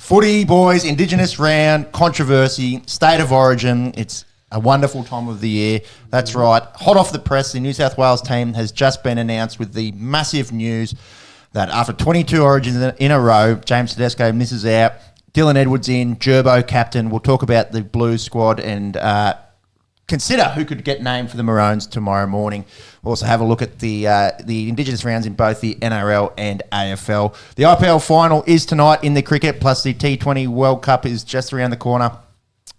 Footy, boys, Indigenous round, controversy, state of origin. It's a wonderful time of the year. That's right. Hot off the press, the New South Wales team has just been announced with the massive news that after 22 origins in a row, James Tedesco misses out. Dylan Edwards in, Gerbo captain. We'll talk about the Blues squad and consider who could get named for the Maroons tomorrow morning. We'll also have a look at the Indigenous rounds in both the NRL and AFL. The IPL Final is tonight in the cricket, plus the T20 World Cup is just around the corner.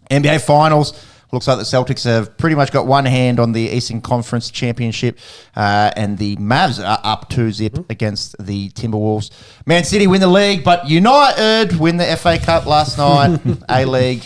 NBA Finals. Looks like the Celtics have pretty much got one hand on the Eastern Conference Championship, and the Mavs are up 2-0 against the Timberwolves. Man City win the league, but United win the FA Cup last night. A-League,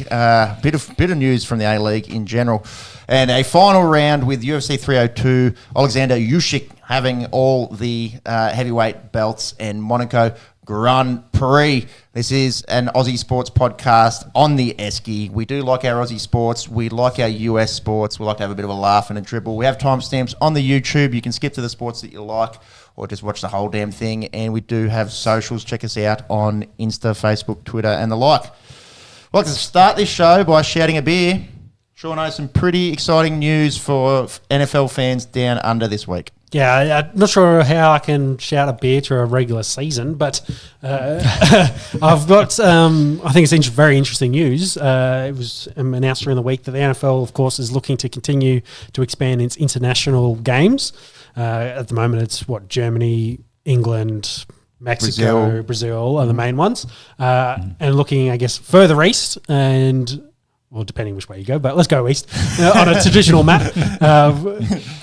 bit of news from the A-League in general. And a final round with UFC 302, Alexander Usyk having all the heavyweight belts, and Monaco Grand Prix. This is an Aussie sports podcast on the Esky. We do like our Aussie sports. We like our US sports. We like to have a bit of a laugh and a dribble. We have timestamps on the YouTube. You can skip to the sports that you like or just watch the whole damn thing. And we do have socials. Check us out on Insta, Facebook, Twitter, and the like. I'd like to start this show by shouting a beer. Sure knows some pretty exciting news for NFL fans down under this week. Yeah, I'm not sure how I can shout a beer to a regular season, but I've got, I think it's very interesting news. It was announced during the week that the NFL, of course, is looking to continue to expand its international games. At the moment, it's Germany, England, Mexico, Brazil are the main ones. And looking, I guess, further east and... well, depending which way you go, but let's go east on a traditional map.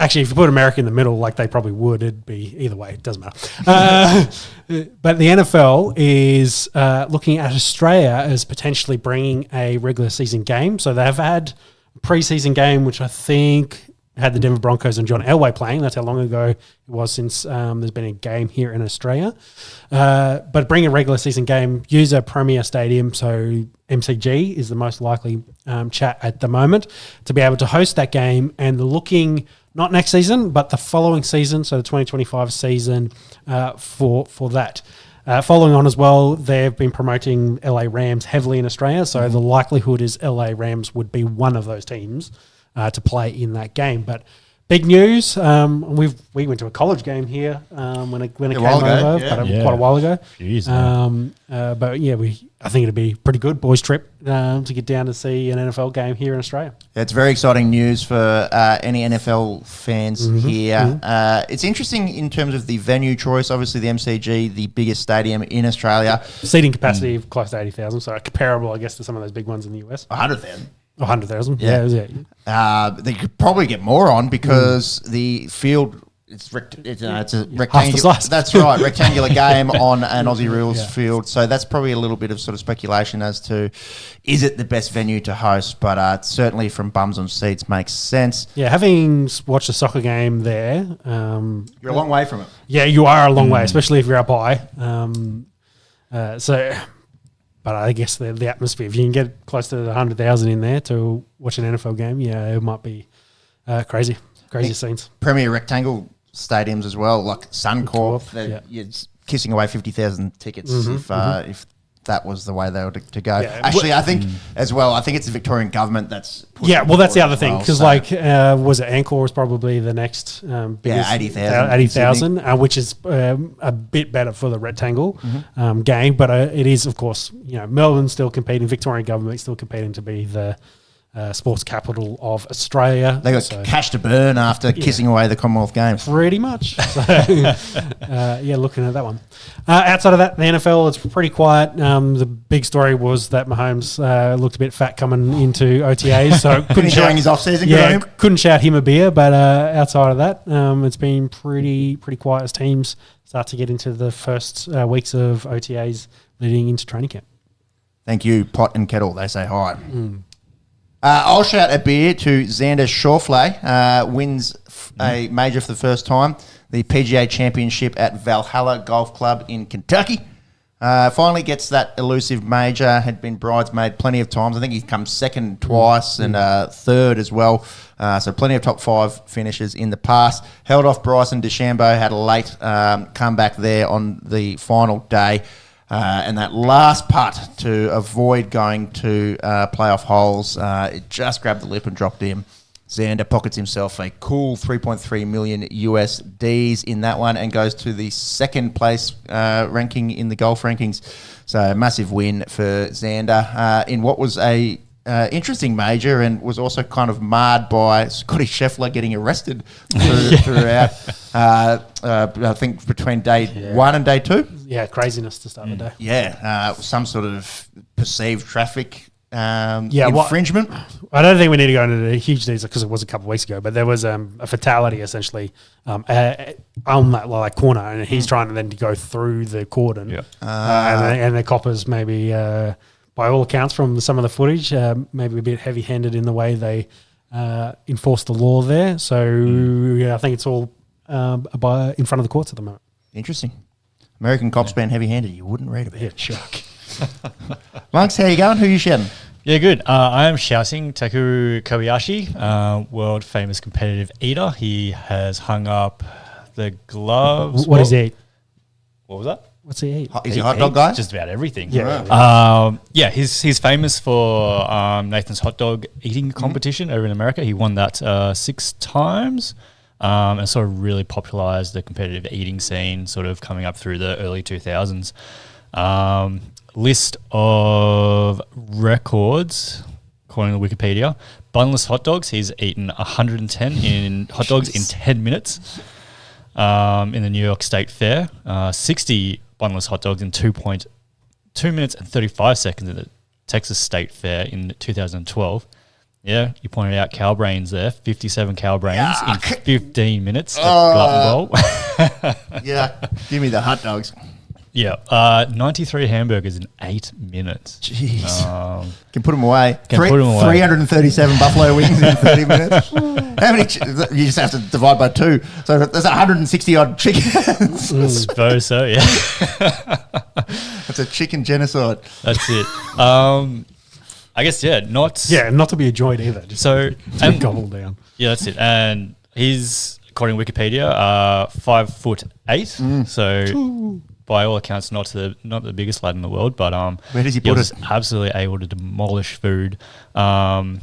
Actually, if you put America in the middle, like they probably would, it'd be either way. It doesn't matter. But the NFL is looking at Australia as potentially bringing a regular season game. So they've had a preseason game, which I think had the Denver Broncos and John Elway playing. That's how long ago it was since there's been a game here in Australia. But bring a regular season game, use a premier stadium, so MCG is the most likely chat at the moment to be able to host that game, and looking not next season, but the following season, so the 2025 season for that. Following on as well, they've been promoting LA Rams heavily in Australia, so the likelihood is LA Rams would be one of those teams to play in that game. But big news, we went to a college game here when it came over, quite a while ago. But yeah, I think it'd be a pretty good boys trip to get down to see an NFL game here in Australia. Yeah, it's very exciting news for any NFL fans here. It's interesting in terms of the venue choice. Obviously, the MCG, the biggest stadium in Australia. Seating capacity of close to 80,000, so comparable, I guess, to some of those big ones in the US. 100,000. 100,000. Yeah. They could probably get more on because the field it's a rectangular. That's right, rectangular game on an Aussie rules field. So that's probably a little bit of sort of speculation as to is it the best venue to host? But certainly from bums on seats makes sense. Yeah, having watched a soccer game there, you're a long way from it. Yeah, you are a long way, especially if you're up high. But I guess the atmosphere, if you can get close to 100,000 in there to watch an NFL game, it might be crazy scenes. Premier rectangle stadiums as well, like Suncorp, you're kissing away 50,000 tickets if that was the way they were to go. Yeah. Actually, I think as well, I think it's the Victorian government that's that's the other thing, because was it Angkor was probably the next biggest 80,000, which is a bit better for the rectangle game, but it is, of course, Melbourne's still competing, Victorian government still competing to be the sports capital of Australia. They got cash to burn after kissing away the Commonwealth Games. Pretty much. So, looking at that one. Outside of that, the NFL, it's pretty quiet. The big story was that Mahomes looked a bit fat coming into OTAs, so enjoying his off-season. Couldn't shout him a beer, but outside of that, it's been pretty quiet as teams start to get into the first weeks of OTAs leading into training camp. Thank you, Pot and Kettle. They say hi. I'll shout a beer to Xander Schauffele, wins a major for the first time, the PGA Championship at Valhalla Golf Club in Kentucky. Finally gets that elusive major, had been bridesmaid plenty of times. I think he's come second twice and third as well. So plenty of top five finishes in the past. Held off Bryson DeChambeau, had a late comeback there on the final day. And that last putt to avoid going to playoff holes, it just grabbed the lip and dropped him. Xander pockets himself a cool 3.3 million USDs in that one and goes to the second place ranking in the golf rankings. So a massive win for Xander in what was a interesting major and was also kind of marred by Scotty Scheffler getting arrested throughout. I think between day 1 and day 2. Yeah, craziness to start the day. Yeah, some sort of perceived traffic infringement. I don't think we need to go into the huge details because it was a couple of weeks ago, but there was a fatality essentially on that corner, and he's trying to then go through the cordon. Yeah. And the coppers maybe, by all accounts from some of the footage, maybe a bit heavy-handed in the way they enforce the law there. So I think it's all in front of the courts at the moment. Interesting. American cops being heavy-handed, you wouldn't read about it. Shock. Monks, how you going? Who are you shouting? Yeah, good. I am shouting Takeru Kobayashi, world famous competitive eater. He has hung up the gloves. What does he eat? What was that? What's he eat? Is he a hot dog guy? Just about everything. Yeah. He's famous for Nathan's hot dog eating competition over in America. He won that 6 times. And sort of really popularized the competitive eating scene sort of coming up through the early 2000s. List of records, according to Wikipedia. Bunless hot dogs, he's eaten 110 in hot dogs in 10 minutes in the New York State Fair. 60 bunless hot dogs in 2.2 minutes and 35 seconds at the Texas State Fair in 2012. Yeah, you pointed out cow brains there. 57 cow brains in 15 minutes. Glutton Bowl. Yeah, give me the hot dogs. Yeah, 93 hamburgers in 8 minutes. Jeez. Can put them away. Put them away. 337 buffalo wings in 30 minutes. How many? You just have to divide by 2. So there's 160 odd chickens. I suppose so, yeah. That's a chicken genocide. That's it. I guess, not to be enjoyed either. Just and gobbled down. Yeah, that's it. And he's, according to Wikipedia, 5'8". So by all accounts, not the biggest lad in the world, but where does he put was it? absolutely able to demolish food. All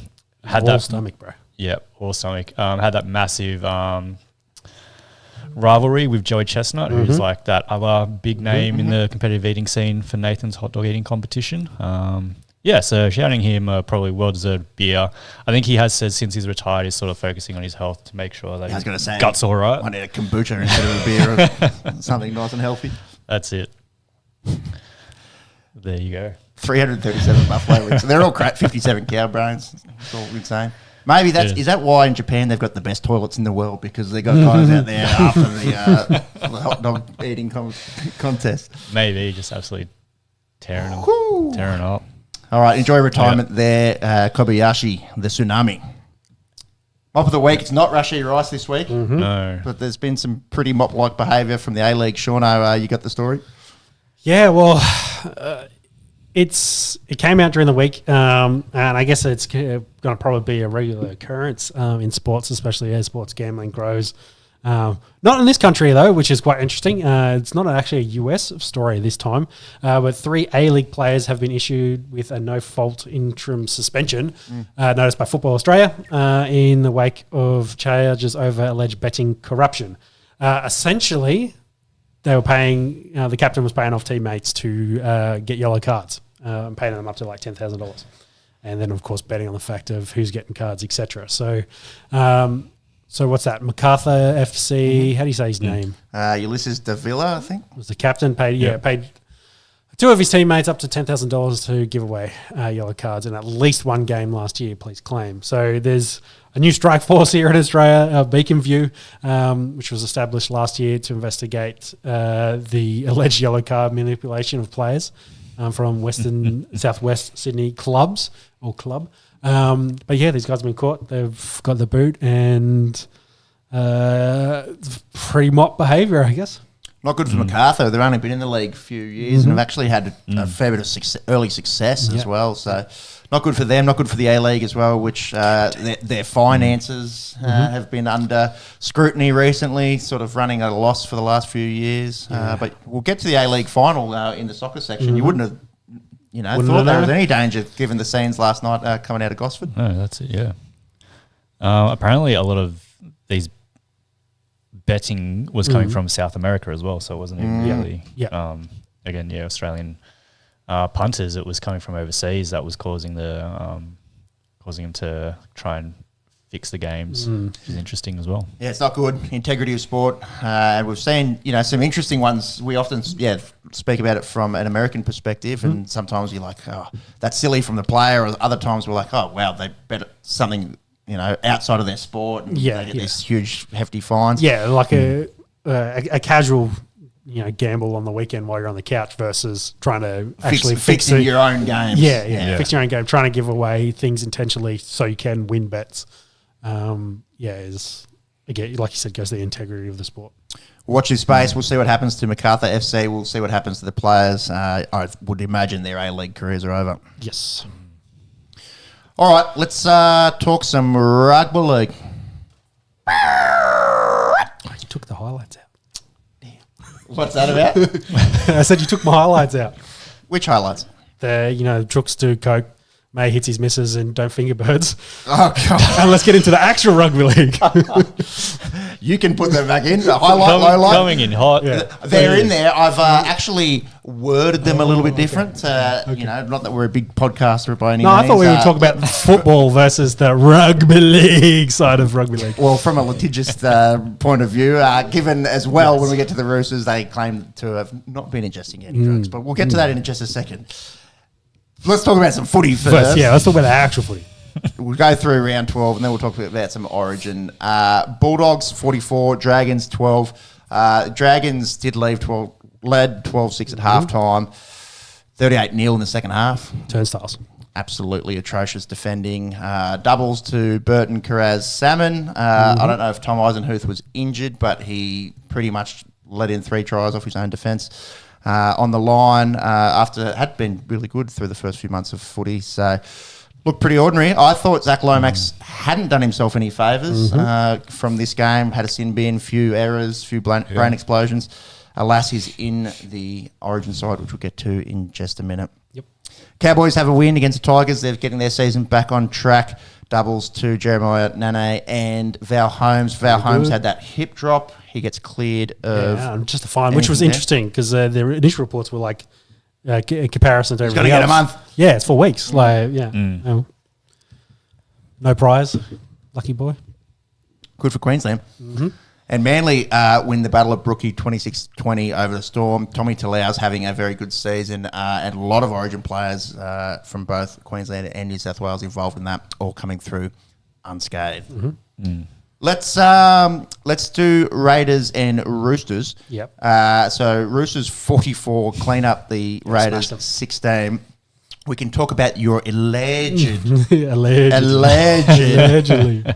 stomach, bro. Yeah, all stomach. Had that massive rivalry with Joey Chestnut, who's like that other big name in the competitive eating scene for Nathan's hot dog eating competition. So shouting him probably well-deserved beer. I think he has said since he's retired, he's sort of focusing on his health to make sure that his gut's all right. I need a kombucha instead of a beer or something nice and healthy. That's it. There you go. 337 buffalo wings. So they're all 57 cow brains. That's all we're saying. Maybe is that why in Japan they've got the best toilets in the world, because they got guys out there after the hot dog eating contest. Maybe just absolutely tearing up. All right, enjoy retirement there, Kobayashi, the tsunami. Mop of the week, it's not Rashid Rice this week. No. But there's been some pretty mop-like behaviour from the A-League. Shauno, you got the story? Yeah, well, it came out during the week, and I guess it's going to probably be a regular occurrence in sports, especially as sports gambling grows. Not in this country, though, which is quite interesting. It's not actually a US story this time, but 3 A-League players have been issued with a no-fault interim suspension noticed by Football Australia in the wake of charges over alleged betting corruption. Essentially, they were paying, the captain was paying off teammates to get yellow cards, and paying them up to like $10,000. And then, of course, betting on the fact of who's getting cards, etc. So what's that? MacArthur FC. How do you say his name? Ulysses Davila, I think. Was the captain paid 2 of his teammates up to $10,000 to give away yellow cards in at least one game last year, please claim. So there's a new strike force here in Australia, Beacon View, which was established last year to investigate the alleged yellow card manipulation of players from Southwest Sydney clubs or club. But yeah, these guys have been caught. They've got the boot and pretty mop behaviour, I guess. Not good for MacArthur. They've only been in the league a few years and have actually had a fair bit of early success as well. So not good for them, not good for the A-League as well, which their finances have been under scrutiny recently, sort of running at a loss for the last few years. But we'll get to the A-League final in the soccer section. You wouldn't have thought there was any danger given the scenes last night coming out of Gosford. No, that's it, yeah. Apparently a lot of these betting was coming from South America as well, so it wasn't even really, again, Australian punters. It was coming from overseas that was causing them to try and fix the games, which is interesting as well. Yeah, it's not good. Integrity of sport. And we've seen, some interesting ones. We often, speak about it from an American perspective, and sometimes you're like, oh, that's silly from the player, or other times we're like, oh, wow, they bet something, outside of their sport, and they get these huge, hefty fines. Yeah, like a casual, gamble on the weekend while you're on the couch versus trying to actually fix your own games. Fix your own game, trying to give away things intentionally so you can win bets. Is again, like you said, goes to the integrity of the sport. Watch this space. We'll see what happens to Macarthur FC. We'll see what happens to the players. I would imagine their A-League careers are over. Yes. All right, let's talk some rugby league. You took the highlights out. What's that about? I said you took my highlights out. Which highlights? Trooks do coke, May hits his misses, and don't finger birds. Oh, God. And let's get into the actual rugby league. You can put them back in. The highlight, low light. Coming in hot. Yeah. They're in there. I've actually worded them a little bit different. Okay. Not that we're a big podcaster by any means. No, I thought we were talking about football versus the rugby league side of rugby league. Well, from a litigious point of view, given as well when we get to the Roosters, they claim to have not been ingesting any drugs. But we'll get to that in just a second. Let's talk about some footy first. Let's talk about the actual footy. We'll go through round 12 and then we'll talk about some Origin. Bulldogs 44, Dragons 12. Dragons did led 12-6 at halftime, 38-0 in the second half. Turnstiles. Absolutely atrocious defending. Doubles to Burton, Carraz, Salmon. I don't know if Tom Eisenhuth was injured, but he pretty much let in 3 tries off his own defence. On the line, after had been really good through the first few months of footy, so looked pretty ordinary. I thought Zach Lomax hadn't done himself any favours from this game. Had a sin bin, few errors, few brain explosions. Alas, he's in the Origin side, which we'll get to in just a minute. Yep. Cowboys have a win against the Tigers. They're getting their season back on track. Doubles to Jeremiah Nane and Val Holmes. Val Holmes had that hip drop. He gets cleared of just a fine, which was interesting because their initial reports were like in comparison to everything else. He's else. going to get a month. Yeah, it's 4 weeks. No prize. Lucky boy. Good for Queensland. And Manly win the Battle of Brookie 26-20 over the Storm. Tommy Talau's having a very good season, and a lot of Origin players from both Queensland and New South Wales involved in that, all coming through unscathed. Let's do Raiders and Roosters. Yep. So Roosters 44 clean up the Raiders 16. We can talk about your alleged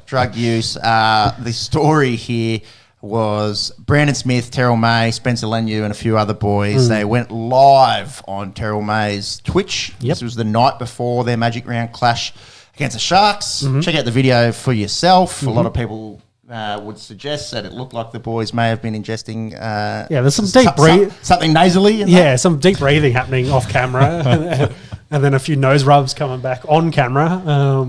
drug use. The story here was Brandon Smith, Terrell May, Spencer Leniu, and a few other boys. They went live on Terrell May's Twitch. Yep. This was the night before their Magic Round clash against the Sharks. Check out the video for yourself. A lot of people would suggest that it looked like the boys may have been ingesting there's some deep breathing. Something nasally. Some deep breathing happening off camera. And then a few nose rubs coming back on camera. I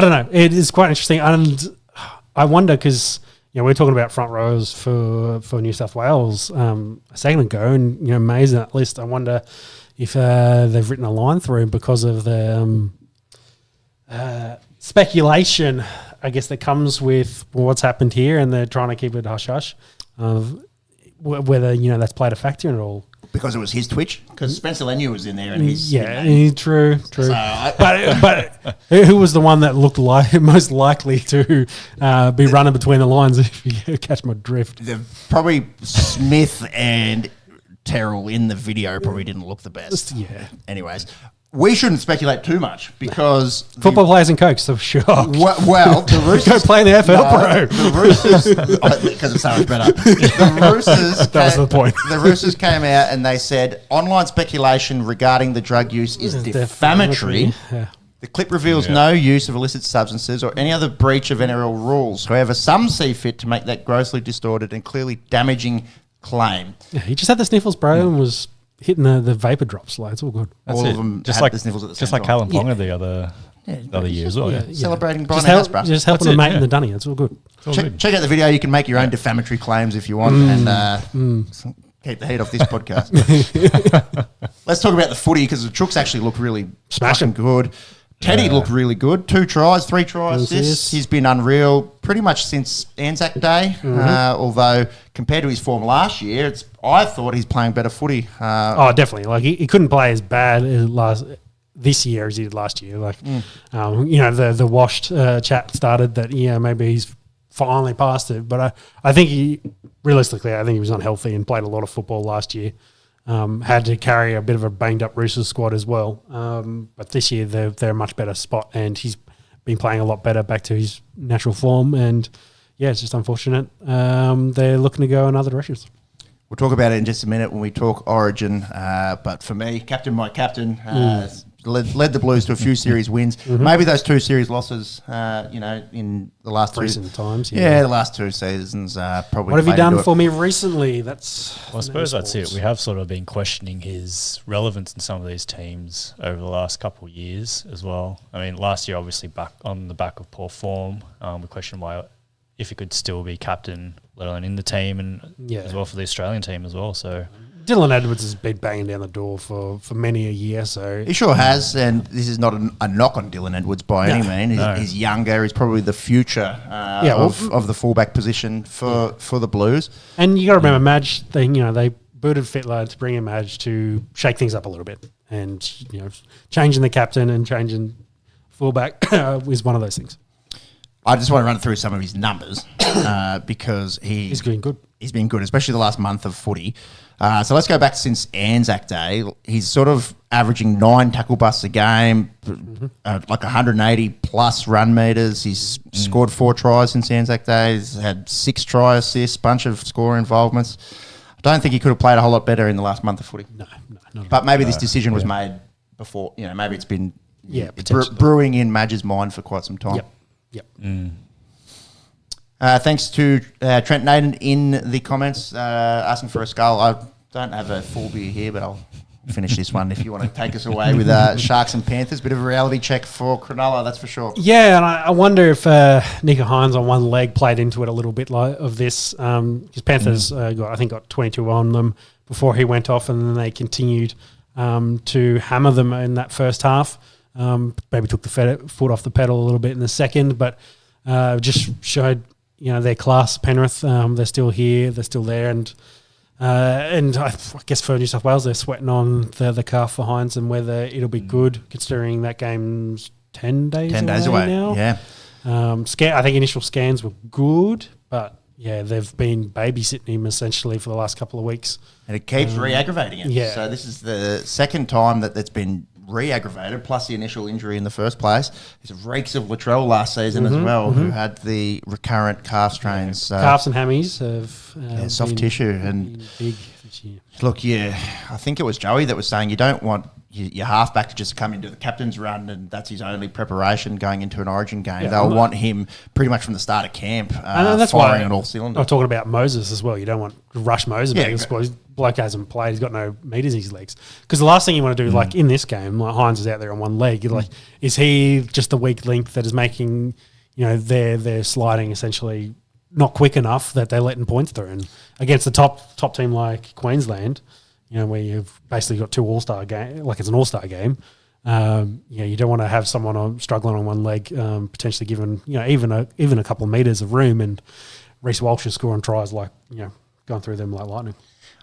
don't know. It is quite interesting. And I wonder because, we're talking about front rows for New South Wales a second ago. And, May's in that list. I wonder if they've written a line through because of the speculation, I guess, that comes with what's happened here. And they're trying to keep it hush-hush of whether, that's played a factor in it all. Because it was his Twitch? Because Spencer Leniu was in there and he's... True. So but who was the one that looked most likely to be running between the lines, if you catch my drift? Probably Smith and Terrell in the video probably didn't look the best. Yeah. Anyways, we shouldn't speculate too much because Football players and Cokes, so sure. Well, the Roosters Go play in the AFL, bro. The Roosters, because it's so much better. The Roosters. That was the point. The Roosters came out and they said online speculation regarding the drug use is defamatory. Yeah. The clip reveals no use of illicit substances or any other breach of NRL rules. However, some see fit to make that grossly distorted and clearly damaging claim. Yeah, he just had the sniffles, bro, and was hitting the vapor drops. Like, it's all good. All of them just had like the sniffles at the just same like time. Callum Ponga the other year as well. Yeah. Celebrating Brian Just, House, just helping That's a it, mate yeah. in the dunny. It's all good. Check out the video. You can make your own defamatory claims if you want and keep the heat off this podcast. Let's talk about the footy because the Chooks actually look really Smashing. good. Teddy looked really good. 2 tries, 3 tries. Assists. He's been unreal pretty much since Anzac Day. Although compared to his form last year, I thought he's playing better footy. Oh, definitely. Like he couldn't play as bad as this year as he did last year. Like, the washed chat started that maybe he's finally past it. But I think realistically, I think he was unhealthy and played a lot of football last year. Had to carry a bit of a banged up Roosters squad as well. But this year they're a much better spot, and he's been playing a lot better back to his natural form. And yeah, it's just unfortunate. They're looking to go in other directions. We'll talk about it in just a minute when we talk Origin. But for me, my captain, led the Blues to a few series wins. Maybe those 2 series losses, in the last Recent times, the last 2 seasons probably. What have you played done into for it. me recently? Well, I suppose that's it. We have sort of been questioning his relevance in some of these teams over the last couple of years as well. I mean, last year, obviously, back on the back of poor form, we questioned if he could still be captain, let alone in the team, and as well for the Australian team as well. So Dylan Edwards has been banging down the door for many a year. So he sure has, and this is not a knock on Dylan Edwards by any means. He's younger. He's probably the future of the fullback position for the Blues. And you got to remember, Madge, they booted Fittler to bring in Madge to shake things up a little bit, and changing the captain and changing fullback is one of those things. I just want to run through some of his numbers because he's been good. He's been good, especially the last month of footy. So let's go back since Anzac Day. He's sort of averaging 9 tackle busts a game, like 180 plus run meters. He's scored 4 tries since Anzac Day. He's had 6 try assists, bunch of score involvements. I don't think he could have played a whole lot better in the last month of footy. No, not But maybe this decision was made before. Maybe it's been potentially. brewing in Madge's mind for quite some time. Yep. Thanks to Trent Naden in the comments asking for a skull. I don't have a full beer here, but I'll finish this one if you want to take us away with Sharks and Panthers. Bit of a reality check for Cronulla, that's for sure. Yeah, and I wonder if Nico Hines on one leg played into it a little bit of this. Because Panthers got 22 on them before he went off, and then they continued to hammer them in that first half. Maybe took the foot off the pedal a little bit in the second, but just showed their class. Penrith, they're still here, they're still there, and I guess for New South Wales, they're sweating on the calf for Hines and whether it'll be good, considering that game's 10 days away now. Yeah. I think initial scans were good, but they've been babysitting him essentially for the last couple of weeks. And it keeps re-aggravating it. Yeah. So this is the second time that's been re-aggravated, plus the initial injury in the first place. It's reeks of Latrell last season as well, who had the recurrent calf strains. Calves and hammies have soft been tissue. And big this year. look, I think it was Joey that was saying you don't want your halfback to just come into the captain's run and that's his only preparation going into an Origin game. They'll want him pretty much from the start of camp that's firing why on all cylinders. I'm talking about Moses as well. You don't want to rush Moses back in the exactly. squad. Bloke hasn't played. He's got no meters in his legs. Because the last thing you want to do, like in this game, like Hines is out there on one leg. You're like, is he just the weak link that is making their sliding essentially not quick enough that they're letting points through? And against the top team like Queensland, where you've basically got 2 all-star game, like it's an all-star game. You don't want to have someone struggling on one leg, potentially given even a couple of meters of room, and Reece Walsh is scoring tries like going through them like lightning.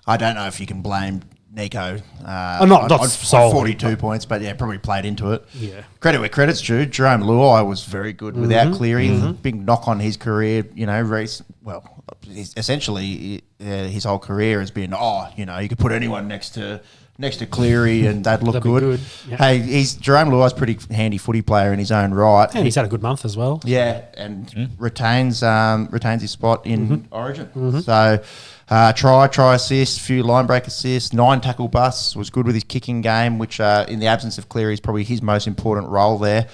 I don't know if you can blame Nico not on solely, 42 points, but probably played into it. Yeah. Credit where credit's due. Jerome Luai was very good without Cleary. Big knock on his career. Reece, essentially his whole career has been, you could put anyone next to next to Cleary, and they'd look That'd be good. good, yeah. Hey, Jerome Luai's pretty handy footy player in his own right. And he's had a good month as well. Yeah, and retains his spot in Origin. So try assist, few line break assists, 9 tackle busts, was good with his kicking game, which in the absence of Cleary is probably his most important role there.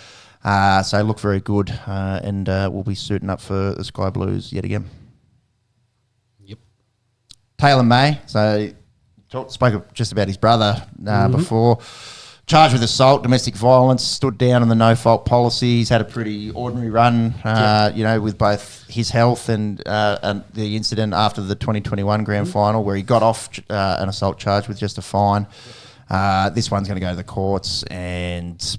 So look very good, and we'll be suiting up for the Sky Blues yet again. Yep. Taylor May, so spoke just about his brother before. Charged with assault, domestic violence, stood down on the no-fault policy. He's had a pretty ordinary run, with both his health and the incident after the 2021 Grand Final where he got off an assault charge with just a fine. This one's going to go to the courts, and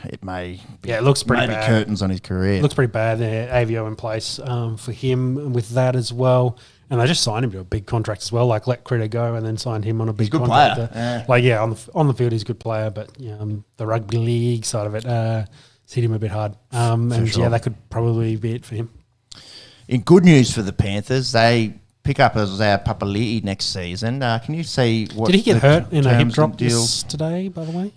it may be, it looks pretty maybe bad. curtains on his career. Looks pretty bad. The AVO in place for him with that as well. And they just signed him to a big contract as well, like let Critter go and then signed him on a big He's a good contract. player. On the field he's a good player, but the rugby league side of it hit him a bit hard. Sure. That could probably be it for him. In good news for the Panthers, they pick up Isaiah Papali'i next season. Can you see what Did he get hurt in a hip terms drop and deals? today, by the way?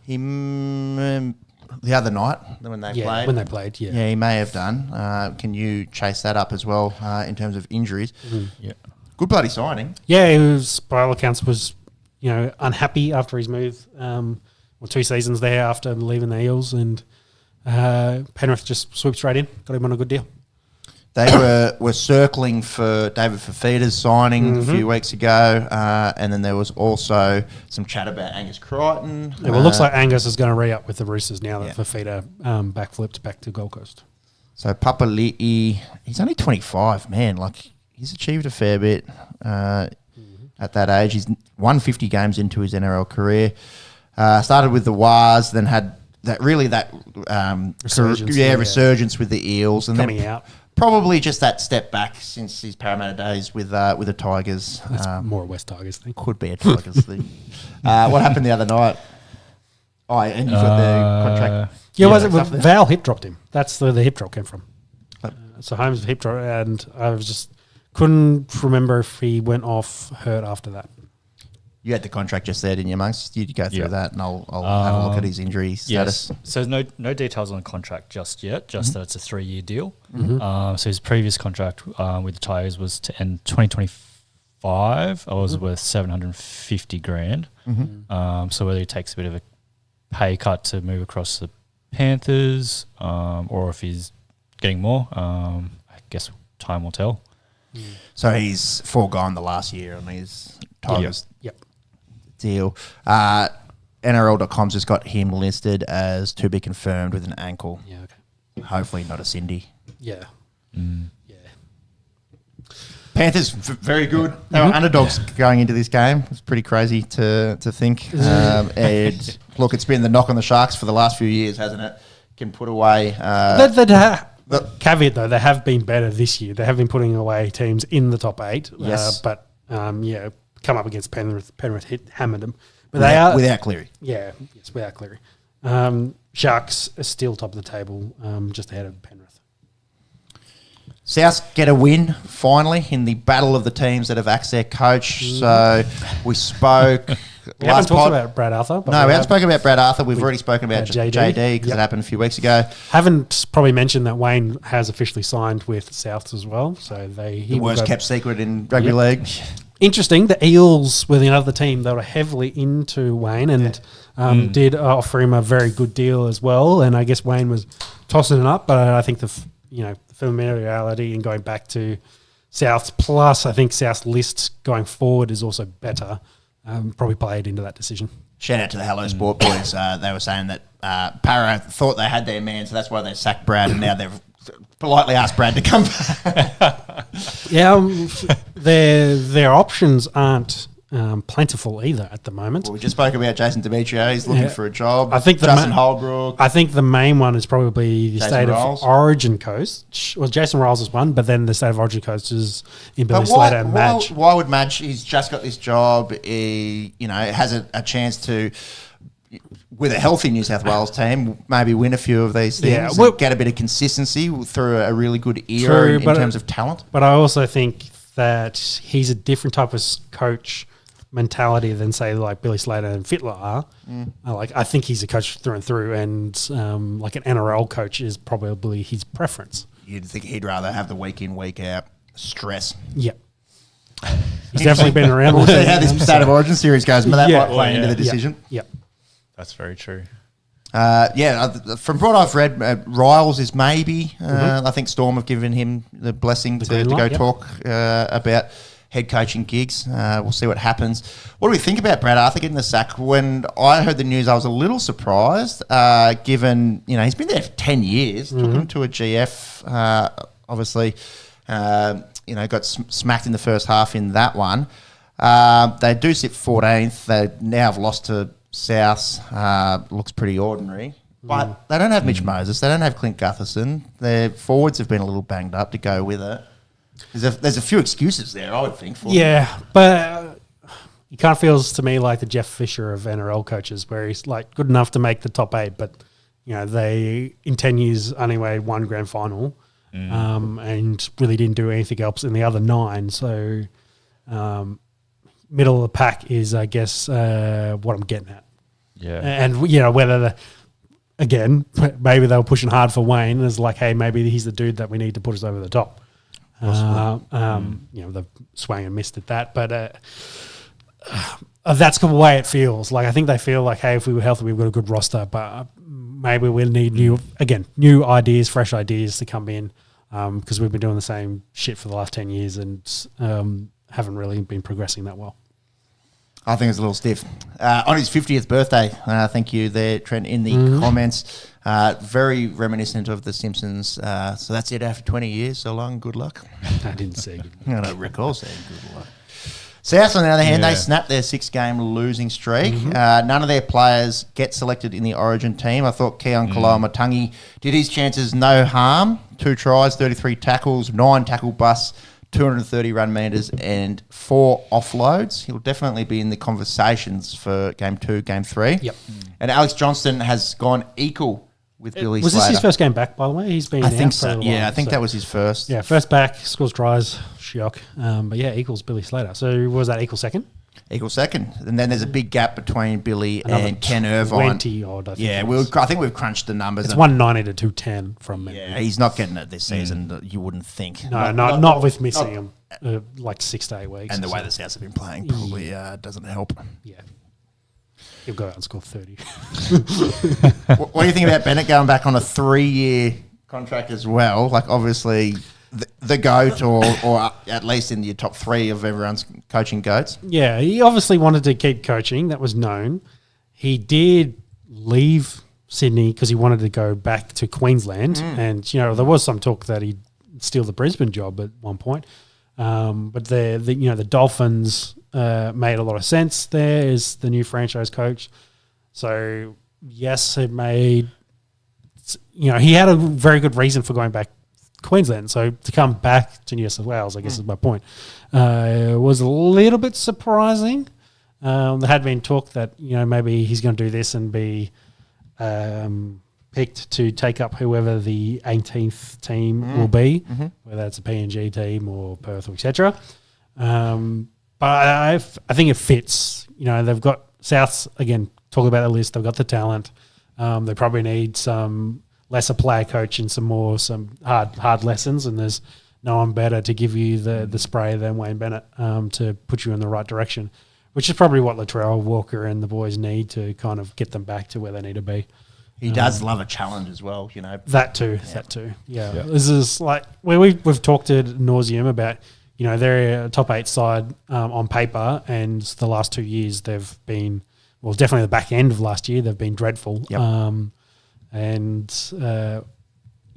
The other night when they played. When they played, yeah. Yeah, he may have done. Can you chase that up as well in terms of injuries? Yeah. Good bloody signing. Yeah, he was, by all accounts, was unhappy after his move. 2 seasons there after leaving the Eels, and Penrith just swooped straight in, got him on a good deal. They were circling for David Fafita's signing a few weeks ago, and then there was also some chat about Angus Crichton. Yeah, well, it looks like Angus is going to re-up with the Roosters now that Yeah. Fafita backflipped back to Gold Coast. So Papali'i, he's only 25, man. Like, he's achieved a fair bit at that age. He's won 50 games into his NRL career. Started with the Wars, then had that Resurgence, resurgence with the Eels, and Coming then out. probably just that step back since his Parramatta days with the Tigers. That's more a West Tigers thing. Could be a Tigers thing. What happened the other night? Oh, and you've got the contract. Yeah, was it stuff there. Val hip dropped him? That's where the hip drop came from. So Holmes hip drop, and I was just couldn't remember if he went off hurt after that. You had the contract just there, didn't you, Monks? You go through Yeah. that, and I'll have a look at his injury status. Yes. So there's no details on the contract just yet, just that it's a 3-year deal. So his previous contract with the Tigers was to end 2025. I was worth 750 grand. So whether he takes a bit of a pay cut to move across the Panthers, or if he's getting more, I guess time will tell. So he's foregone the last year on his Tigers Yep. deal. NRL.com's just got him listed as to be confirmed with an ankle. Yeah. Okay. Hopefully not a Cindy. Yeah. Yeah. Panthers, very good. They were underdogs going into this game. It's pretty crazy to think. And look, it's been the knock on the Sharks for the last few years, hasn't it? Can put away... caveat though, they have been better this year. They have been putting away teams in the top 8. Yes. But come up against Penrith hammered them. But they are without Cleary. Yeah, yes, without Cleary. Sharks are still top of the table, just ahead of Penrith. South get a win, finally, in the battle of the teams that have axed their coach. So we spoke... We haven't talked about Brad Arthur. But No, we haven't spoken about Brad Arthur. We've already spoken about JD. JD because it happened a few weeks ago. Haven't probably mentioned that Wayne has officially signed with Souths as well. So he The will worst go- kept secret in rugby league. Interesting. The Eels were the other team that were heavily into Wayne and did offer him a very good deal as well. And I guess Wayne was tossing it up, but I think the familiarity and going back to Souths, plus I think South's list going forward is also better. Probably played into that decision. Shout out to the Hello Sport boys. They were saying that Para thought they had their man, so that's why they sacked Brad, and now they've politely asked Brad to come back. Yeah, their options aren't plentiful either at the moment. Well, we just spoke about Jason Demetrio. He's looking for a job. I think Justin Holbrook. I think the main one is probably the Jason State Riles. of Origin coach. Well, Jason Riles is one, but then the State of Origin coach is in Billy But Slater and Madge. Why would Madge? He's just got this job. He, has a chance to, with a healthy New South Wales team, maybe win a few of these things. Yeah, and well- get a bit of consistency through a really good era in terms of talent. But I also think that he's a different type of coach mentality than say like Billy Slater and Fittler are. Like I think he's a coach through and through, and like an NRL coach is probably his preference. You'd think he'd rather have the week in, week out stress. Yeah. He's definitely been around. We'll see how this State of Origin series goes, but that might play into the decision. Yep. That's very true. From what I've read, Riles is maybe. I think Storm have given him the blessing to go talk about head coaching gigs. We'll see what happens. What do we think about Brad Arthur getting the sack? When I heard the news, I was a little surprised, given he's been there for 10 years. Took him to a GF, obviously. Got smacked in the first half in that one. They do sit 14th. They now have lost to South. Looks pretty ordinary. But they don't have Mitch Moses. They don't have Clint Gutherson. Their forwards have been a little banged up to go with it. There's a few excuses there, I would think. For them. But he kind of feels to me like the Jeff Fisher of NRL coaches, where he's like good enough to make the top 8, but they in 10 years only made one grand final. And really didn't do anything else in the other 9. So middle of the pack is, I guess, what I'm getting at. Yeah. And, whether, maybe they were pushing hard for Wayne. It's like, hey, maybe he's the dude that we need to put us over the top. They've swung and missed at that. But that's the way it feels. Like, I think they feel like, hey, if we were healthy, we've got a good roster. But maybe we'll need new ideas, fresh ideas to come in. Because we've been doing the same shit for the last 10 years and haven't really been progressing that well. I think it's a little stiff. On his 50th birthday, thank you there, Trent, in the comments. Very reminiscent of The Simpsons. So that's it after 20 years. So long, good luck. I didn't say good I luck. don't recall saying good luck. South, on the other hand, they snapped their 6-game losing streak. None of their players get selected in the Origin team. I thought Keon Koloamatangi did his chances no harm. 2 tries, 33 tackles, 9 tackle busts, 230 run meters, and 4 offloads. He'll definitely be in the conversations for Game 2, Game 3. Yep. And Alex Johnston has gone equal with Billy Slater. Was this his first game back, by the way? He's been I think out for a so. while, Yeah, I think that was his first. Yeah, first back, scores tries, shock. But equals Billy Slater. So was that equal second? Equal second. And then there's a big gap between Billy and Ken Irvine. 20 odd, I think. Yeah, I think we've crunched the numbers. It's 190 to 210 from memory. Yeah, he's not getting it this season, you wouldn't think. No, not with missing him like 6 to 8 weeks. And the way the Souths have been playing probably doesn't help. Yeah. He'll go out and score 30. What do you think about Bennett going back on a 3-year contract as well? Like, obviously, the GOAT or at least in your top 3 of everyone's coaching GOATs. Yeah, he obviously wanted to keep coaching. That was known. He did leave Sydney because he wanted to go back to Queensland. And, there was some talk that he'd steal the Brisbane job at one point. But the Dolphins made a lot of sense there as the new franchise coach. So, yes, it made... he had a very good reason for going back Queensland. So to come back to New South Wales, I guess is my point, was a little bit surprising. There had been talk that, maybe he's going to do this and be picked to take up whoever the 18th team will be, whether it's a PNG team or Perth or etc. But I think it fits. They've got Souths, again, talk about the list, they've got the talent. They probably need some lesser player coach and some hard lessons, and there's no one better to give you the spray than Wayne Bennett to put you in the right direction, which is probably what Latrell, Walker and the boys need to kind of get them back to where they need to be. He does love a challenge as well, That too. Yeah. This is like where we've talked ad nauseum about, they're a top 8 side on paper, and the last 2 years they've been, well, definitely the back end of last year, they've been dreadful. Yep. And they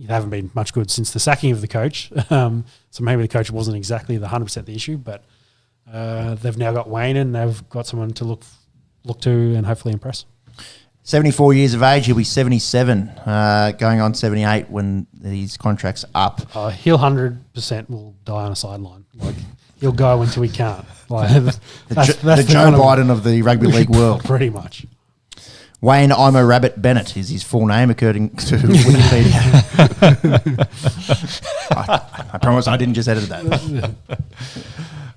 haven't been much good since the sacking of the coach. So maybe the coach wasn't exactly the 100% the issue, but they've now got Wayne and they've got someone to look to and hopefully impress. 74 years of age, he'll be 77, going on 78 when his contract's up. He'll 100% will die on a sideline. Like, he'll go until he can't. Like, that's the Joe Biden of the rugby league world. Pretty much. Wayne I'm a Rabbit Bennett is his full name, according to Wikipedia. I promise I didn't just edit that.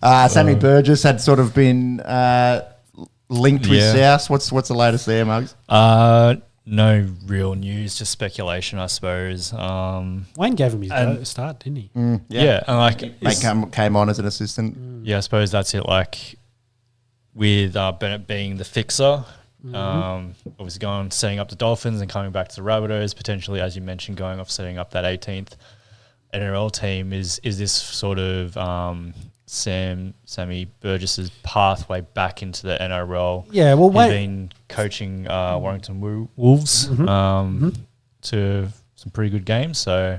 Sammy Burgess had sort of been linked with South. What's the latest there, Muggs? No real news, just speculation, I suppose. Wayne gave him his start, didn't he? Yeah, and like Mate came on as an assistant. Yeah, I suppose that's it. Like with Bennett being the fixer, obviously going setting up the Dolphins and coming back to the Rabbitohs, potentially, as you mentioned, going off setting up that 18th NRL team. Is this sort of Sammy Burgess's pathway back into the NRL? Yeah, well, he's been coaching Warrington Wolves to some pretty good games. So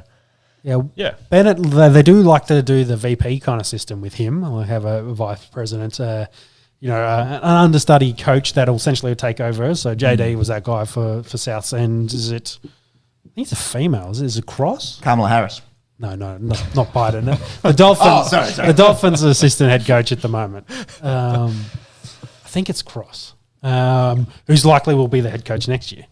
yeah, Bennett, they do like to do the VP kind of system with him. Or have a vice president, an understudy coach that'll essentially take over. So JD was that guy for Souths, and I think it's a female. Is it Cross? Kamala Harris. No, not Biden. The Dolphins. Sorry. The Dolphins' assistant head coach at the moment. I think it's Cross, who's likely will be the head coach next year.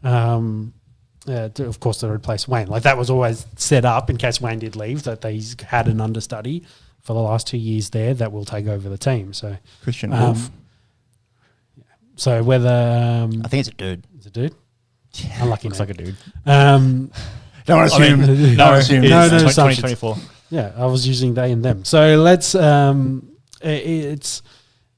Of course, to replace Wayne. Like that was always set up in case Wayne did leave. That they had an understudy for the last 2 years there that will take over the team. So Christian Wolf. So whether I think it's a dude. It's a dude. Unlucky. Looks like a dude. Don't assume. No, assume. No, 2024. Yeah, I was using they and them. So let's.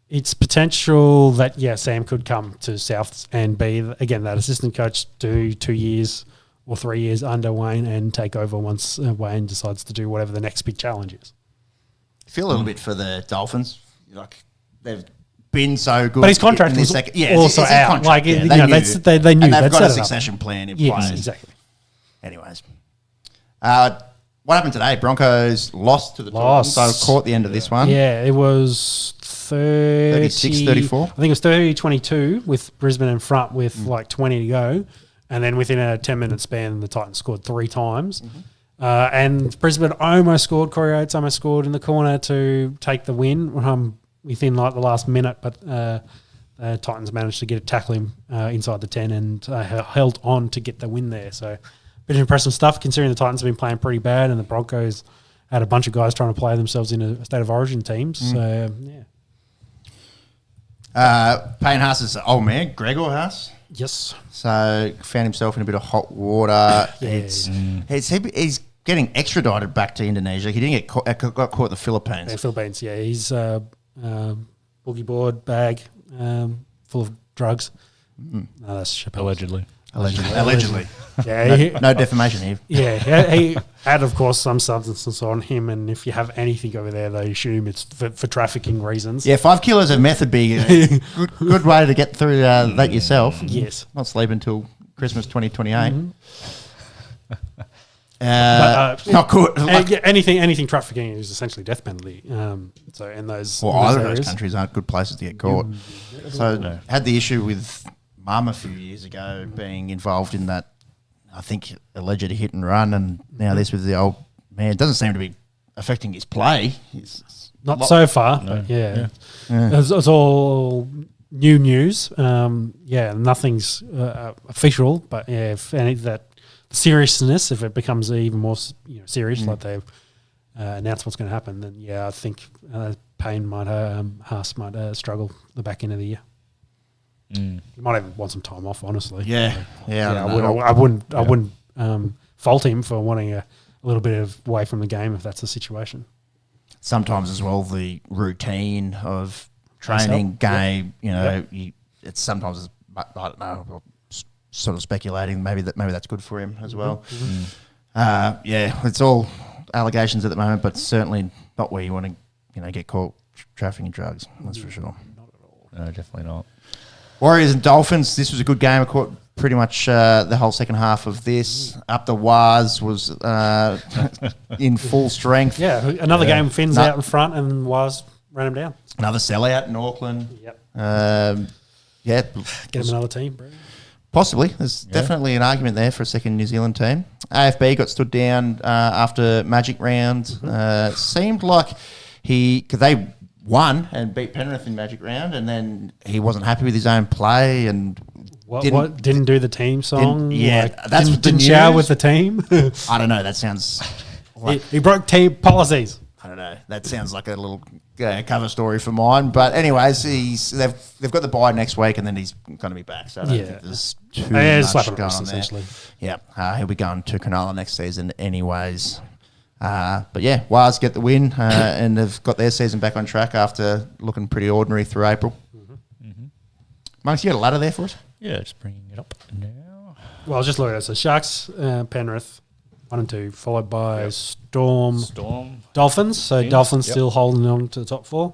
It's potential that Sam could come to South and be again that assistant coach, do 2 years or 3 years under Wayne and take over once Wayne decides to do whatever the next big challenge is. I feel a little bit for the Dolphins. Like they've been so good, but his contract was also out. Like they knew, and they've they'd got a set it succession plan in Yes, place. exactly. Anyways, what happened today? Broncos lost to the Titans. So caught the end of this one. Yeah, it was 36-34. I think it was 30-22 with Brisbane in front with like 20 to go. And then within a 10-minute span, the Titans scored 3 times. And Brisbane almost scored. Corey Oates almost scored in the corner to take the win within like the last minute. But Titans managed to get a tackle him inside the 10 and held on to get the win there. So bit of impressive stuff considering the Titans have been playing pretty bad and the Broncos had a bunch of guys trying to play themselves in a state of origin teams. So, Payne Haas's old man, Gregor Haas. Yes. So found himself in a bit of hot water. Yeah. He's getting extradited back to Indonesia. He didn't get got caught in the Philippines. Philippines, yeah. He's boogie board bag full of drugs. No, that's Chappelle. Allegedly. Yeah, no defamation here. Yeah, he had, of course, some substances on him, and if you have anything over there, they assume it's for trafficking reasons. Yeah, 5 kilos of meth would be a good way to get through that yourself. Yes. Not sleep until Christmas 2028. Not good. Anything trafficking is essentially death penalty. So in those either of areas, those countries aren't good places to get caught. So had the issue with Mum a few years ago being involved in that, I think, alleged hit and run, and now this with the old man. It doesn't seem to be affecting his play. Not so far, but yeah. It's all new news. Nothing's official, but if any that seriousness, if it becomes even more serious, like they've announced what's going to happen, then I think Payne Haas might struggle the back end of the year. You might even want some time off, honestly. I wouldn't fault him for wanting a little bit of away from the game if that's the situation. Sometimes as well, the routine of training, game, it's sometimes, I don't know, sort of speculating maybe that's good for him as well. It's all allegations at the moment, but certainly not where you want to get caught trafficking drugs. That's for sure. Not at all. No, definitely not. Warriors and Dolphins, this was a good game. I caught pretty much the whole second half of this. Up the Waz was in full strength. Yeah, another game, Finn's out in front and Waz ran him down. Another sellout in Auckland. Yep. Get him another team, bro. Possibly. There's definitely an argument there for a second New Zealand team. AFB got stood down after Magic Round. Seemed like because they won and beat Penrith in Magic Round, and then he wasn't happy with his own play and didn't do the team song. Didn't the shower with the team. I don't know. That sounds like he broke team policies. I don't know. That sounds like a little cover story for mine. But anyways, they've got the bye next week, and then he's going to be back. So I don't think there's too much going on there. Yeah, he'll be going to Cronulla next season anyways. But yeah, Waz get the win, and they've got their season back on track after looking pretty ordinary through April. Monks, you got a ladder there for us? Yeah, just bringing it up now. Well, I was just looking at it. So Sharks, Penrith, 1 and 2, followed by Storm, Dolphins. So Dolphins still holding on to the top 4.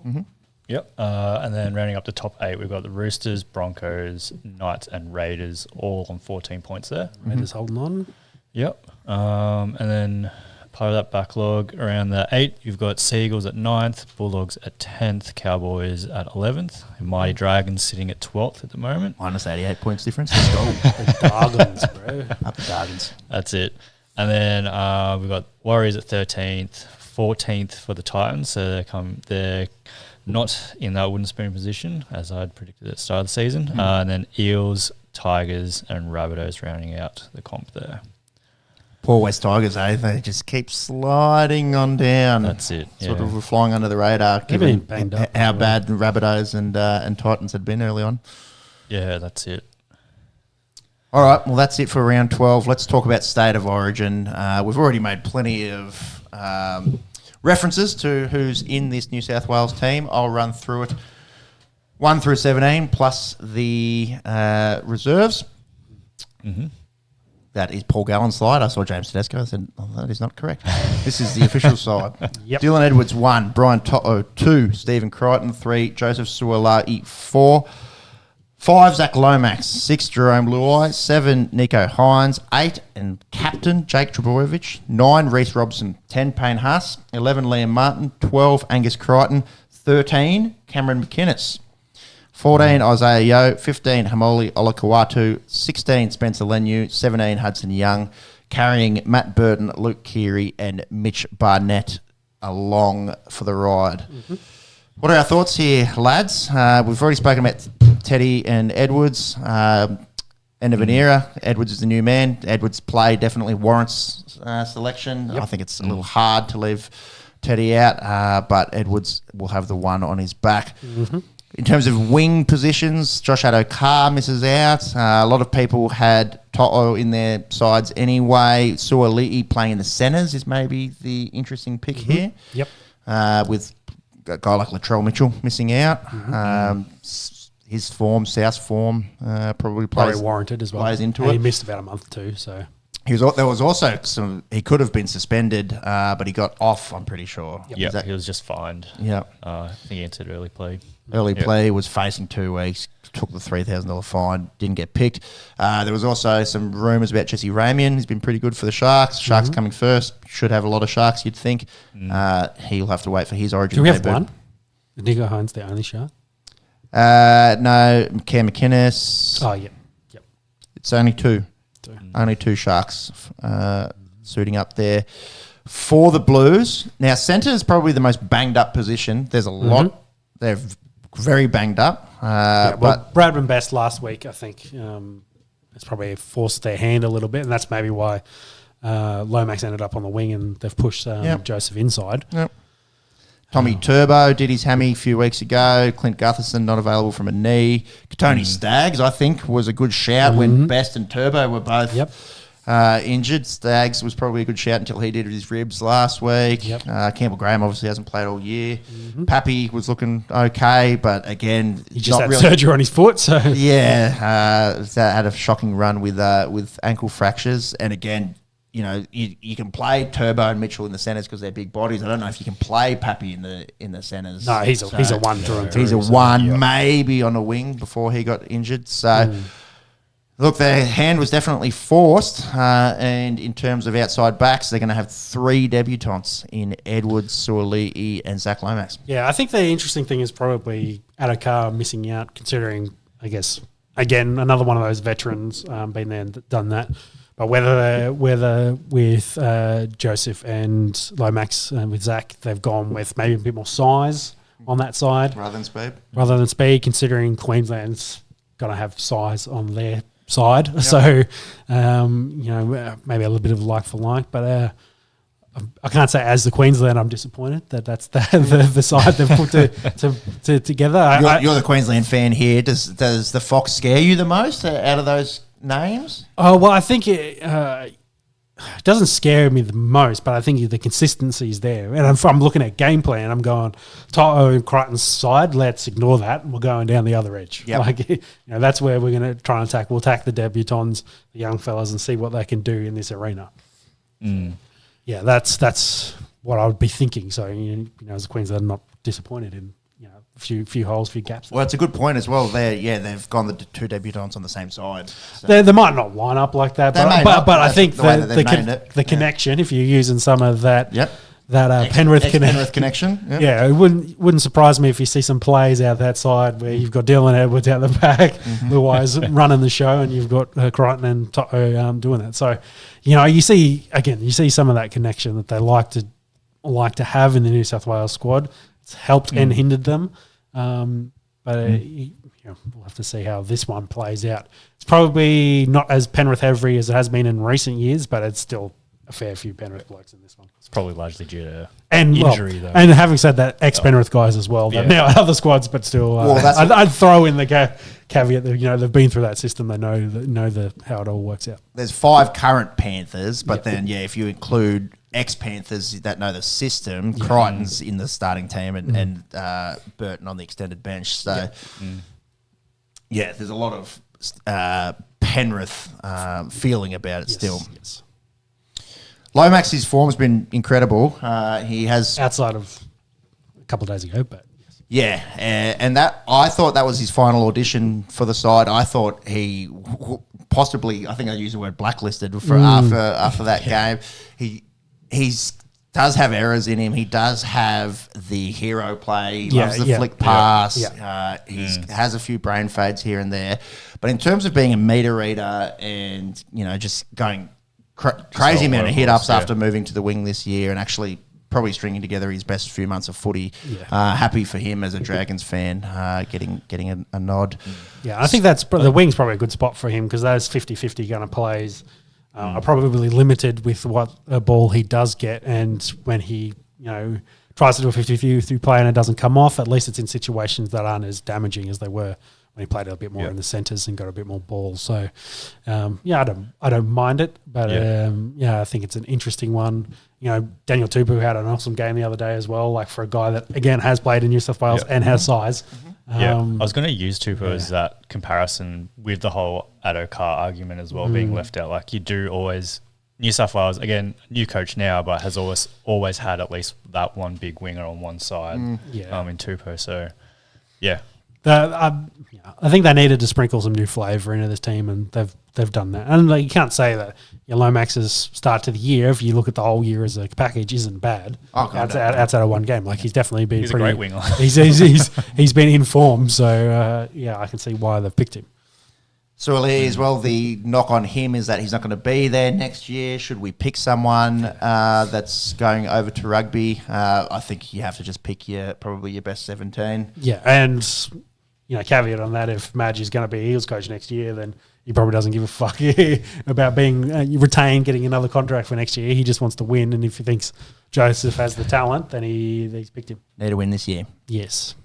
Yep. And then rounding up the top 8, we've got the Roosters, Broncos, Knights, and Raiders, all on 14 points there. Raiders holding on. Yep. And then part of that backlog around the 8, you've got Seagulls at 9th, Bulldogs at 10th, Cowboys at 11th, and Mighty Dragons sitting at 12th at the moment. Minus 88 points difference. Let's go. The Dragons, bro. Up the Dragons. That's it. And then we've got Warriors at 13th, 14th for the Titans. So they're not in that wooden spoon position, as I'd predicted at the start of the season. And then Eels, Tigers, and Rabbitohs rounding out the comp there. Poor West Tigers, They just keep sliding on down. That's it. Sort of flying under the radar, given banged up, how bad the Rabbitohs and Titans had been early on. Yeah, that's it. All right, well, that's it for round 12. Let's talk about State of Origin. We've already made plenty of references to who's in this New South Wales team. I'll run through it 1 through 17, plus the reserves. That is Paul Gallen's slide. I saw James Tedesco. I said, that is not correct. This is the official side. Dylan Edwards, 1. Brian To'o, 2. Stephen Crichton, 3. Joseph Suolai, 4. 5, Zach Lomax. 6, Jerome Luai. 7, Nico Hines. 8, and captain Jake Trebojevic. 9, Reece Robson. 10, Payne Haas. 11, Liam Martin. 12, Angus Crichton. 13, Cameron McInnes. 14, Isaiah Yeo. 15, Hamoli Olakawatu. 16, Spencer Lenu. 17, Hudson Young. Carrying Matt Burton, Luke Keary, and Mitch Barnett along for the ride. What are our thoughts here, lads? We've already spoken about Teddy and Edwards. End of an era. Edwards is the new man. Edwards' play definitely warrants selection. I think it's a little hard to leave Teddy out, but Edwards will have the one on his back. In terms of wing positions, Josh Addo-Carr misses out. A lot of people had To'o in their sides anyway. Suoli'i playing in the centres is maybe the interesting pick here. With a guy like Latrell Mitchell missing out. His form, South's form, probably warranted as well. Plays into it. He missed about a month too, so... There was also he could have been suspended, but he got off, I'm pretty sure. He was just fined. I think he entered early play. Play, was facing 2 weeks, took the $3,000 fine, didn't get picked. There was also some rumours about Jesse Ramian. He's been pretty good for the Sharks. Sharks coming first. Should have a lot of Sharks, you'd think. He'll have to wait for his Origin. Do we have one? Is Nico Hines the only Shark? No, Cam McInnes. Oh, yep. It's only 2. Only 2 Sharks suiting up there for the Blues. Now, centre is probably the most banged up position. There's a lot. They're very banged up. But Bradman Best last week, I think, it's probably forced their hand a little bit, and that's maybe why Lomax ended up on the wing and they've pushed Joseph inside. Tommy Turbo did his hammy a few weeks ago. Clint Gutherson not available from a knee. Tony Staggs, I think, was a good shout when Best and Turbo were both injured. Staggs was probably a good shout until he did his ribs last week. Campbell Graham obviously hasn't played all year. Pappy was looking okay, but again, he just had surgery on his foot. So had a shocking run with ankle fractures, and again. You can play Turbo and Mitchell in the centres because they're big bodies. I don't know if you can play Pappy in the centres. No, he's a one through and through. He's a one, maybe on a wing before he got injured. So, look, their hand was definitely forced. And in terms of outside backs, they're going to have 3 debutants in Edwards, Suoli'i, and Zach Lomax. Yeah, I think the interesting thing is probably Addo-Carr missing out, considering, I guess, again, another one of those veterans been there and done that. But whether with Joseph and Lomax and with Zach, they've gone with maybe a bit more size on that side. Rather than speed. Considering Queensland's going to have size on their side. So, maybe a little bit of like for like. But I can't say as the Queensland I'm disappointed that that's the side they've put together. You're the Queensland fan here. Does the Fox scare you the most out of those names? Oh, well, I think it doesn't scare me the most, but I think the consistency is there. And I'm looking at game plan, I'm going, Toto and Crichton's side, let's ignore that. We're going down the other edge. Yep. Like, that's where we're going to try and attack. We'll attack the debutants, the young fellas, and see what they can do in this arena. Yeah, that's what I would be thinking. So, as a Queensland, I'm not disappointed in a few holes, few gaps. Well, it's a good point as well. They've gone the two debutants on the same side. So. They might not line up like that, but I think the connection, if you're using some of that, Penrith connection, it wouldn't surprise me if you see some plays out that side where you've got Dylan Edwards out the back, otherwise running the show, and you've got Crichton and Toto doing that. So, you see some of that connection that they like to have in the New South Wales squad. It's helped and hindered them. But we'll have to see how this one plays out. It's probably not as Penrith heavy as it has been in recent years, but it's still a fair few Penrith blokes in this one. It's probably largely due to injury, though. And having said that, ex-Penrith guys as well. Yeah. Now other squads, but still, I'd throw in the caveat that they've been through that system. They know how it all works out. There's 5 current Panthers, but then if you include ex-Panthers that know the system, Crichton's in the starting team and Burton on the extended bench. So, there's a lot of Penrith feeling about it still. Yes. Lomax's form's been incredible. He has... Outside of a couple of days ago, but... Yeah, and that I thought that was his final audition for the side. I thought he possibly, I think I used the word blacklisted for after that game. He does have errors in him. He does have the hero play. He loves the flick pass. He has a few brain fades here and there. But in terms of being a meter reader and, just going crazy amount of hit-ups after moving to the wing this year and actually probably stringing together his best few months of footy. Happy for him as a Dragons fan, getting a nod. Yeah, I think the wing's probably a good spot for him because those 50-50 gunner plays are probably limited with what a ball he does get, and when he tries to do a 50-50 play and it doesn't come off, at least it's in situations that aren't as damaging as they were when he played a bit more in the centres and got a bit more ball. So, I don't mind it, but I think it's an interesting one. Daniel Tupou had an awesome game the other day as well, like for a guy that, again, has played in New South Wales and has size. I was going to use Tupou as that comparison with the whole Addo Carr argument as well being left out. Like you do always, New South Wales, again, new coach now, but has always had at least that one big winger on one side in Tupou. So, I think they needed to sprinkle some new flavour into this team, and they've done that. And you can't say that Lomax's start to the year, if you look at the whole year as a package, isn't bad outside of one game. Like he's definitely been. He's a great winger. he's been in form, so I can see why they've picked him. So as well, the knock on him is that he's not going to be there next year. Should we pick someone that's going over to rugby? I think you have to just pick probably your best 17. Yeah, and caveat on that: if Madge is going to be Eagles coach next year, then he probably doesn't give a fuck about being retained, getting another contract for next year. He just wants to win, and if he thinks Joseph has the talent, then he's picked him. Need to win this year. Yes.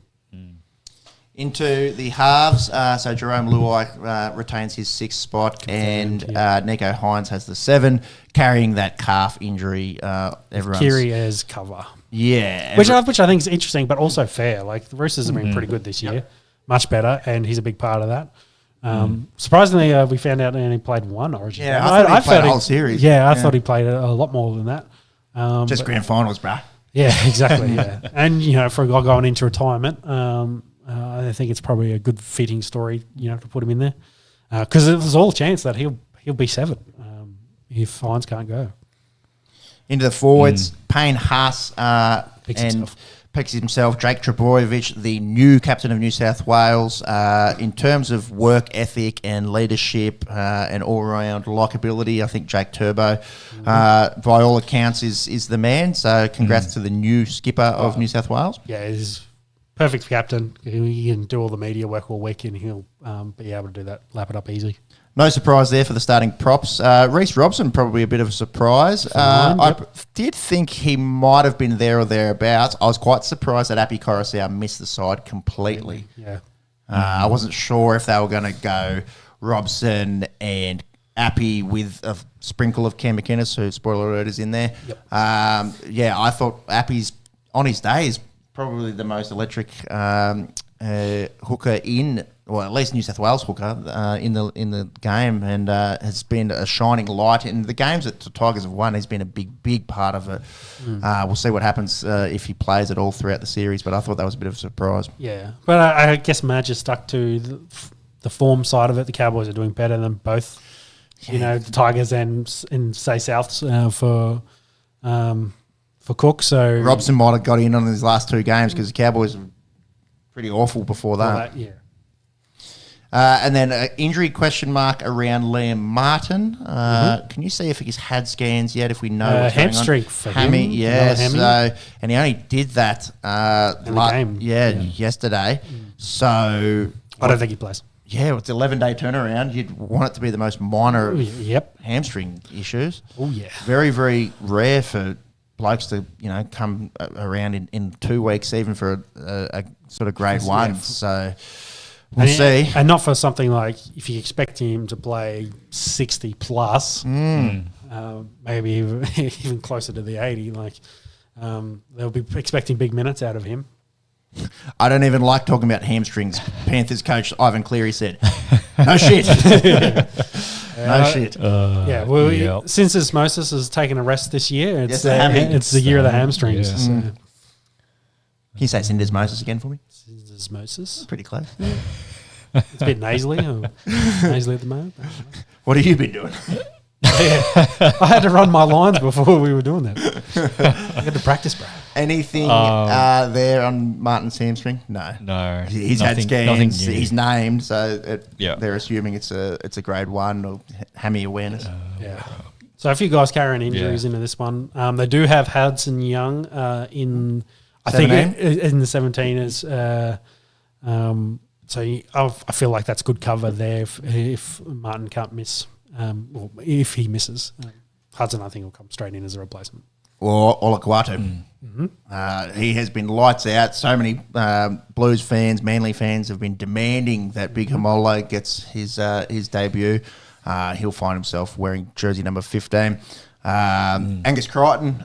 Into the halves, so Jerome Luai retains his 6th spot, and Nico Hines has the 7, carrying that calf injury. Kiri as cover. Yeah. Which I think is interesting, but also fair. Like, the Roosters have been pretty good this year. Much better, and he's a big part of that. Surprisingly, we found out that he played one Origin. Yeah, I thought he played the whole series. Yeah, I thought he played a lot more than that. Just grand finals, bruh. Yeah, exactly, And, for a guy going into retirement, I think it's probably a good fitting story, to put him in there. Because there's all a chance that he'll be 7 if Fines can't go. Into the forwards, Payne Haas picks himself. Jake Trebojevic, the new captain of New South Wales. In terms of work ethic and leadership and all-around likability, I think Jake Turbo, by all accounts, is the man. So congrats to the new skipper of New South Wales. Yeah, he's perfect captain. He can do all the media work all week, and he'll be able to do that, lap it up easy. No surprise there for the starting props. Reece Robson, probably a bit of a surprise. I did think he might have been there or thereabouts. I was quite surprised that Api Coruscant missed the side completely. Yeah. I wasn't sure if they were going to go Robson and Api with a sprinkle of Cam McInnes, who, spoiler alert, is in there. Yep. I thought Api's, on his day, is probably the most electric hooker in, or at least New South Wales hooker in the game, and has been a shining light in the games that the Tigers have won. He's been a big part of it. We'll see what happens if he plays at all throughout the series, but I thought that was a bit of a surprise. Yeah, but I guess Madge is stuck to the form side of it. The Cowboys are doing better than both, the Tigers and say Souths for Cook. So Robson might have got in on his last two games because the Cowboys were pretty awful before that. Yeah. And then an injury question mark around Liam Martin. Can you see if he's had scans yet? If we know what's hamstring going on? for hammy, him. yeah. Hammy. And he only did that in the game. Yesterday. So I don't think he plays. Yeah, with the 11-day turnaround, you'd want it to be the most minor Yep. hamstring issues. Oh yeah. Very, very rare for blokes to come around in 2 weeks, even for a sort of grade one. So we'll see. And not for something like if you expect him to play 60 plus, maybe even closer to the 80. They'll be expecting big minutes out of him. I don't even like talking about hamstrings. Panthers coach Ivan Cleary said, "No shit, no shit." Since Osmosis has taken a rest this year, it's Yes, the year of the hamstrings. Yeah. So. Can you say syndesmosis again for me? Osmosis. Pretty close. It's a bit nasally at the moment. What have you been doing? I had to run my lines before we were doing that. I had to practice, bro. Anything there on Martin's hamstring? No. He's had scans. He's named, so they're assuming it's a grade one or hammy awareness. So a few guys carrying injuries into this one. They do have Hudson Young in, I think, in the 17ers. I feel like that's good cover there if Martin can't miss. Or if he misses, Hudson, I think, will come straight in as a replacement. Or Olaquatu. He has been lights out. So many Blues fans, Manly fans have been demanding that Big Hamolo gets his debut. He'll find himself wearing jersey number 15. Angus Crichton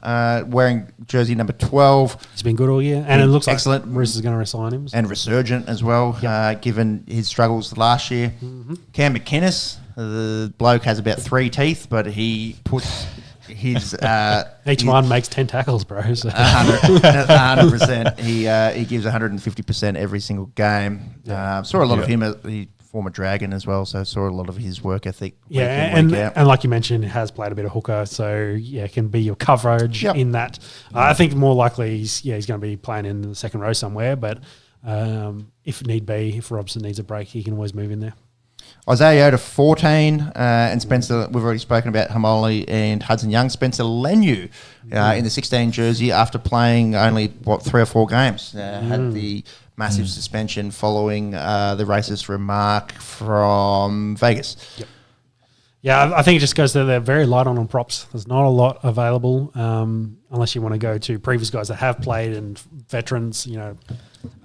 wearing jersey number 12. He's been good all year. And it looks excellent. like Bruce is going to resign him. So. And resurgent as well, given his struggles last year. Cam McInnes, the bloke has about 3 teeth, but he puts his... Each one makes 10 tackles, bro. So. 100%. He gives 150% every single game. Saw a lot of him at the former Dragon as well, so saw a lot of his work ethic. And like you mentioned, has played a bit of hooker, so can be your coverage in that. I think more likely he's going to be playing in the second row somewhere, but if need be, if Robson needs a break, he can always move in there. Isaiah Yoda 14 and Spencer, we've already spoken about Hamoli and Hudson Young. Spencer Lenu in the 16 jersey after playing only, 3 or 4 games. Had the massive suspension following the racist remark from Vegas. Yep. Yeah, I think it just goes to they're very light on props. There's not a lot available unless you want to go to previous guys that have played and veterans,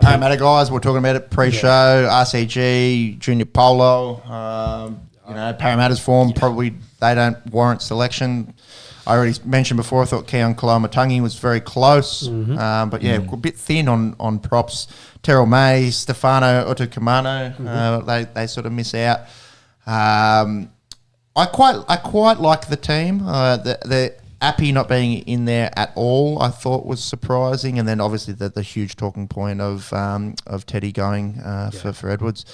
Matter guys, we're talking about it pre-show, RCG, Junior Polo, Parramatta's form, probably they don't warrant selection. I already mentioned before, I thought Keon Koloamatangi was very close, but a bit thin on props. Terrell May, Stefano Otokamano, they sort of miss out. I quite like the team. The Appy not being in there at all, I thought was surprising, and then obviously the huge talking point of Teddy going for Edwards.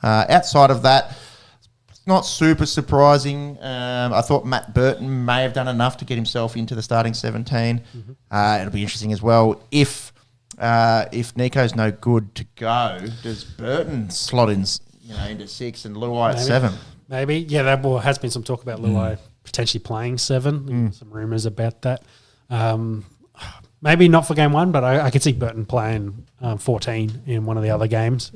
Outside of that, it's not super surprising. I thought Matt Burton may have done enough to get himself into the starting 17. It'll be interesting as well if Nico's no good to go. Does Burton slot in, into 6 and Luai at 7? Maybe, there has been some talk about Luai potentially playing 7. Some rumours about that. maybe not for game one, but I could see Burton playing 14 in one of the other games.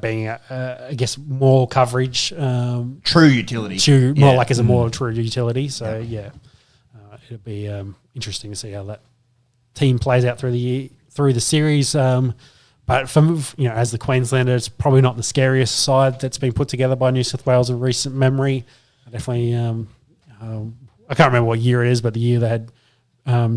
Being, I guess, more coverage. True utility. More like as a more true utility. So, it'll be interesting to see how that team plays out through the series. But as the Queenslander, it's probably not the scariest side that's been put together by New South Wales in recent memory. I definitely, I can't remember what year it is, but the year they had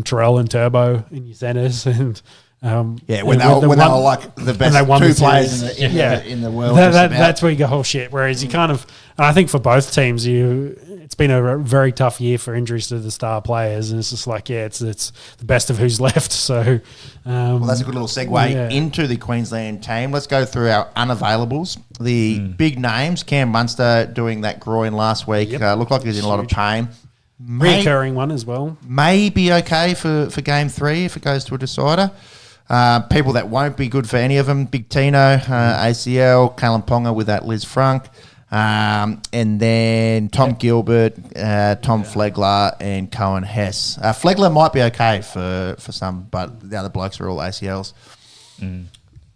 Terrell and Turbo in your centres and when they were like the best two players in the world. That's where you go, oh shit. Whereas you kind of, and I think for both teams, it's been a very tough year for injuries to the star players, and it's just like, it's the best of who's left. So, that's a good little segue into the Queensland team. Let's go through our unavailables. The big names, Cam Munster doing that groin last week, looked like he was in a lot of pain. Reoccurring one as well. May be okay for game 3 if it goes to a decider. People that won't be good for any of them, Big Tino, ACL, Callum Ponga with that Liz Frank, and then Tom Gilbert, Tom Flegler, and Cohen Hess. Flegler might be okay for some, but the other blokes are all ACLs.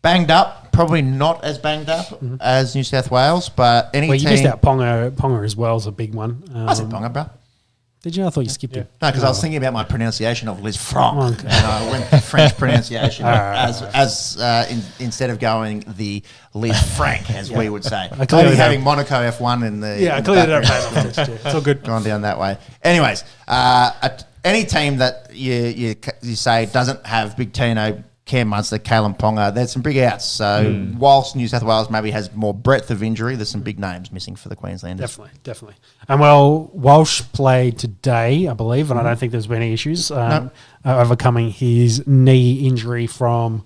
Banged up, probably not as banged up as New South Wales, but any team... you missed out Ponga as well is a big one. I said Ponga, bro. Did you? I thought you skipped it. No, because I was thinking about my pronunciation of Liz Franck, and I went for French pronunciation instead of going the Liz Frank, as we would say. Maybe having Monaco F1 in the I cleared it up. It's all good. Gone down that way. Anyways, any team that you say doesn't have Big Tino, Cam Munster, Callum Ponga, there's some big outs. So whilst New South Wales maybe has more breadth of injury, there's some big names missing for the Queenslanders. Definitely. And Walsh played today, I believe, and I don't think there's been any issues overcoming his knee injury from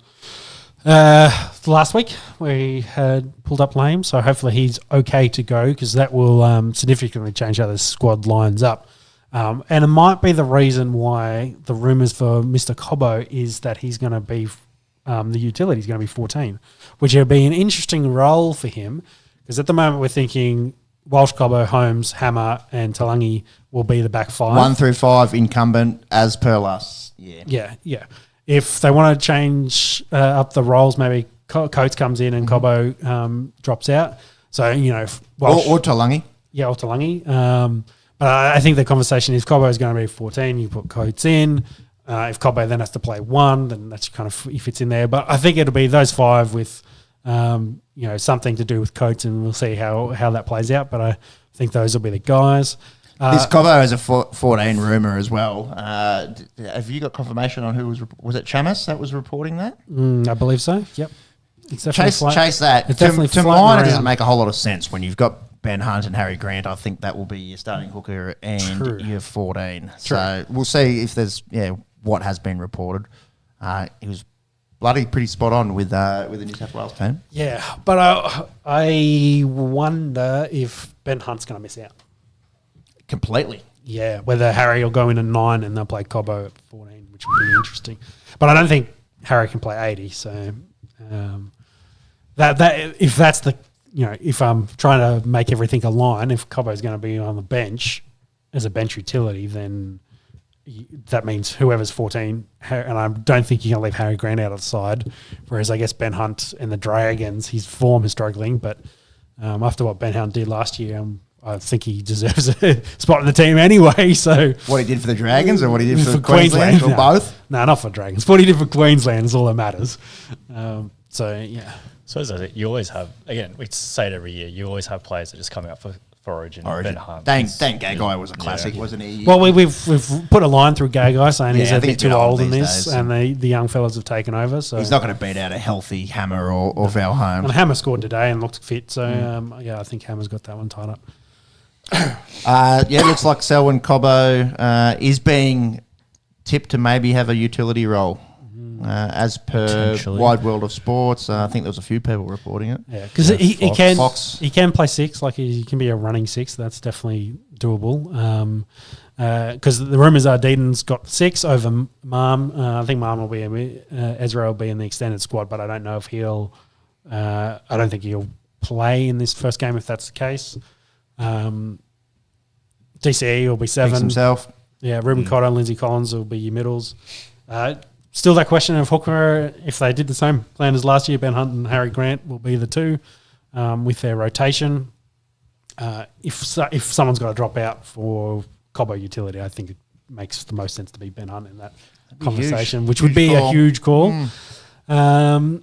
last week where he had pulled up lame. So hopefully he's okay to go because that will significantly change how the squad lines up. And it might be the reason why the rumours for Mr. Cobbo is that he's going to be the utility is going to be 14, which will be an interesting role for him because at the moment we're thinking Walsh, Cobbo, Holmes, Hammer, and Talangi will be the back 5. 1 through 5 incumbent as per last year. Yeah. If they want to change up the roles, maybe Coates comes in and Cobbo drops out. So, Walsh, or Talangi. Yeah, or Talangi. But I think the conversation is Cobbo is going to be 14. You put Coates in. If Cobbo then has to play 1, then that's kind of he fits in there. But I think it'll be those 5 with something to do with Coates, and we'll see how that plays out. But I think those will be the guys. This Cobbo has a 14 rumour as well. Have you got confirmation on who was it? Chamis that was reporting that? I believe so. Yep. Chase that. To mine, it doesn't make a whole lot of sense when you've got Ben Hunt and Harry Grant. I think that will be your starting hooker and your 14. True. So we'll see if there's what has been reported. He was bloody pretty spot on with the New South Wales team. Yeah, but I wonder if Ben Hunt's going to miss out. Completely. Yeah, whether Harry will go in at 9 and they'll play Cobbo at 14, which would be interesting. But I don't think Harry can play 80. So that if that's the if I'm trying to make everything align, if Cobbo's going to be on the bench as a bench utility, then that means whoever's 14, and I don't think you can leave Harry Grant out of the side. Whereas I guess Ben Hunt and the Dragons, his form is struggling, but after what Ben Hunt did last year, I think he deserves a spot in the team anyway. So what he did for the Dragons or what he did for Queensland or both? No, not for Dragons. What he did for Queensland is all that matters. So, yeah. So as I say, you always have, again, we say it every year, you always have players that just come out for Origin. Ben Hunt. Dang Gagai was a classic, wasn't he? Well, we've put a line through Gagai saying he's a bit too old in this, days, and the young fellas have taken over. So he's not going to beat out a healthy Hammer or Val Holmes. And Hammer scored today and looked fit, so I think Hammer's got that one tied up. It looks like Selwyn Cobbo is being tipped to maybe have a utility role. As per Wide World of Sports, I think there was a few people reporting it. Yeah, because he can play 6, like he can be a running 6. That's definitely doable. Because the rumours are Deaton's got 6 over Marm. I think Marm will be Ezra will be in the extended squad, but I don't know if he'll. I don't think he'll play in this first game if that's the case. DCE will be 7. Himself. Yeah, Ruben Cotter and Lindsay Collins will be your middles. Still that question of hooker, if they did the same plan as last year, Ben Hunt and Harry Grant will be the two with their rotation. If someone's got to drop out for Cobbo utility, I think it makes the most sense to be Ben Hunt in that conversation, huge, which would be call. a huge call. And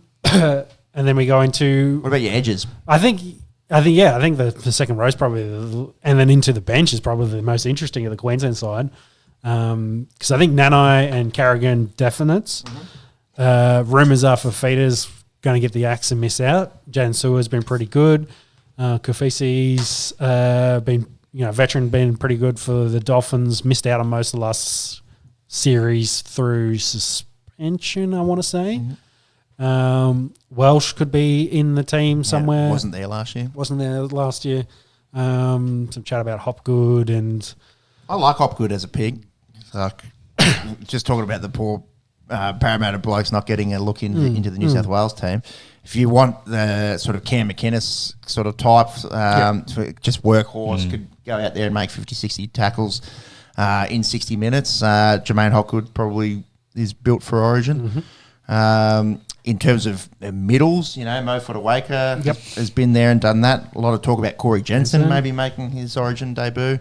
then we go into... What about your edges? I think the second row is probably, and then into the bench is probably the most interesting of the Queensland side, because I think Nanai and Carrigan definites. Rumours are Fafita's going to get the axe and miss out. Jaden Sewer's been pretty good. Kafisi's been, veteran, been pretty good for the Dolphins. Missed out on most of the last series through suspension, I want to say. Welsh could be in the team somewhere. Wasn't there last year. Some chat about Hopgood and... I like Hopgood as a pig. Like, just talking about the poor Parramatta blokes not getting a look into the New South Wales team. If you want the sort of Cam McInnes sort of type, just workhorse, could go out there and make 50, 60 tackles in 60 minutes. Jermaine Hopgood probably is built for Origin. In terms of middles, Mo Fodawaker has been there and done that. A lot of talk about Corey Jensen maybe making his Origin debut.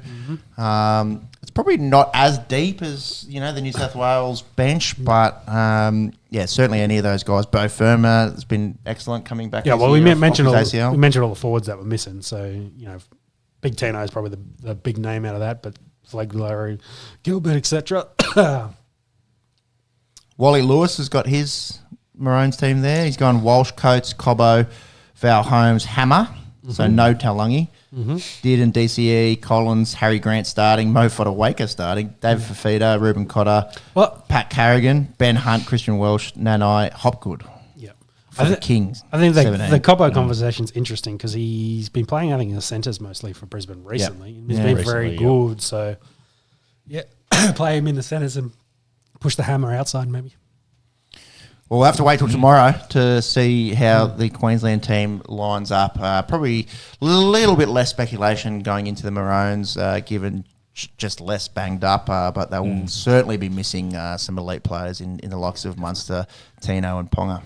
It's probably not as deep as, the New South Wales bench, but certainly any of those guys. Bo Firma has been excellent coming back. Yeah, well, we mentioned all the forwards that were missing. So, Big Tino is probably the big name out of that, but Flagler, Gilbert, etc. Wally Lewis has got his Maroons team there. He's gone Walsh, Coates, Cobbo, Val Holmes, Hammer. So no Taulungi. Did and DCE, Collins, Harry Grant starting, Mo Fodawaker starting, David Fafita, Ruben Cotter, Pat Carrigan, Ben Hunt, Christian Welsh, Nanai, Hopgood. For the Kings. I think the Cobbo conversation's interesting because he's been playing, I think, in the centres mostly for Brisbane recently. He's been very good. So, play him in the centres and push the Hammer outside maybe. Well, we'll have to wait till tomorrow to see how the Queensland team lines up. Probably a little bit less speculation going into the Maroons, given just less banged up, but they will certainly be missing some elite players in the likes of Munster, Tino and Ponga.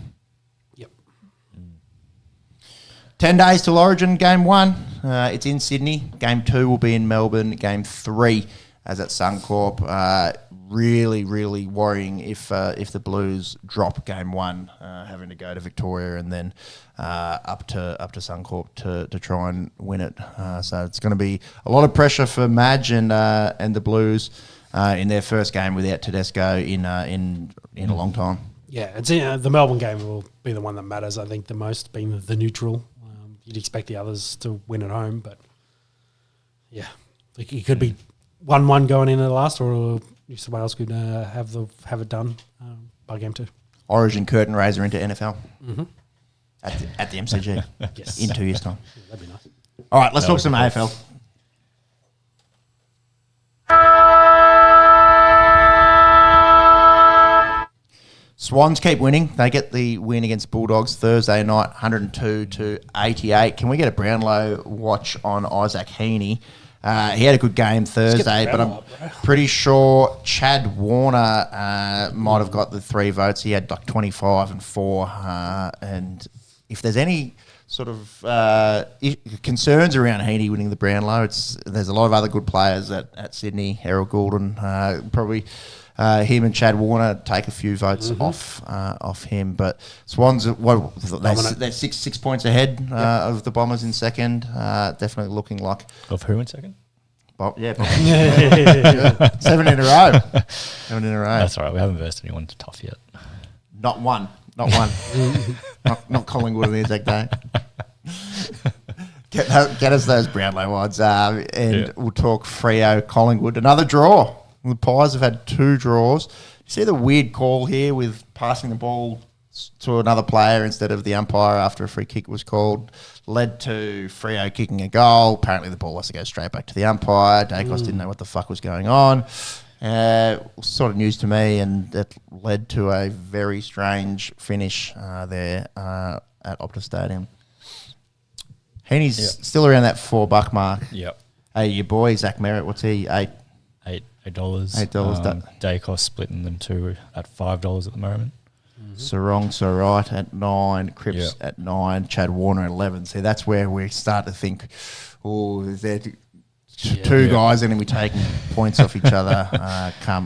10 days till Origin, Game 1. It's in Sydney. Game 2 will be in Melbourne. Game 3 as at Suncorp. Really, really worrying if the Blues drop Game 1, having to go to Victoria and then up to Suncorp to try and win it. So it's going to be a lot of pressure for Madge and the Blues in their first game without Tedesco in a long time. Yeah, it's the Melbourne game will be the one that matters, I think, the most, being the neutral. You'd expect the others to win at home, but it could be 1-1 going into the last, or New South Wales could have it done by Game 2. Origin curtain raiser into NFL at the MCG in 2 years' time. Yeah, that'd be nice. All right, let's talk some AFL. Swans keep winning. They get the win against Bulldogs Thursday night, 102-88. Can we get a Brownlow watch on Isaac Heaney? He had a good game Thursday, but I'm pretty sure Chad Warner might have got the 3 votes. He had like 25 and 4. And if there's any sort of concerns around Heaney winning the Brownlow, there's a lot of other good players at Sydney. Harold Goulden, probably him and Chad Warner take a few votes off him. But Swans, they're 6 points ahead of the Bombers in second. Definitely looking like... Of who in second? Bombers. 7 in a row. 7 in a row. That's all right. We haven't versed anyone tough yet. Not one. not Collingwood on the exact day. Get us those Brownlow odds, and we'll talk Freo Collingwood. Another draw. The Pies have had 2 draws. You see the weird call here with passing the ball to another player instead of the umpire after a free kick was called, led to Freo kicking a goal. Apparently the ball has to go straight back to the umpire. Dacos didn't know what the fuck was going on. Sort of news to me, and it led to a very strange finish there at Optus Stadium. Heaney's still around that $4 mark. Yep. Hey, your boy Zach Merritt, what's he? 8. $8. $8. Dacos splitting them two at $5 at the moment. Sarong Sarait at 9, Cripps Yeah. at 9, Chad Warner at 11. See, that's where we start to think, is there two guys going to be taking points off each other,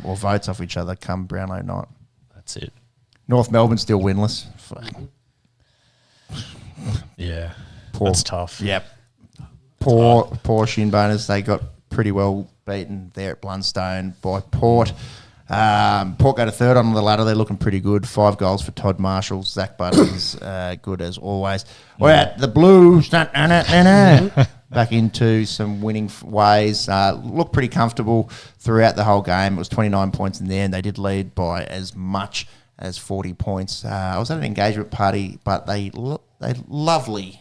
or votes off each other come Brownlow night. That's it. North Melbourne still winless. Yeah, Poor. that's tough. Yep. Poor shin boners. They got pretty well beaten there at Blundstone by Port. Port go to third on the ladder. They're looking pretty good. 5 goals for Todd Marshall. Zach Butters, good as always. We're at the Blues. Back into some winning ways. Looked pretty comfortable throughout the whole game. It was 29 points in the end. They did lead by as much as 40 points. I was at an engagement party, but they lovely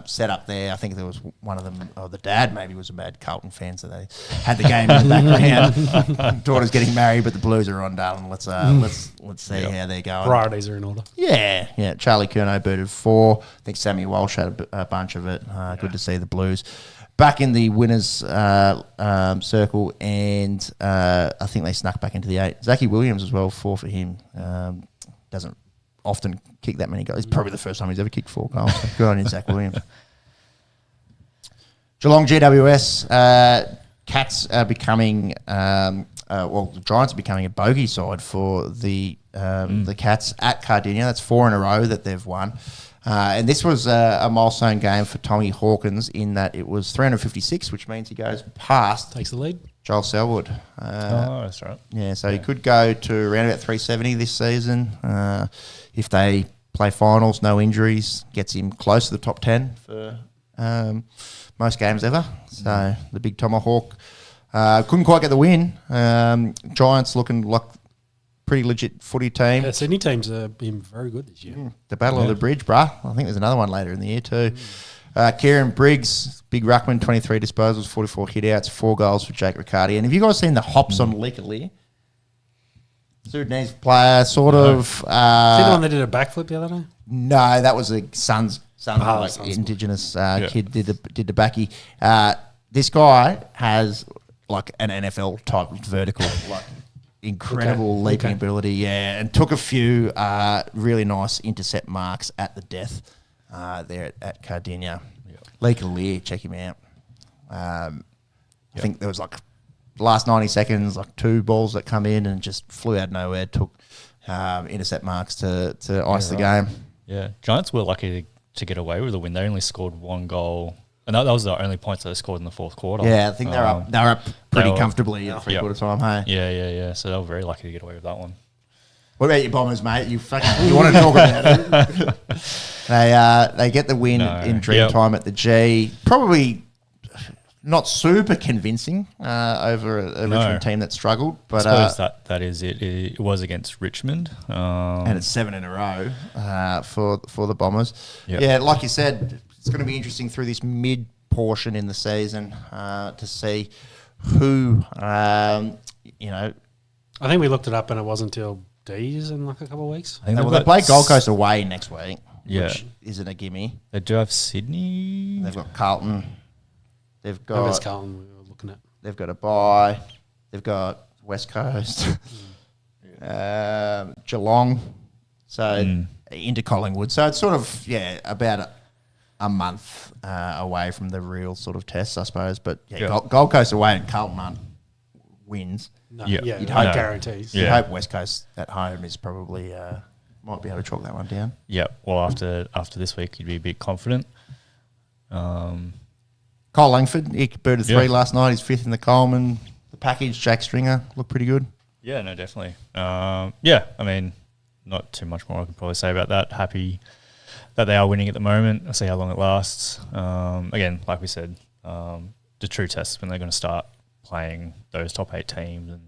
set up there. I think there was one of them, the dad maybe was a bad Carlton fan, so they had the game in the background. Daughter's getting married, but the Blues are on, darling. Let's see how they're going. Priorities are in order. Yeah. Charlie Curnow booted 4. I think Sammy Walsh had a bunch of it. Good to see the Blues back in the winners' circle, and I think they snuck back into the 8. Zachy Williams as well, 4 for him. Doesn't often kick that many goals. It's probably the first time he's ever kicked 4 goals. So good on you, Zach Williams. Geelong GWS, Cats are becoming, the Giants are becoming a bogey side for the Cats at Cardinia. That's 4 in a row that they've won. And this was a milestone game for Tommy Hawkins in that it was 356, which means he goes past Takes the lead. Joel Selwood. That's right. Yeah, so he could go to around about 370 this season. If they play finals, no injuries, gets him close to the top 10 for most games ever. So the big Tomahawk couldn't quite get the win. Giants looking like pretty legit footy team. Yeah, Sydney teams have been very good this year. The Battle of the Bridge, bruh. I think there's another one later in the year too. Kieran Briggs, big ruckman, 23 disposals, 44 hit-outs, 4 goals for Jake Riccardi. And have you guys seen the hops on Lickerley? Sudanese player, sort of. Is that the one that did a backflip the other day? No, that was a Suns Suns Indigenous kid did the backy. This guy has like an NFL type vertical, like incredible leaping ability, and took a few really nice intercept marks at the death there at Cardinia. Lee Kalir, check him out. I think there was like the last 90 seconds, like 2 balls that come in and just flew out of nowhere, took intercept marks to ice the game. Yeah, Giants were lucky to get away with the win. They only scored 1 goal, and that was the only points they scored in the fourth quarter. Yeah, I think they were up pretty comfortably at 3/4 time. Hey, Yeah. So they were very lucky to get away with that one. what about your Bombers, mate? You want to talk about it? They get the win in Dreamtime at the G. Probably not super convincing over a Richmond team that struggled, but I suppose that is it. It was against Richmond, and it's 7 in a row for the Bombers. Yep. Yeah, like you said, it's going to be interesting through this mid portion in the season to see who I think we looked it up and it wasn't until D's in like a couple of weeks. I think they play Gold Coast away next week, Yeah. which isn't a gimme. They do have Sydney. They've got Carlton. They've That was got Carlton we were looking at. they've got a bye. They've got West Coast, Geelong, so into Collingwood. So it's sort of about a month away from the real sort of test, I suppose. But Gold Coast away and Carlton aren't wins. No, Yeah. you'd No. hope guarantees. You'd Yeah. hope West Coast at home is probably might be able to chalk that one down. Yeah. Well, after this week, you'd be a bit confident. Kyle Langford, he booted 3 Yeah. last night. He's 5th in the Coleman. The package, Jack Stringer, looked pretty good. Yeah, no, definitely. I mean, not too much more I can probably say about that. Happy that they are winning at the moment. I'll see how long it lasts. Again, like we said, the true test is when they're going to start playing those top 8 teams and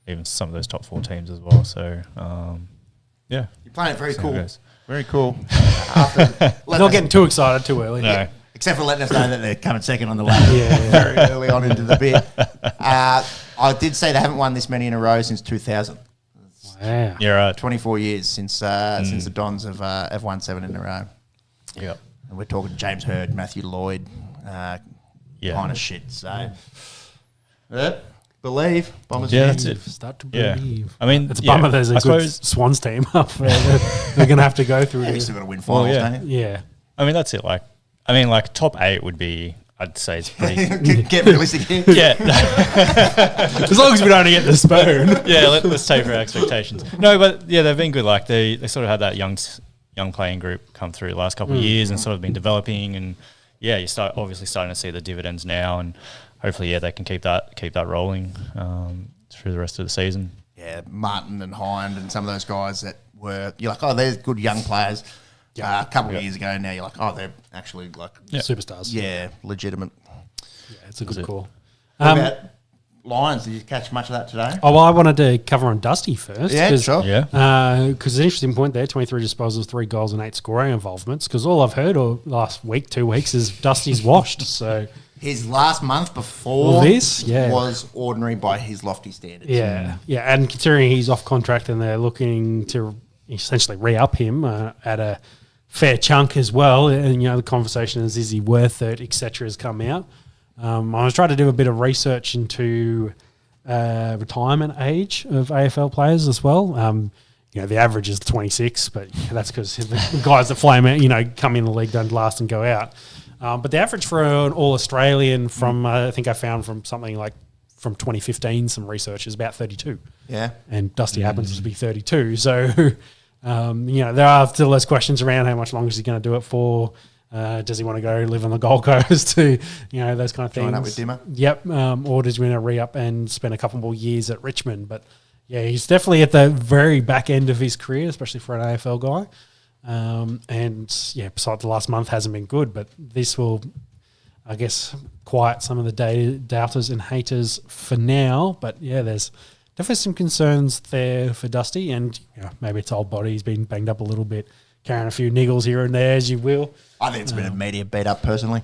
even some of those top 4 teams as well. So, You're playing it very See how it cool. goes. Very cool. Not getting too excited too early. No. Except for letting us know that they're coming second on the ladder Yeah. very early on into the bid. I did say they haven't won this many in a row since 2000. Wow. You're right. 24 years since the Dons have won 7 in a row. Yeah. And we're talking James Hird, Matthew Lloyd, kind of shit. So, Blues Believe. Bombers Yeah, fans. that's it. Start to Yeah. believe. I mean, It's a yeah, bummer there's a I good suppose- Swans team up there that they're going to have to go through. Yeah, you to- still got to win finals, yeah. don't you? yeah. I mean, that's it. Like top 8 would be, I'd say it's pretty. Get realistic here. Yeah. As long as we don't get the spoon. Yeah, let's taper our expectations. No, but yeah, they've been good. Like they sort of had that young playing group come through the last couple of years and sort of been developing, and yeah, you obviously starting to see the dividends now, and hopefully they can keep that rolling through the rest of the season. Yeah, Martin and Hind and some of those guys that you're like, oh, they're good young players. A couple of years ago now, you're like, oh, they're actually like, Superstars. yeah, legitimate. Yeah, it's a good call. What about Lions? Did you catch much of that today? Oh, well, I wanted to cover on Dusty first. Yeah, sure. Yeah. Because an interesting point there, 23 disposals, 3 goals and 8 scoring involvements, because all I've heard last week, 2 weeks, is Dusty's washed. So, His last month before this, yeah. was ordinary by his lofty standards. yeah. And considering he's off contract and they're looking to essentially re-up him at a fair chunk as well, and, the conversation is he worth it, etc., has come out. I was trying to do a bit of research into retirement age of AFL players as well. The average is 26, but that's because the guys that flame out, come in the league, don't last and go out. But the average for an All-Australian from, I think I found from something like from 2015, some research is about 32. Yeah. And Dusty happens to be 32. So, there are still those questions around how much longer is he going to do it for. Does he want to go live on the Gold Coast to, those kind of things? Join up with Dimmer. Yep. Or does he want to re-up and spend a couple more years at Richmond? But, yeah, he's definitely at the very back end of his career, especially for an AFL guy. Besides the last month hasn't been good, but this will, I guess, quiet some of the doubters and haters for now. But, yeah, there's definitely some concerns there for Dusty, and maybe it's old body. He's been banged up a little bit, carrying a few niggles here and there, as you will. I think it's been a media beat up personally.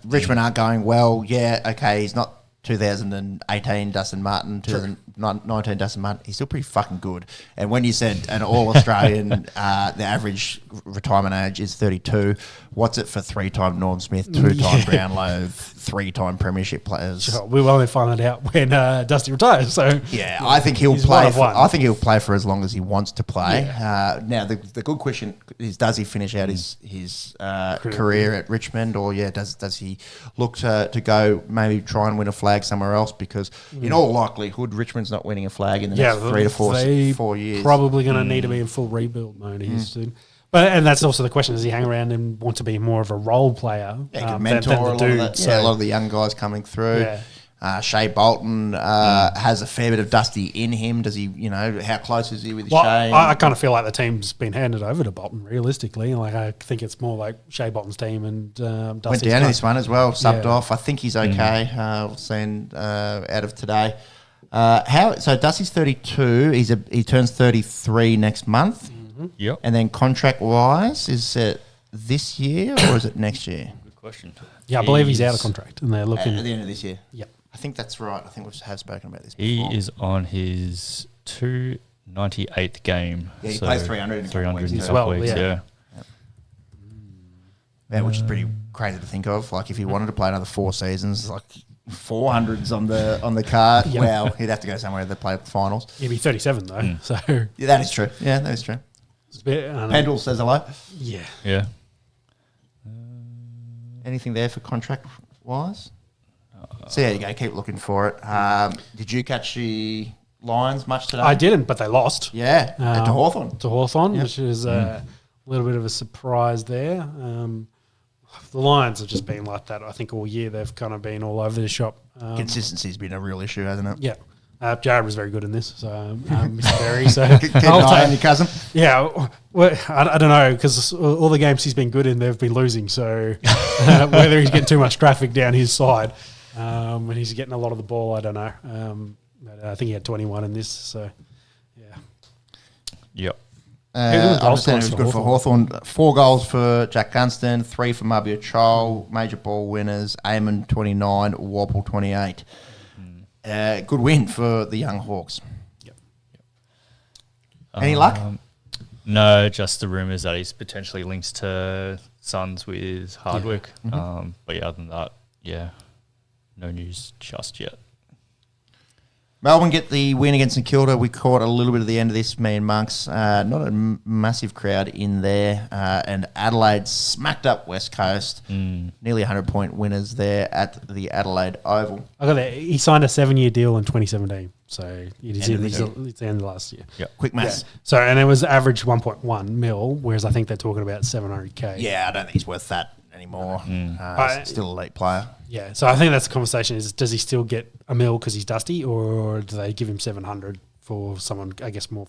Richmond aren't going well. Yeah, okay, he's not 2018 Dustin Martin, 2019 Dustin Martin. He's still pretty fucking good. And when you said an All-Australian, the average retirement age is 32, what's it for 3-time Norm Smith, 2-time Brownlow, 3-time premiership players? Sure, we will only find that out when Dusty retires. So yeah, I think he'll he's play. one of one. I think he'll play for as long as he wants to play. Now, the good question is, does he finish out his career at Richmond, or does he look to go maybe try and win a flag somewhere else? Because in all likelihood, Richmond's not winning a flag in the next 3 to 4 years. Probably going to need to be in full rebuild mode here soon. And that's also the question: does he hang around and want to be more of a role player? Yeah, mentor a lot of the young guys coming through. Yeah. Shea Bolton has a fair bit of Dusty in him. Does he, how close is he with Shea? I kind of feel like the team's been handed over to Bolton, realistically. Like, I think it's more like Shea Bolton's team and Dusty's went down in this one as well, subbed Yeah. off. I think he's okay. Seen out of today. So Dusty's 32. He turns 33 next month. Yep. And then contract-wise, is it this year or is it next year? Good question. Yeah, I believe he's out of contract, and they're looking At the end of this year? Yep. I think that's right. I think we have spoken about this He before. is on his 298th game. Yeah, he plays 300 in a couple 300 weeks in as a well, couple weeks, yeah. Yeah, which is pretty crazy to think of. Like, if he wanted to play another 4 seasons, like 400s on the card. Yep. Well, he'd have to go somewhere to play the finals. He'll be 37 though, so Yeah, that is true. Yeah, that is true. it's a bit. I don't know. Pendle says hello. Yeah. Yeah. Anything there for contract wise? So there you go. Keep looking for it. Did you catch the Lions much today? I didn't, but they lost. Yeah, to Hawthorn. To Hawthorn, Yep. which is a little bit of a surprise there. The Lions have just been like that, I think, all year. They've kind of been all over the shop. Consistency's been a real issue, hasn't it? Yeah. Jared was very good in this, so Mr. Berry. So Keep an eye on your cousin. yeah, well, I don't know, because all the games he's been good in, they've been losing. So whether he's getting too much traffic down his side and he's getting a lot of the ball, I don't know. But I think he had 21 in this, so yeah. Yep. I'm saying it was good for Hawthorn. 4 goals for Jack Gunston, 3 for Mabia Chol, major ball winners, Eamon 29, Wobble 28. Good win for the young Hawks. Yep. Any luck? No, just the rumours that he's potentially linked to Suns with Hardwick. But yeah, other than that, yeah, no news just yet. Melbourne get the win against St Kilda. We caught a little bit of the end of this, me and Monks. Not a massive crowd in there. And Adelaide smacked up West Coast. Nearly 100-point winners there at the Adelaide Oval. I got that. He signed a 7-year deal in 2017. So it is it's the end of last year. Yep. Quick maths. Yeah. So, and it was average 1.1 mil, whereas I think they're talking about 700K. Yeah, I don't think he's worth that anymore. Still a late player. Yeah, so I think that's the conversation is, does he still get a mil because he's dusty, or do they give him 700 for someone, I guess, more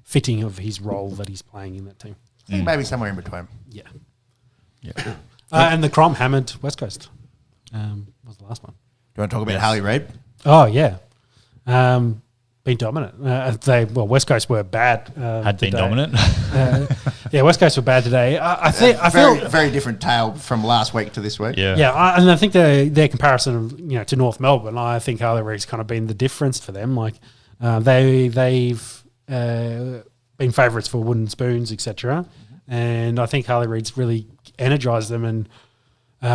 fitting of his role that he's playing in that team? I think maybe somewhere in between. Yeah. And the Crom hammered West Coast was the last one. Do you want to talk about Harley Reid? Oh, yeah. Been dominant. West Coast were bad. Had been today. dominant. Yeah, West Coast were bad today. I Very, feel very different tale from llast week to this week. Yeah. And I think their comparison, to North Melbourne, I think Harley Reid's kind of been the difference for them. Like they've been favourites for wooden spoons, etc. And I think Harley Reid's really energised them and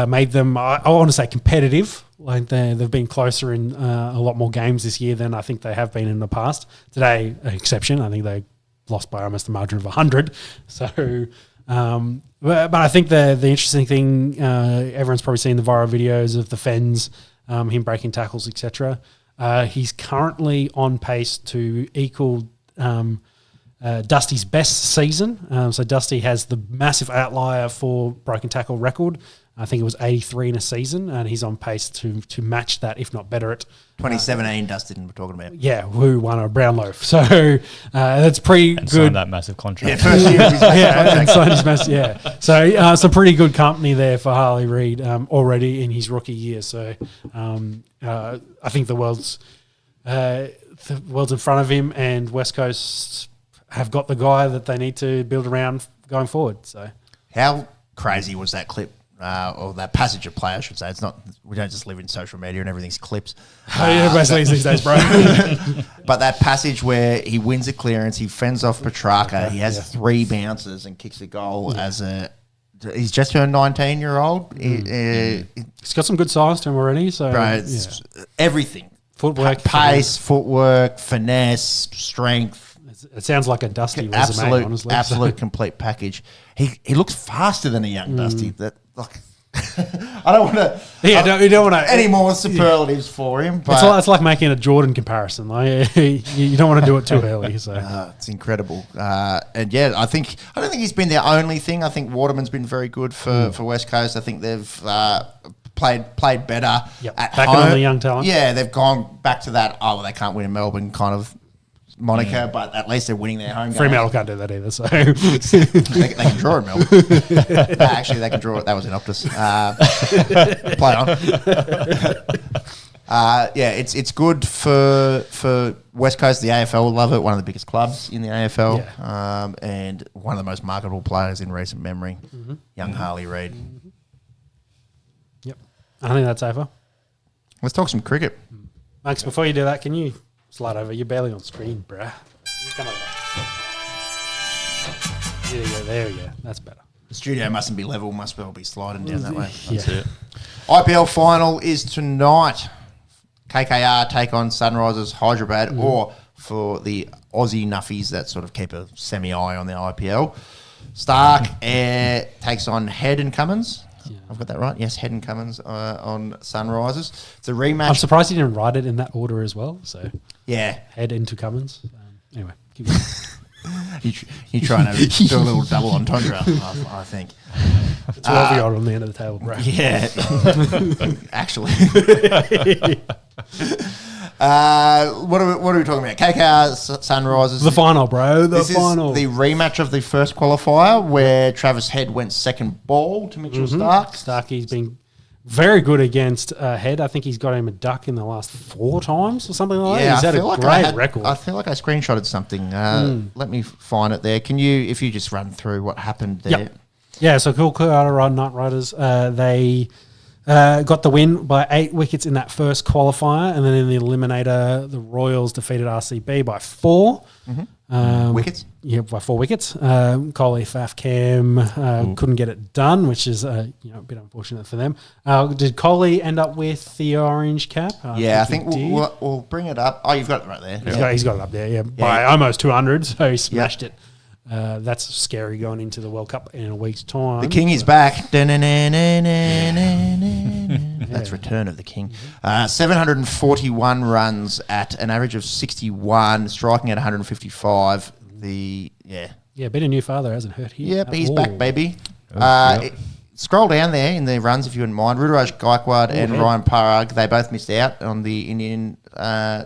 made them, I want to say, competitive. Like they've been closer in a lot more games this year than I think they have been in the past. Today, an exception. I think they lost by almost a margin of 100. So, but I think the interesting thing, everyone's probably seen the viral videos of the Fens, him breaking tackles, etc. He's currently on pace to equal Dusty's best season. So Dusty has the massive outlier for broken tackle record. I think it was 83 in a season, and he's on pace to match that, if not better it. 2017, Dustin, we're talking about. Yeah, who won a brown loaf. So that's pretty And good. signed that massive contract. Yeah, first year of his And signed his massive, yeah. So some pretty good company there for Harley Reid already in his rookie year. So I think the world's in front of him, and West Coast have got the guy that they need to build around going forward. So how crazy was that clip? Or that passage of play, I should say. It's not. We don't just live in social media and everything's clips. basically these days, bro. But that passage where he wins a clearance, he fends off Petrarca, he has 3 bounces and kicks a goal as a. He's just turned 19-year-old. He's got some good size to him already. So It's everything. Footwork, pace, footwork, finesse, strength. It sounds like a Dusty resume, honestly. Absolute complete package. He looks faster than a young Dusty. That I don't want to. Yeah, you don't want to any more superlatives for him. But it's like making a Jordan comparison. Like you don't want to do it too early. So it's incredible. And yeah, I don't think he's been their only thing. I think Waterman's been very good for West Coast. I think they've played better at backing home. on the young talent. Yeah, they've gone back to that. Oh, well, they can't win in Melbourne kind of moniker, but at least they're winning their home games. Fremantle can't do that either. So they can draw in Melbourne. Actually, they can draw it. That was an Optus. Play on. Yeah, it's good for West Coast. The AFL will love it. One of the biggest clubs in the AFL, and one of the most marketable players in recent memory. Young Harley Reid. Yep, I think that's over. Let's talk some cricket. Max, before you do that, can you slide over? You're barely on screen, bruh. There we go. That's better. The studio mustn't be level, must well be sliding down that way. That's it. IPL final is tonight. KKR take on Sunrisers Hyderabad, or for the Aussie nuffies that sort of keep a semi-eye on the IPL, Stark takes on Head and Cummins. Yeah. I've got that right. Yes, Head and Cummins on Sunrisers. It's a rematch. I'm surprised he didn't write it in that order as well. So yeah, Head into Cummins. Anyway, keep going. You're trying to do a little double entendre, I think. 12-year-old on the end of the table, bro. Yeah, actually. What are we talking about? KKR Sunrisers. The final, bro. This is the rematch of the first qualifier where Travis Head went second ball to Mitchell Stark. Starkey's been very good against Head. I think he's got him a duck in the last 4 times or something like that. He's had a great record. I feel like I screenshotted something. Let me find it there. Can you, if you just run through what happened there? Yep. Yeah, so Kolkata Knight Riders, they got the win by 8 wickets in that first qualifier, and then in the eliminator, the Royals defeated RCB by 4. Wickets? Yeah, by 4 wickets. Kohli, Faf, Cam couldn't get it done, which is a bit unfortunate for them. Did Kohli end up with the orange cap? I think we'll bring it up. Oh, you've got it right there. He's got it up there, by almost 200, so he smashed it. That's scary going into the World Cup in a week's time. The King is back. That's Return of the King. 741 runs at an average of 61, striking at 155. Been a new father, hasn't hurt him. Yep, he's back, baby. Scroll down there in the runs if you wouldn't mind. Ruturaj Gaikwad and Ryan Parag, they both missed out on the Indian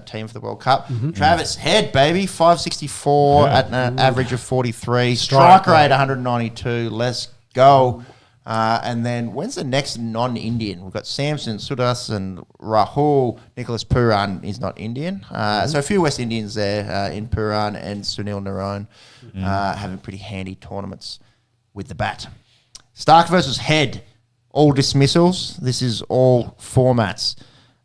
team for the World Cup. Travis Head, baby, 564 at an average of 43. Strike rate 192. Let's go. And then when's the next non-Indian? We've got Samson, Sudas and Rahul. Nicholas Puran is not Indian. So a few West Indians there in Puran and Sunil Narone having pretty handy tournaments with the bat. Stark versus Head, all dismissals. This is all formats.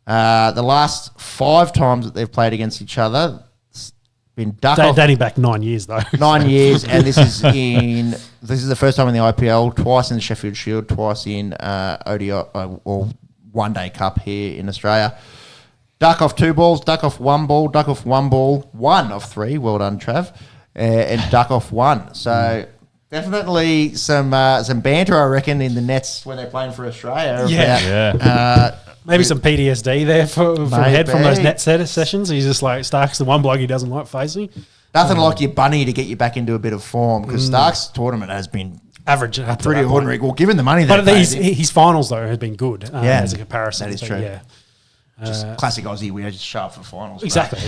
The last 5 times that they've played against each other, it's been duck off. Dating back 9 years though. 9 years, and this is the first time in the IPL, twice in the Sheffield Shield, twice in ODI or One Day Cup here in Australia. Duck off 2 balls, duck off 1 ball, duck off 1 ball, 1 of 3. Well done, Trav, and duck off 1. So. Definitely some banter, I reckon, in the nets when they're playing for Australia. Maybe some PTSD there from Head from those net sessions. He's just like, Stark's the one bloke he doesn't like facing. Nothing like your bunny to get you back into a bit of form, because Stark's tournament has been average, pretty ordinary. Well, given the money that his finals, though, has been good as a comparison. That is true. Yeah. Just classic Aussie, we just show up for finals. Exactly.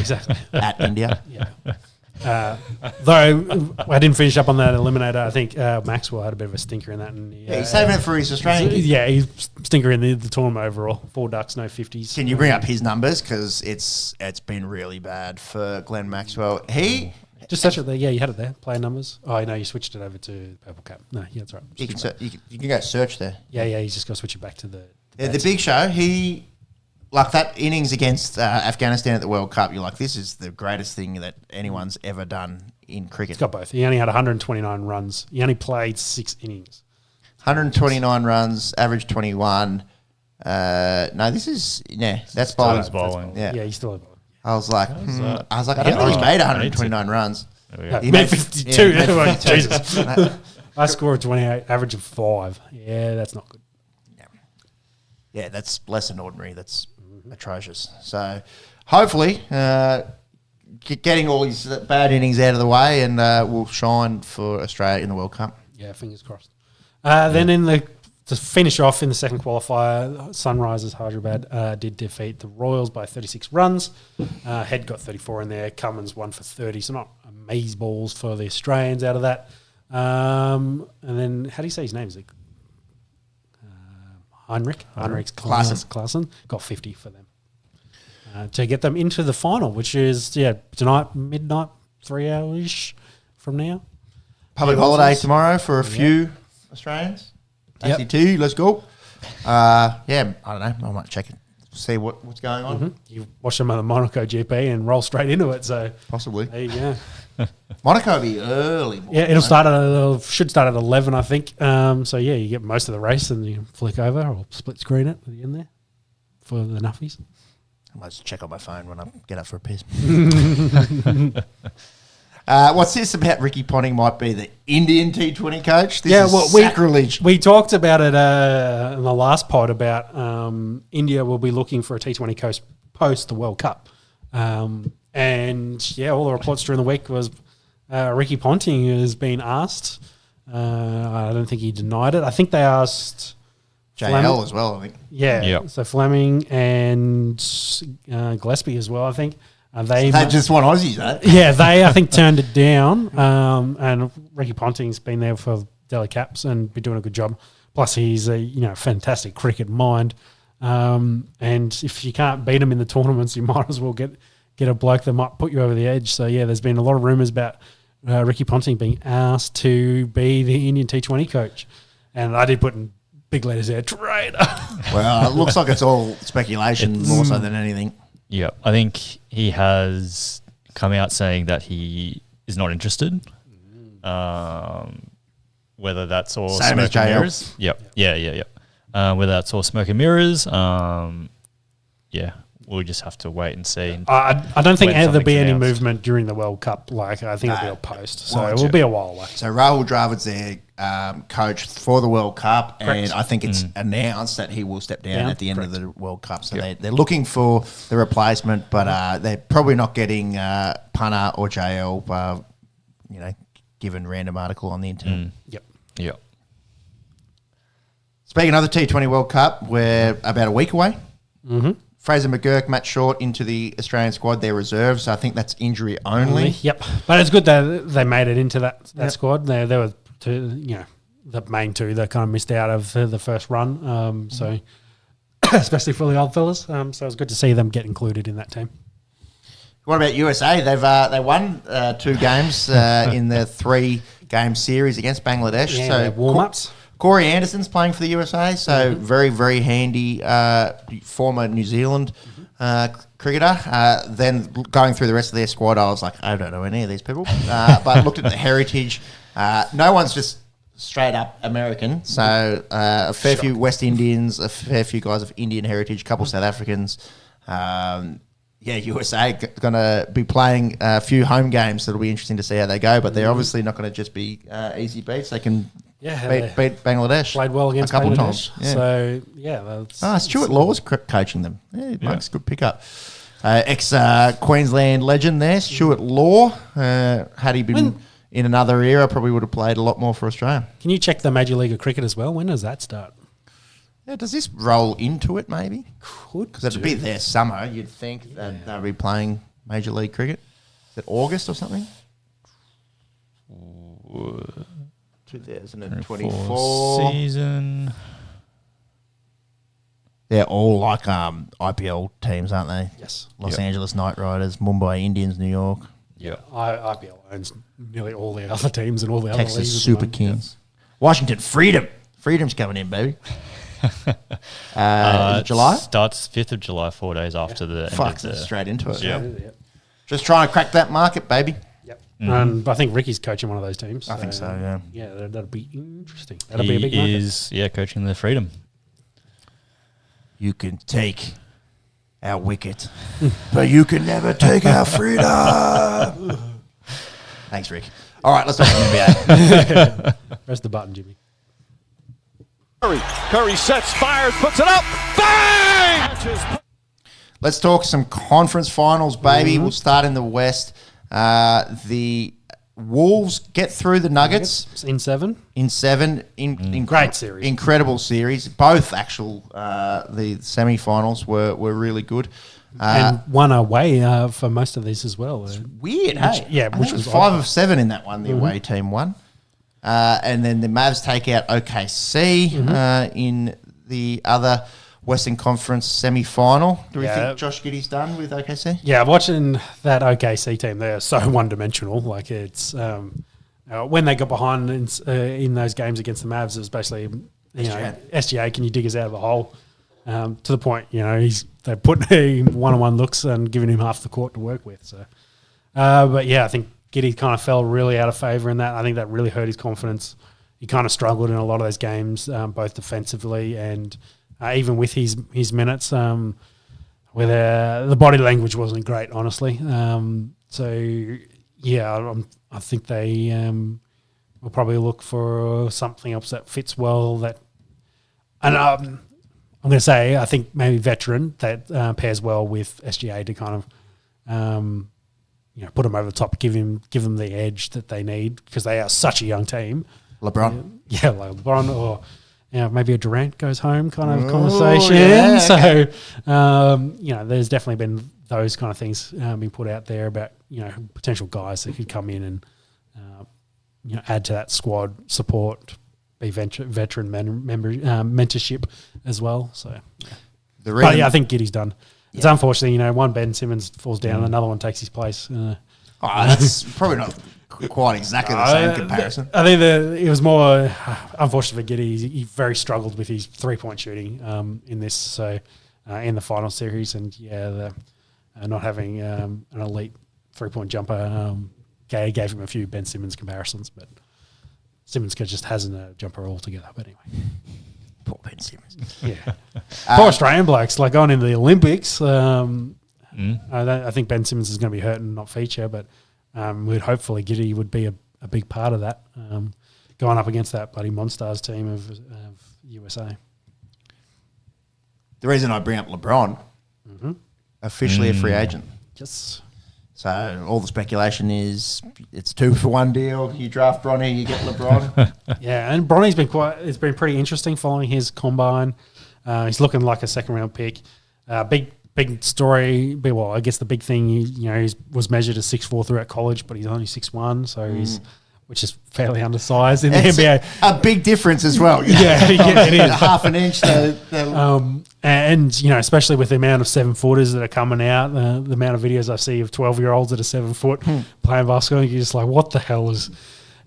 At India. Though I didn't finish up on that eliminator, I think Maxwell had a bit of a stinker in that. And he's saving it for his Australian. He's stinker in the tournament overall. 4 ducks, no 50s. Can you bring up his numbers? Because it's been really bad for Glenn Maxwell. He just search it there. Yeah, you had it there. Player numbers. Oh no, you switched it over to Purple Cap. No, that's right. You can go search there. Yeah, he's just got to switch it back to the Big Show. He. Like that innings against Afghanistan at the World Cup, you're like, this is the greatest thing that anyone's ever done in cricket. He's got both. He only had 129 runs. He only played 6 innings. 129 runs, average 21. That's bowling. Yeah, he's still a bowler. I was like, I don't think he made 129 runs. He made 52. Yeah, Jesus. I scored 28, average of 5. Yeah, that's not good. Yeah, that's less than ordinary. That's atrocious. So hopefully getting all these bad innings out of the way and we'll shine for Australia in the World Cup. Yeah, fingers crossed. Then to finish off in the second qualifier, Sunrisers Hyderabad did defeat the Royals by 36 runs. Head got 34 in there. Cummins 1 for 30. So not amaze balls for the Australians out of that. And then, how do you say his name? Is it Heinrich Klaassen got 50 for them to get them into the final, which is tonight, midnight, 3 hours from now. Public holiday tomorrow for a few Australians. ACT, let's go. I don't know. I might check it, see what's going on. You watch them on the Monaco GP and roll straight into it. So possibly there you go. Monaco will be early. It'll should start at 11, I think. So you get most of the race and you flick over or split screen it at the end there for the nuffies. I might just check on my phone when I get up for a piss. What's this about Ricky Ponting might be the Indian T20 coach? This is sacrilege. We talked about it in the last pod about India will be looking for a T20 coach post the World Cup. And all the reports during the week was Ricky Ponting has been asked. I don't think he denied it. I think they asked JL as well, I think. Yeah. So Fleming and Gillespie as well, I think. They just want Aussies, eh? Yeah, they I think turned it down. And Ricky Ponting's been there for Delhi Caps and been doing a good job. Plus, he's a fantastic cricket mind. And if you can't beat him in the tournaments, you might as well get a bloke that might put you over the edge. So there's been a lot of rumours about Ricky Ponting being asked to be the Indian T20 coach, and I did put in big letters there, traitor. Well, it looks like it's all speculation more so than anything. Yeah, I think he has come out saying that he is not interested. Whether that's all Same as smoke and JL. mirrors. Yep. Yeah. Whether that's all smoke and mirrors. We'll just have to wait and see. I don't think when there'll be something's any announced. movement during the World Cup. Like, I think it'll be a post. So Well, it will be a while away. So Rahul Dravid's their coach for the World Cup, and Correct. I think it's announced that he will step down at the end of the World Cup. So Yep. they're looking for the replacement, but they're probably not getting Punter or JL, given random article on the internet. Yep. Speaking of the T20 World Cup, we're about a week away. Mm-hmm. Fraser McGurk, Matt Short into the Australian squad, they're reserves. So I think that's injury only. Yep. But it's good that they made it into that squad. They were two, the main two that kind of missed out of the first run. So especially for the old fellas. So it's good to see them get included in that team. What about USA? They won 2 games in the 3-game series against Bangladesh. Yeah, So warm-ups. Corey Anderson's playing for the USA, so very, very handy former New Zealand cricketer. Then going through the rest of their squad, I was like, I don't know any of these people. But looked at the heritage. No one's just straight up American. So a fair few West Indians, a fair few guys of Indian heritage, a couple South Africans. USA going to be playing a few home games, so it'll be interesting to see how they go. But they're obviously not going to just be easy beats. They can beat Bangladesh. Played well against a couple Bangladesh. times. Yeah. So, Stuart Law's coaching them. Yeah, Mike's a good pickup. Ex-Queensland legend there, Stuart Law. Had he been in another era, probably would have played a lot more for Australia. Can you check the Major League of Cricket as well? When does that start? Yeah, does this roll into it maybe? Could Because it'd be their summer. You'd think that they'd be playing Major League Cricket. Is it August or something? 2024 season. They're all like IPL teams, aren't they? Yes. Los Angeles Knight Riders, Mumbai Indians, New York, Yeah. IPL owns nearly all the other teams and all the other Texas leagues. Super Kings, Washington Freedom. Freedom's coming in, baby. Is it July? Starts 5th of July, 4 days after the Fuck, end of the... straight into it. Yeah. Yep. Just trying to crack that market, baby. Yep. And I think Ricky's coaching one of those teams. I think so, yeah. Yeah, that'll be interesting. That'll be a big He market. is, coaching the Freedom. You can take our wicket, but you can never take our freedom. Thanks, Rick. All right, let's talk NBA. Press the button, Jimmy. Curry sets, fires, puts it up. Bang! Let's talk some conference finals, baby. We'll start in the West. The Wolves get through the Nuggets It's in 7. in 7. In Great series. Incredible series. Both the semi-finals were really good. And one away for most of these as well. Weird, hey? yeah, I think which it was was 5 odd. of 7 in that one. The away team won. And then the Mavs take out OKC in the other Western Conference semi-final. Do we Yeah. think Josh Giddey's done with OKC? Yeah, watching that OKC team, they're so one-dimensional. Like, it's when they got behind in those games against the Mavs, it was basically, SGA, can you dig us out of the hole? To the point, they put him one-on-one looks and giving him half the court to work with. So, but yeah, I think Giddey kind of fell really out of favour in that. I think that really hurt his confidence. He kind of struggled in a lot of those games, both defensively and even with his minutes, where the body language wasn't great, honestly. So yeah, I think they will probably look for something else that fits well. And I'm going to say, I think maybe veteran that pairs well with SGA to kind of put them over the top, give them the edge that they need because they are such a young team. LeBron. Yeah, like LeBron or maybe a Durant goes home kind of conversation. Yeah, okay. So, there's definitely been those kind of things being put out there about, potential guys that could come in and, add to that squad support, be veteran mentorship as well. So, but yeah, I think Giddey's done. It's unfortunately, one Ben Simmons falls down and another one takes his place. That's probably not quite exactly the same comparison. I think it was more unfortunate for Giddey. He very struggled with his 3-point shooting in this, so in the final series, and not having an elite 3-point jumper gave him a few Ben Simmons comparisons, but Simmons just hasn't a jumper altogether. But anyway. Poor Ben Simmons. Yeah. Poor Australian blokes, like going into the Olympics. I think Ben Simmons is going to be hurt and not feature, but we'd hopefully Giddy would be a big part of that, going up against that bloody Monstars team of USA. The reason I bring up LeBron, officially a free agent. Just So all the speculation is it's 2-for-1 deal. You draft Bronny, you get LeBron. yeah, and Bronny's been it's been pretty interesting following his combine. He's looking like a second round pick. Big story. Well, I guess the big thing, he was measured as 6'4" throughout college, but he's only 6'1", so which is fairly undersized in the NBA. A big difference as well. Yeah, it is. Half an inch. And especially with the amount of 7-footers that are coming out, the amount of videos I see of 12-year-olds that are 7 foot playing basketball, you're just like, what the hell is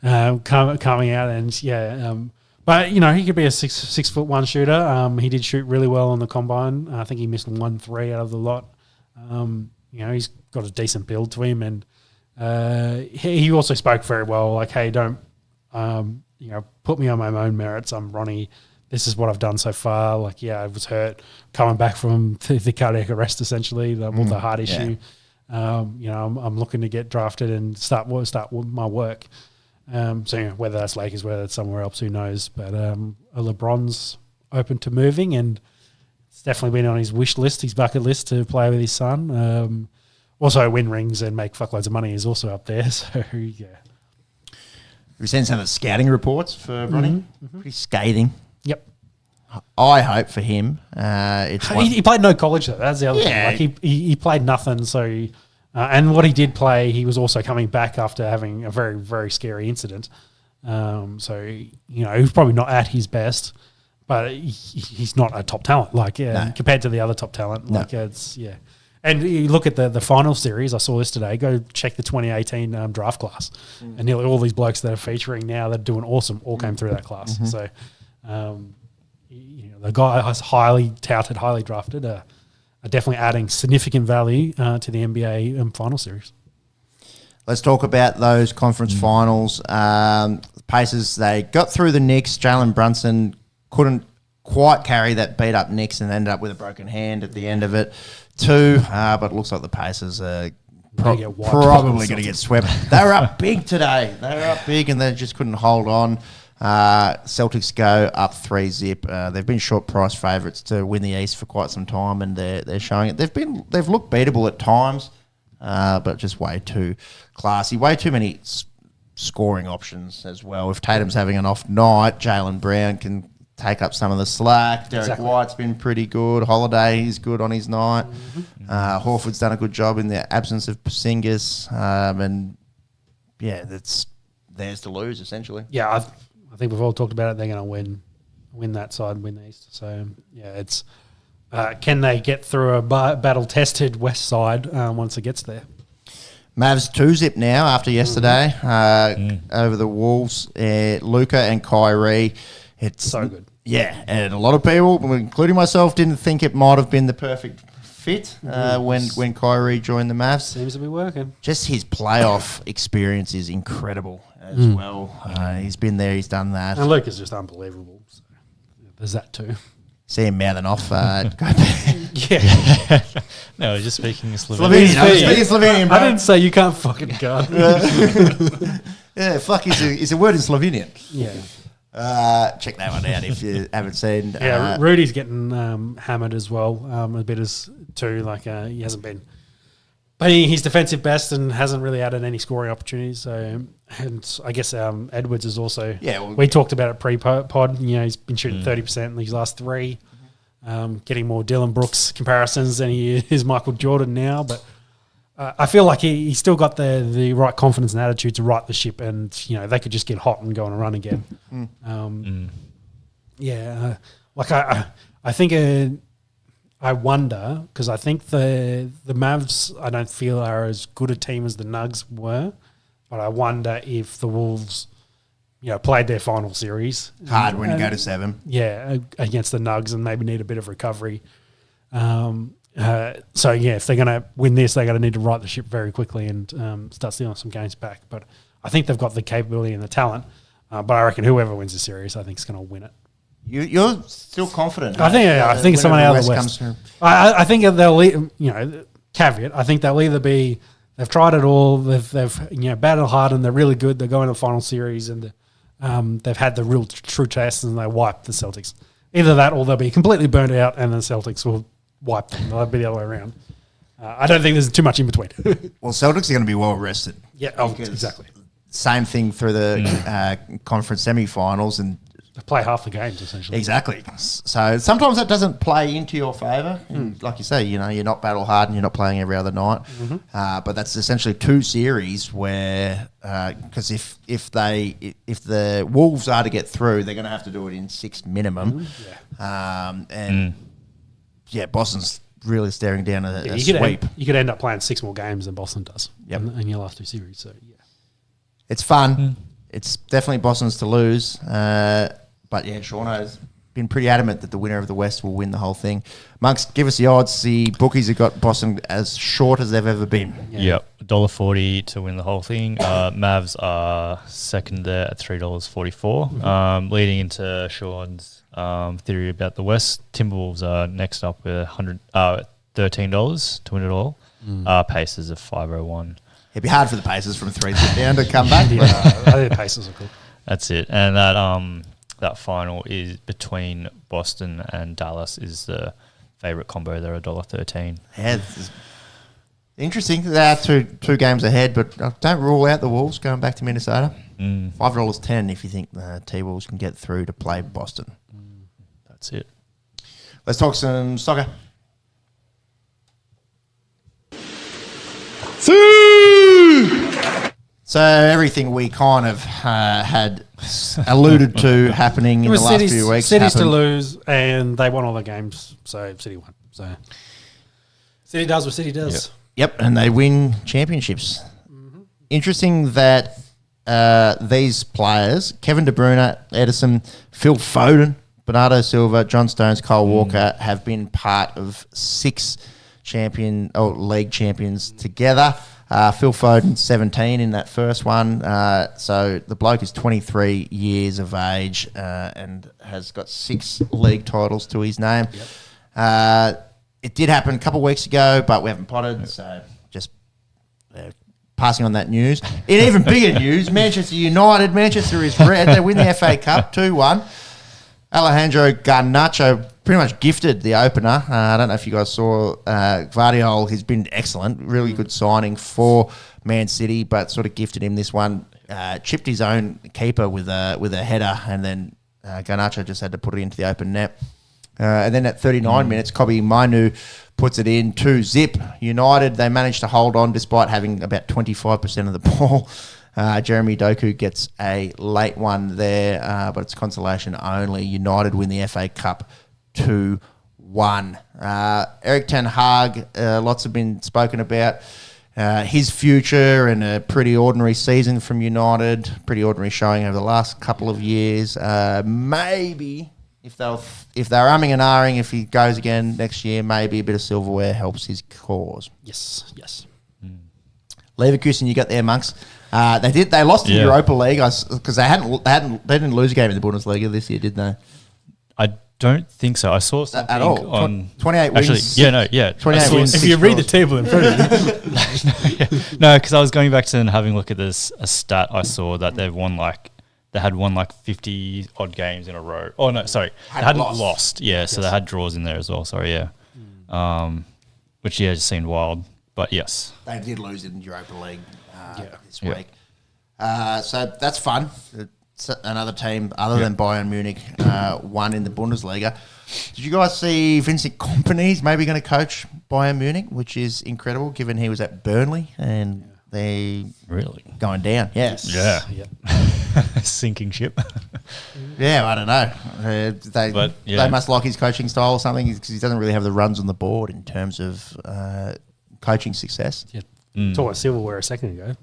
coming out? And but he could be a 6'1" shooter. He did shoot really well on the combine. I think he missed 1 3 out of the lot. He's got a decent build to him, and he also spoke very well. Like, hey, don't put me on my own merits. I'm Ronnie. This is what I've done so far. Like, I was hurt coming back from the cardiac arrest, essentially, the heart issue. I'm looking to get drafted and start my work. Whether that's Lakers, whether it's somewhere else, who knows? But LeBron's open to moving, and it's definitely been on his wish list, his bucket list, to play with his son. Also, win rings and make fuckloads of money is also up there. So, yeah. Have you seen some of the scouting reports for Bronny? Pretty scathing. Yep. I hope for him. He played no college, though. That's the other thing. Like, he played nothing, so... and what he did play, he was also coming back after having a very, very scary incident. He was probably not at his best, but he's not a top talent. Compared to the other top talent, And you look at the final series. I saw this today. Go check the 2018 draft class, and nearly all these blokes that are featuring now that are doing awesome all came through that class. So, the guy is highly touted, highly drafted. Are definitely adding significant value to the NBA final series. Let's talk about those conference finals. Pacers, they got through the Knicks. Jalen Brunson couldn't quite carry that beat-up Knicks and ended up with a broken hand at the end of it too. But it looks like the Pacers are probably going to get swept. They were up big today. They were up big and they just couldn't hold on. Celtics go up 3-0. They've been short price favourites to win the East for quite some time, and they're showing it. They've looked beatable at times, but just way too classy. Way too many scoring options as well. If Tatum's having an off night, Jaylen Brown can take up some of the slack. Derek White's been pretty good. Holiday is good on his night. Horford's done a good job in the absence of Porzingis, that's theirs to lose essentially. Yeah, I think we've all talked about it. They're going to win that side, win the East. So, it's can they get through a battle-tested West side once it gets there? Mavs 2-0 now after yesterday over the Wolves. Luka and Kyrie. It's so good. Yeah, and a lot of people, including myself, didn't think it might have been the perfect fit when Kyrie joined the Mavs. Seems to be working. Just his playoff experience is incredible as well. He's been there, he's done that. And Luke is just unbelievable. So there's that too. See him mouthing off. No, just speaking Slovenian. Slovenian, bro. I didn't say you can't fucking guard. Yeah, fuck is a word in Slovenian. Yeah. Check that one out if you haven't seen. Rudy's getting hammered as well, a bit as too. He hasn't been playing his defensive best and hasn't really added any scoring opportunities. So, and I guess Edwards is also. Yeah, we talked about it pre-pod. He's been shooting 30% in these last 3, getting more Dylan Brooks comparisons than he is Michael Jordan now, but. I feel like he's still got the right confidence and attitude to right the ship, and they could just get hot and go on a run again. I think I wonder because I think the Mavs I don't feel are as good a team as the Nugs were, but I wonder if the Wolves played their final series hard when you go to 7 against the Nugs and maybe need a bit of recovery. So yeah, if they're going to win this, they're going to need to right the ship very quickly and start stealing some games back. But I think they've got the capability and the talent. But I reckon whoever wins the series, I think is going to win it. You're still confident. I think someone out of the West. I think they'll, caveat. I think they'll either be they've tried it all. They've battled hard and they're really good. They're going to the final series and they've had the real true test and they wipe the Celtics. Either that or they'll be completely burnt out and the Celtics will wipe them. They'll be the other way around. I don't think there's too much in between. Well, Celtics are going to be well rested. Yeah, exactly. Same thing through the conference semi-finals and they play half the games essentially. Exactly. So sometimes that doesn't play into your favour. Like you say, you're not battle hard and you're not playing every other night. But that's essentially 2 series where because if the Wolves are to get through, they're going to have to do it in 6 minimum. Boston's really staring down a sweep. You could end up playing 6 more games than Boston does in your last 2 series. So yeah, it's fun. It's definitely Boston's to lose. But yeah, Shauno's been pretty adamant that the winner of the West will win the whole thing. Monks, give us the odds. The bookies have got Boston as short as they've ever been. Yep, $1.40 to win the whole thing. Mavs are second there at $3.44. Leading into Sean's theory about the West, Timberwolves are next up with $13 to win it all. Pacers are $5.01. It'd be hard for the Pacers from 3 down to come back. I think the Pacers are cool. That's it. And that final is between Boston and Dallas is the favourite combo. They're $1.13. Yeah, interesting. They are two games ahead, but don't rule out the Wolves going back to Minnesota. $5.10 if you think the T-Wolves can get through to play Boston. That's it. Let's talk some soccer. So everything we kind of had alluded to happening in the last few weeks. City's to lose, and they won all the games, so City won. So City does what City does. Yep, and they win championships. Interesting that these players, Kevin De Bruyne, Edison, Phil Foden, Bernardo Silva, John Stones, Kyle Walker, have been part of 6 league champions together. Phil Foden, 17 in that first one. So the bloke is 23 years of age and has got 6 league titles to his name. It did happen a couple of weeks ago, but we haven't potted, so just passing on that news. In even bigger news, Manchester United, Manchester is red. They win the FA Cup 2-1. Alejandro Garnacho pretty much gifted the opener. I don't know if you guys saw Gvardiol. He's been excellent, really good signing for Man City, but sort of gifted him this one. Chipped his own keeper with a header, and then Garnacho just had to put it into the open net. And then at 39 minutes, Kobe Mainu puts it in 2-0. United, they managed to hold on despite having about 25% of the ball. Jeremy Doku gets a late one there, but it's consolation only. United win the FA Cup 2-1. Eric Ten Hag, lots have been spoken about. His future and a pretty ordinary season from United, pretty ordinary showing over the last couple of years. Maybe if they're umming and ahhing, if he goes again next year, maybe a bit of silverware helps his cause. Yes. Leverkusen, you got there, Monks. They lost in Europa League because they didn't lose a game in the Bundesliga this year, did they? I don't think so. I saw something at all. On 28 actually, wins. 28 wins. If you read the table in front of you, No, because I was going back to and having a look at this a stat I saw that they had won like 50 odd games in a row. Oh no, sorry, they hadn't lost. Yeah, so they had draws in there as well. Sorry, which just seemed wild. But yes, they did lose in Europa League this week. So that's fun. It's another team other than Bayern Munich won in the Bundesliga. Did you guys see Vincent Kompany's maybe going to coach Bayern Munich, which is incredible given he was at Burnley and they really going down? Yes. Yeah. Sinking ship. Yeah, I don't know. They must like his coaching style or something because he doesn't really have the runs on the board in terms of coaching success. Yeah. Talking about silverware a second ago.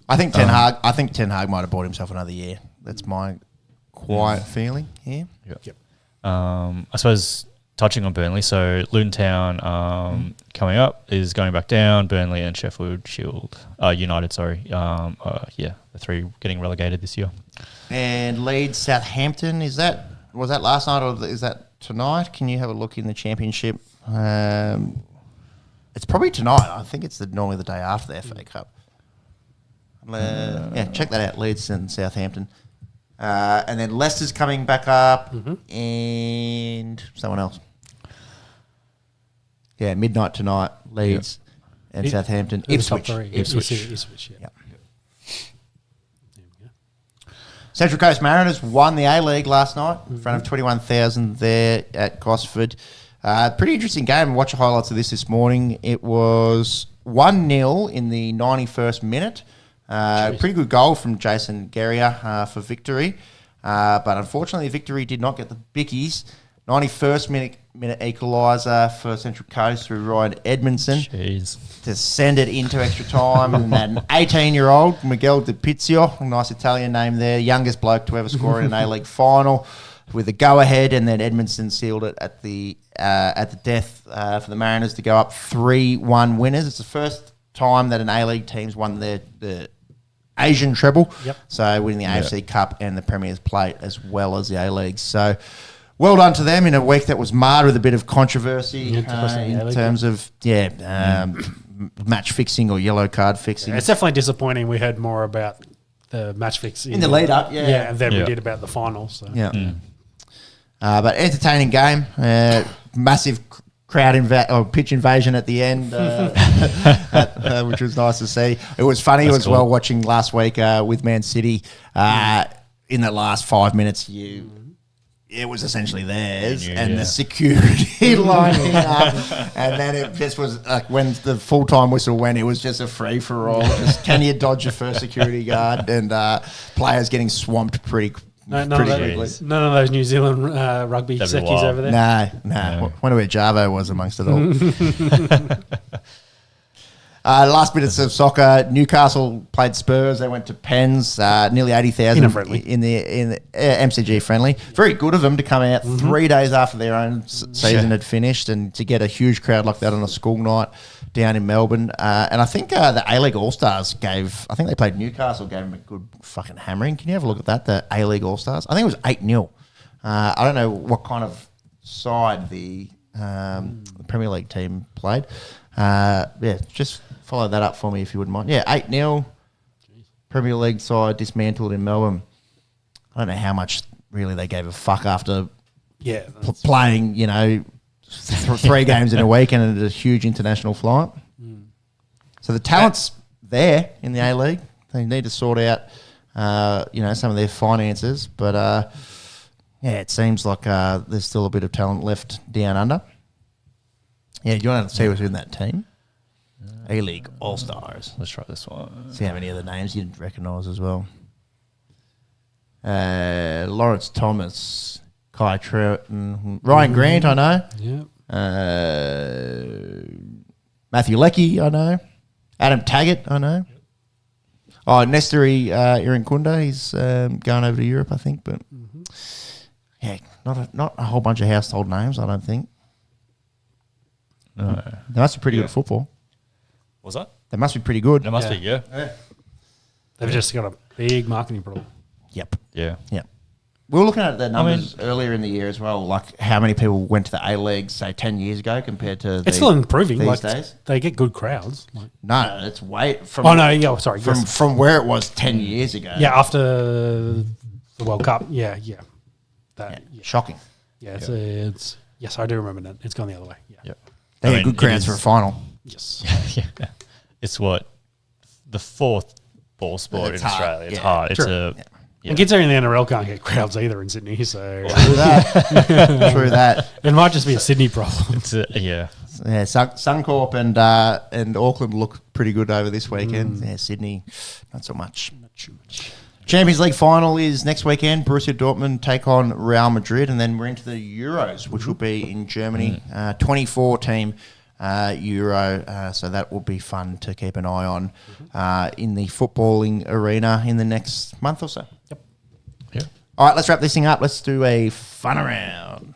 I think Ten Hag. I think Ten Hag might have bought himself another year. That's my quiet feeling here. I suppose touching on Burnley, so Luton Town coming up is going back down. Burnley and Sheffield United, the three getting relegated this year. And Leeds Southampton, was that last night or is that tonight? Can you have a look in the championship? It's probably tonight. I think it's normally the day after the FA Cup. Check that out, Leeds and Southampton. And then Leicester's coming back up and someone else. Yeah, midnight tonight, Leeds and Southampton. Ipswich. Ipswich, yeah. Yep. Central Coast Mariners won the A-League last night in front of 21,000 there at Gosford. Pretty interesting game. Watch the highlights of this morning. It was 1-0 in the 91st minute. Pretty good goal from Jason Guerrier for victory. But unfortunately, victory did not get the bickies. 91st minute equaliser for Central Coast through Ryan Edmondson. Jeez. To send it into extra time. And then an 18-year-old, Miguel Di Pizio, a nice Italian name there, youngest bloke to ever score in an A-League final, with a go-ahead, and then Edmondson sealed it at the death for the Mariners to go up 3-1 winners. It's the first time that an A-League team's won the Asian treble. Yep. So winning the AFC Cup and the Premier's Plate as well as the A-League. So well done to them in a week that was marred with a bit of controversy in terms of match fixing or yellow card fixing. Yeah, it's definitely disappointing. We heard more about the match fixing in the lead up, and then we did about the final. So but entertaining game, massive crowd pitch invasion at the end, which was nice to see. It was funny as well watching last week with Man City in the last 5 minutes. It was essentially theirs, the security lining up, and then it just was like when the full time whistle went, it was just a free for all. Just can you dodge your first security guard, and players getting swamped pretty quickly. None of those New Zealand rugby seckies over there. No. Wonder where Jarvo was amongst it all. Last minutes of soccer, Newcastle played Spurs. They went to Pens, nearly 80,000 in the MCG friendly. Very good of them to come out 3 days after their own season had finished and to get a huge crowd like that on a school night down in Melbourne. And I think the A-League All-Stars they played Newcastle, gave them a good fucking hammering. Can you have a look at that, the A-League All-Stars? I think it was 8-0. I don't know what kind of side the Premier League team played. Just follow that up for me if you wouldn't mind. 8-0. Premier League side dismantled in Melbourne. I don't know how much really they gave a fuck after playing, 3 games in a week and a huge international flight. So the talent's there in the A-League. They need to sort out, some of their finances. But, it seems like there's still a bit of talent left down under. Yeah, do you want to see who's in that team? A-League All-Stars. Let's try this one. See how many other names you didn't recognise as well. Lawrence Thomas, Kai Troughton, Ryan Grant, I know. Yeah. Matthew Leckie, I know. Adam Taggart, I know. Oh, Nestori Irinkunda, he's going over to Europe, I think. But not a whole bunch of household names, I don't think. No. They must be pretty good at football. What's that? They must be pretty good. They must be, yeah. They've just got a big marketing problem. Yep. Yeah. Yep. We were looking at the numbers earlier in the year as well, like how many people went to the A-League, say, 10 years ago compared to it's still improving. These like days. They get good crowds. No, it's way from... From where it was 10 years ago. Yeah, after the World Cup. Yeah. Shocking. Yeah, it's yes, I do remember that. It's gone the other way. Yeah. Yep. They had good crowds for a final. Yes. Yeah. It's the fourth ball sport in Australia. It's Yeah. hard. True. And considering the NRL can't get crowds either in Sydney, so True that. it might just be a Sydney problem. Yeah, Suncorp and Auckland look pretty good over this weekend. Yeah, Sydney, not so much. Not too much. Champions League final is next weekend. Borussia Dortmund take on Real Madrid, and then we're into the Euros, which will be in Germany. 24-team Euro, so that will be fun to keep an eye on in the footballing arena in the next month or so. Yep. Yeah. All right, let's wrap this thing up. Let's do a fun around.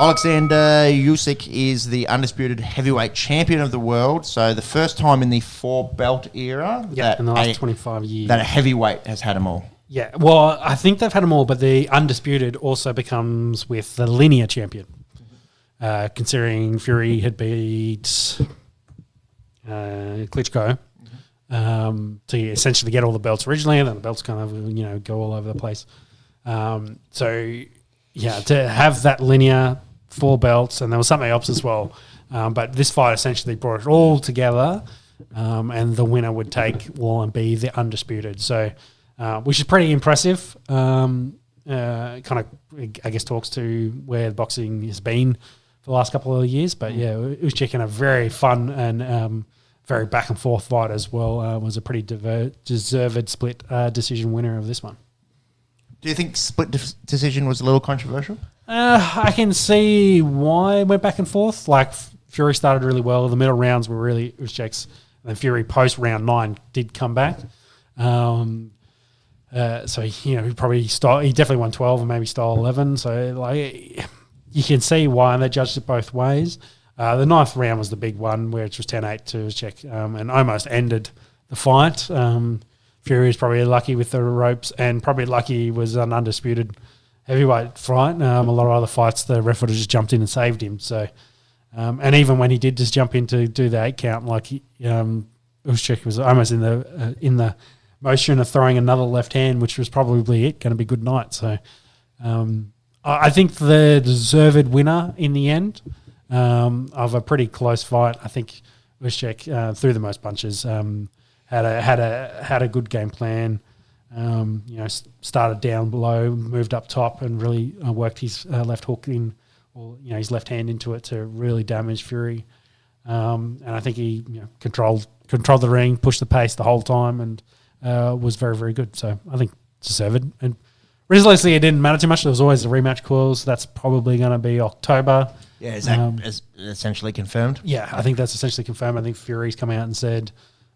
Alexander Usyk is the undisputed heavyweight champion of the world. So the first time in the 4-belt era in the last 25 years that a heavyweight has had them all. Yeah, well, I think they've had them all, but the undisputed also becomes with the linear champion. Considering Fury had beat Klitschko to essentially get all the belts originally, and then the belts kind of go all over the place. To have that linear 4 belts, and there was something else as well. But this fight essentially brought it all together, and the winner would take and be the undisputed. So, which is pretty impressive. Kind of, I guess, talks to where boxing has been for the last couple of years. But yeah, it was checking a very fun and very back and forth fight as well. Was a pretty deserved split decision winner of this one. Do you think split decision was a little controversial? I can see why it went back and forth. Like Fury started really well. The middle rounds were really Usyk, and then Fury post round 9 did come back. So he probably he definitely won 12 and maybe stole 11. So like you can see why, and they judged it both ways. The 9th round was the big one, where it was 10-8 to Usyk, and almost ended the fight. Fury was probably lucky with the ropes, and probably lucky was an undisputed heavyweight fight. A lot of other fights, the ref would have just jumped in and saved him. So, and even when he did just jump in to do the 8 count, like Usyk was almost in the motion of throwing another left hand, which was probably going to be good night. So, I think the deserved winner in the end of a pretty close fight. I think Usyk threw the most punches. Had a good game plan. Started down below, moved up top, and really worked his left hook in, or his left hand into it to really damage Fury. And I think he controlled the ring, pushed the pace the whole time, and was very, very good. So I think deserved. And realistically, it didn't matter too much. There was always the rematch clause. That's probably going to be October. Yeah, is that essentially confirmed? Yeah, I think that's essentially confirmed. I think Fury's come out and said,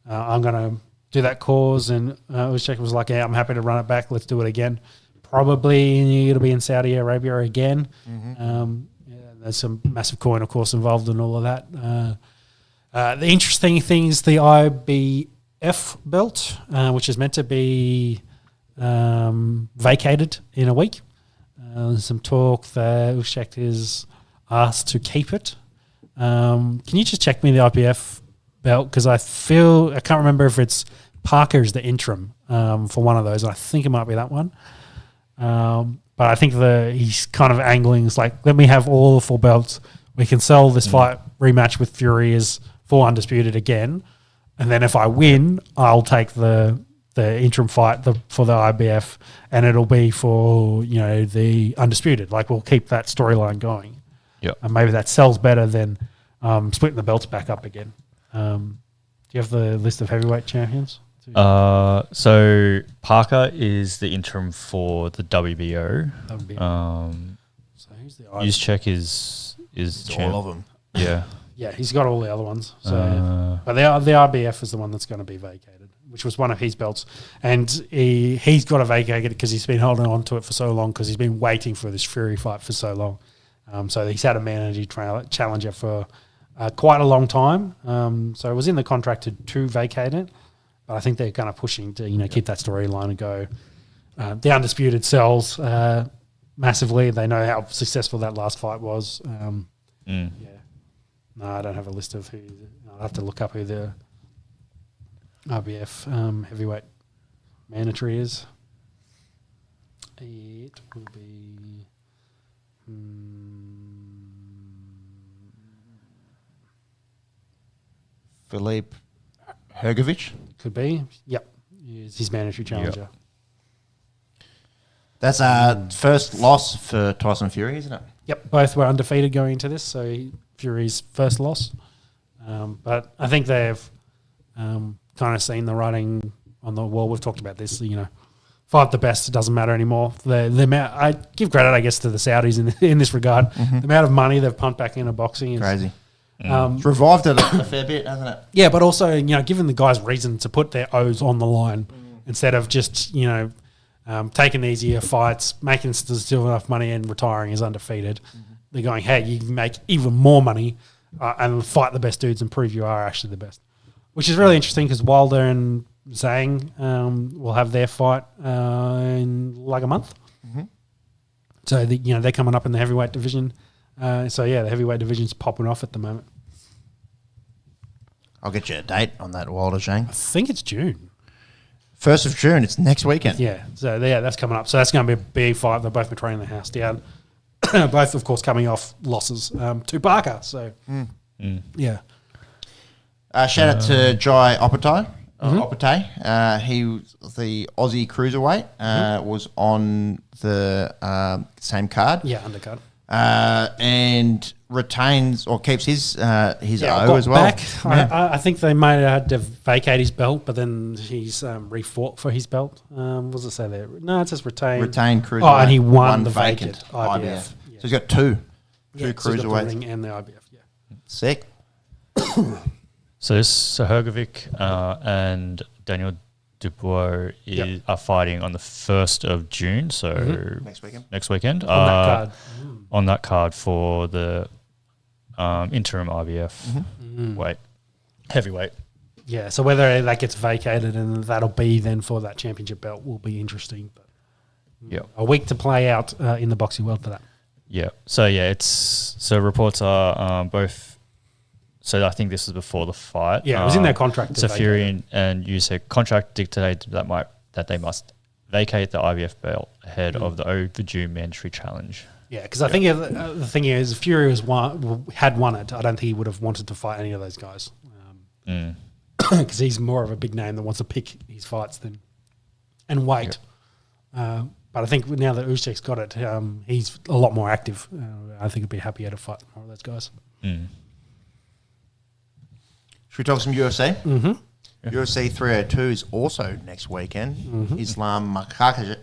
I'm going to do that cause, and Usyk was like, yeah, I'm happy to run it back. Let's do it again. Probably it'll be in Saudi Arabia again. There's some massive coin, of course, involved in all of that. The interesting thing is the IBF belt, which is meant to be vacated in a week. There's some talk that Usyk is asked to keep it. Can you just check me the IPF belt, because I can't remember if it's Parker's the interim for one of those. I think it might be that one. But I think he's kind of angling. It's like, let me have all the 4 belts. We can sell this fight rematch with Fury as 4 undisputed again, and then if I win, I'll take the interim fight for the IBF, and it'll be for the undisputed. Like, we'll keep that storyline going. Yep. And maybe that sells better than splitting the belts back up again. Do you have the list of heavyweight champions? So Parker is the interim for the WBO. So who's the Usyk is all of them. Yeah. Yeah, he's got all the other ones. So, but the RBF is the one that's going to be vacated, which was one of his belts, and he's got to vacate it because he's been holding on to it for so long, because he's been waiting for this Fury fight for so long. So he's had a mandatory challenger for quite a long time. So it was in the contract to vacate it, but I think they're kind of pushing to keep that storyline and go. The undisputed sells massively. They know how successful that last fight was. Yeah. No, I don't have a list of who. I'll have to look up who the RBF heavyweight mandatory is. It will be Filip Hrgović. Could be. Yep. He's his mandatory challenger. That's first loss for Tyson Fury, isn't it? Yep. Both were undefeated going into this, so Fury's first loss. But I think they've kind of seen the writing on the wall. We've talked about this, fight the best, it doesn't matter anymore. The amount, I give credit, I guess, to the Saudis in this regard. The amount of money they've pumped back into boxing is crazy. It's revived it a fair bit, hasn't it? Yeah, but also, giving the guys reason to put their O's on the line instead of just, taking easier fights, making still enough money and retiring as undefeated. they're going, hey, you can make even more money and fight the best dudes and prove you are actually the best, which is really interesting because Wilder and Zhang will have their fight in like a month. Mm-hmm. So they're coming up in the heavyweight division. The heavyweight division's popping off at the moment. I'll get you a date on that, Wilder Zhang. I think it's June. 1st of June. It's next weekend. Yeah. So that's coming up. So that's going to be a big fight. They're both training the house down. Both, of course, coming off losses to Parker. So yeah. Shout out to Jai Opatay. He was the Aussie cruiserweight. Was on the same card. Yeah, undercard. And retains or keeps his O as well. Back. Yeah. I think they might have had to vacate his belt, but then he's refought for his belt. What does it say there? No, it says retain. Retained cruiserweight. Oh, and he won the vacant IBF. Yeah. So he's got two cruiserweights. So he's got the ring and the IBF. Yeah. Sick. So this Hergovic and Daniel Dubois are fighting on the 1st of June, so next weekend. On that card for the interim IBF heavyweight. Yeah, so whether that gets vacated and that'll be then for that championship belt will be interesting. But a week to play out in the boxing world for that. Yeah. So reports are both. So I think this was before the fight. Yeah, it was in their contract. So Fury and you said contract dictated that they must vacate the IBF belt ahead of the overdue mandatory challenge. Yeah, because I think the thing is, if Fury had won it, I don't think he would have wanted to fight any of those guys. Because he's more of a big name that wants to pick his fights and wait. But I think now that Usyk's got it, he's a lot more active. I think he'd be happier to fight more of those guys. Should we talk some UFC? Mm-hmm. UFC 302 is also next weekend. Islam Makhachev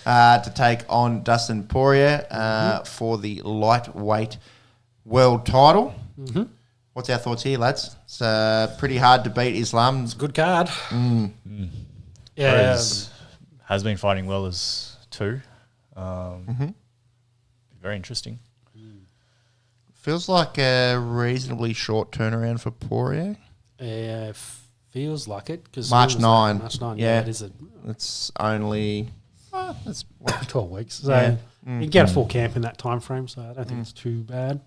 to take on Dustin Poirier for the lightweight world title. What's our thoughts here, lads? It's pretty hard to beat Islam. It's a good card. Yeah. Has been fighting well as too. Very interesting. Feels like a reasonably short turnaround for Poirier. Yeah, feels like it. Cause March 9. March 9, yeah. It is it's only 12 weeks. So you get a full camp in that time frame, so I don't think it's too bad.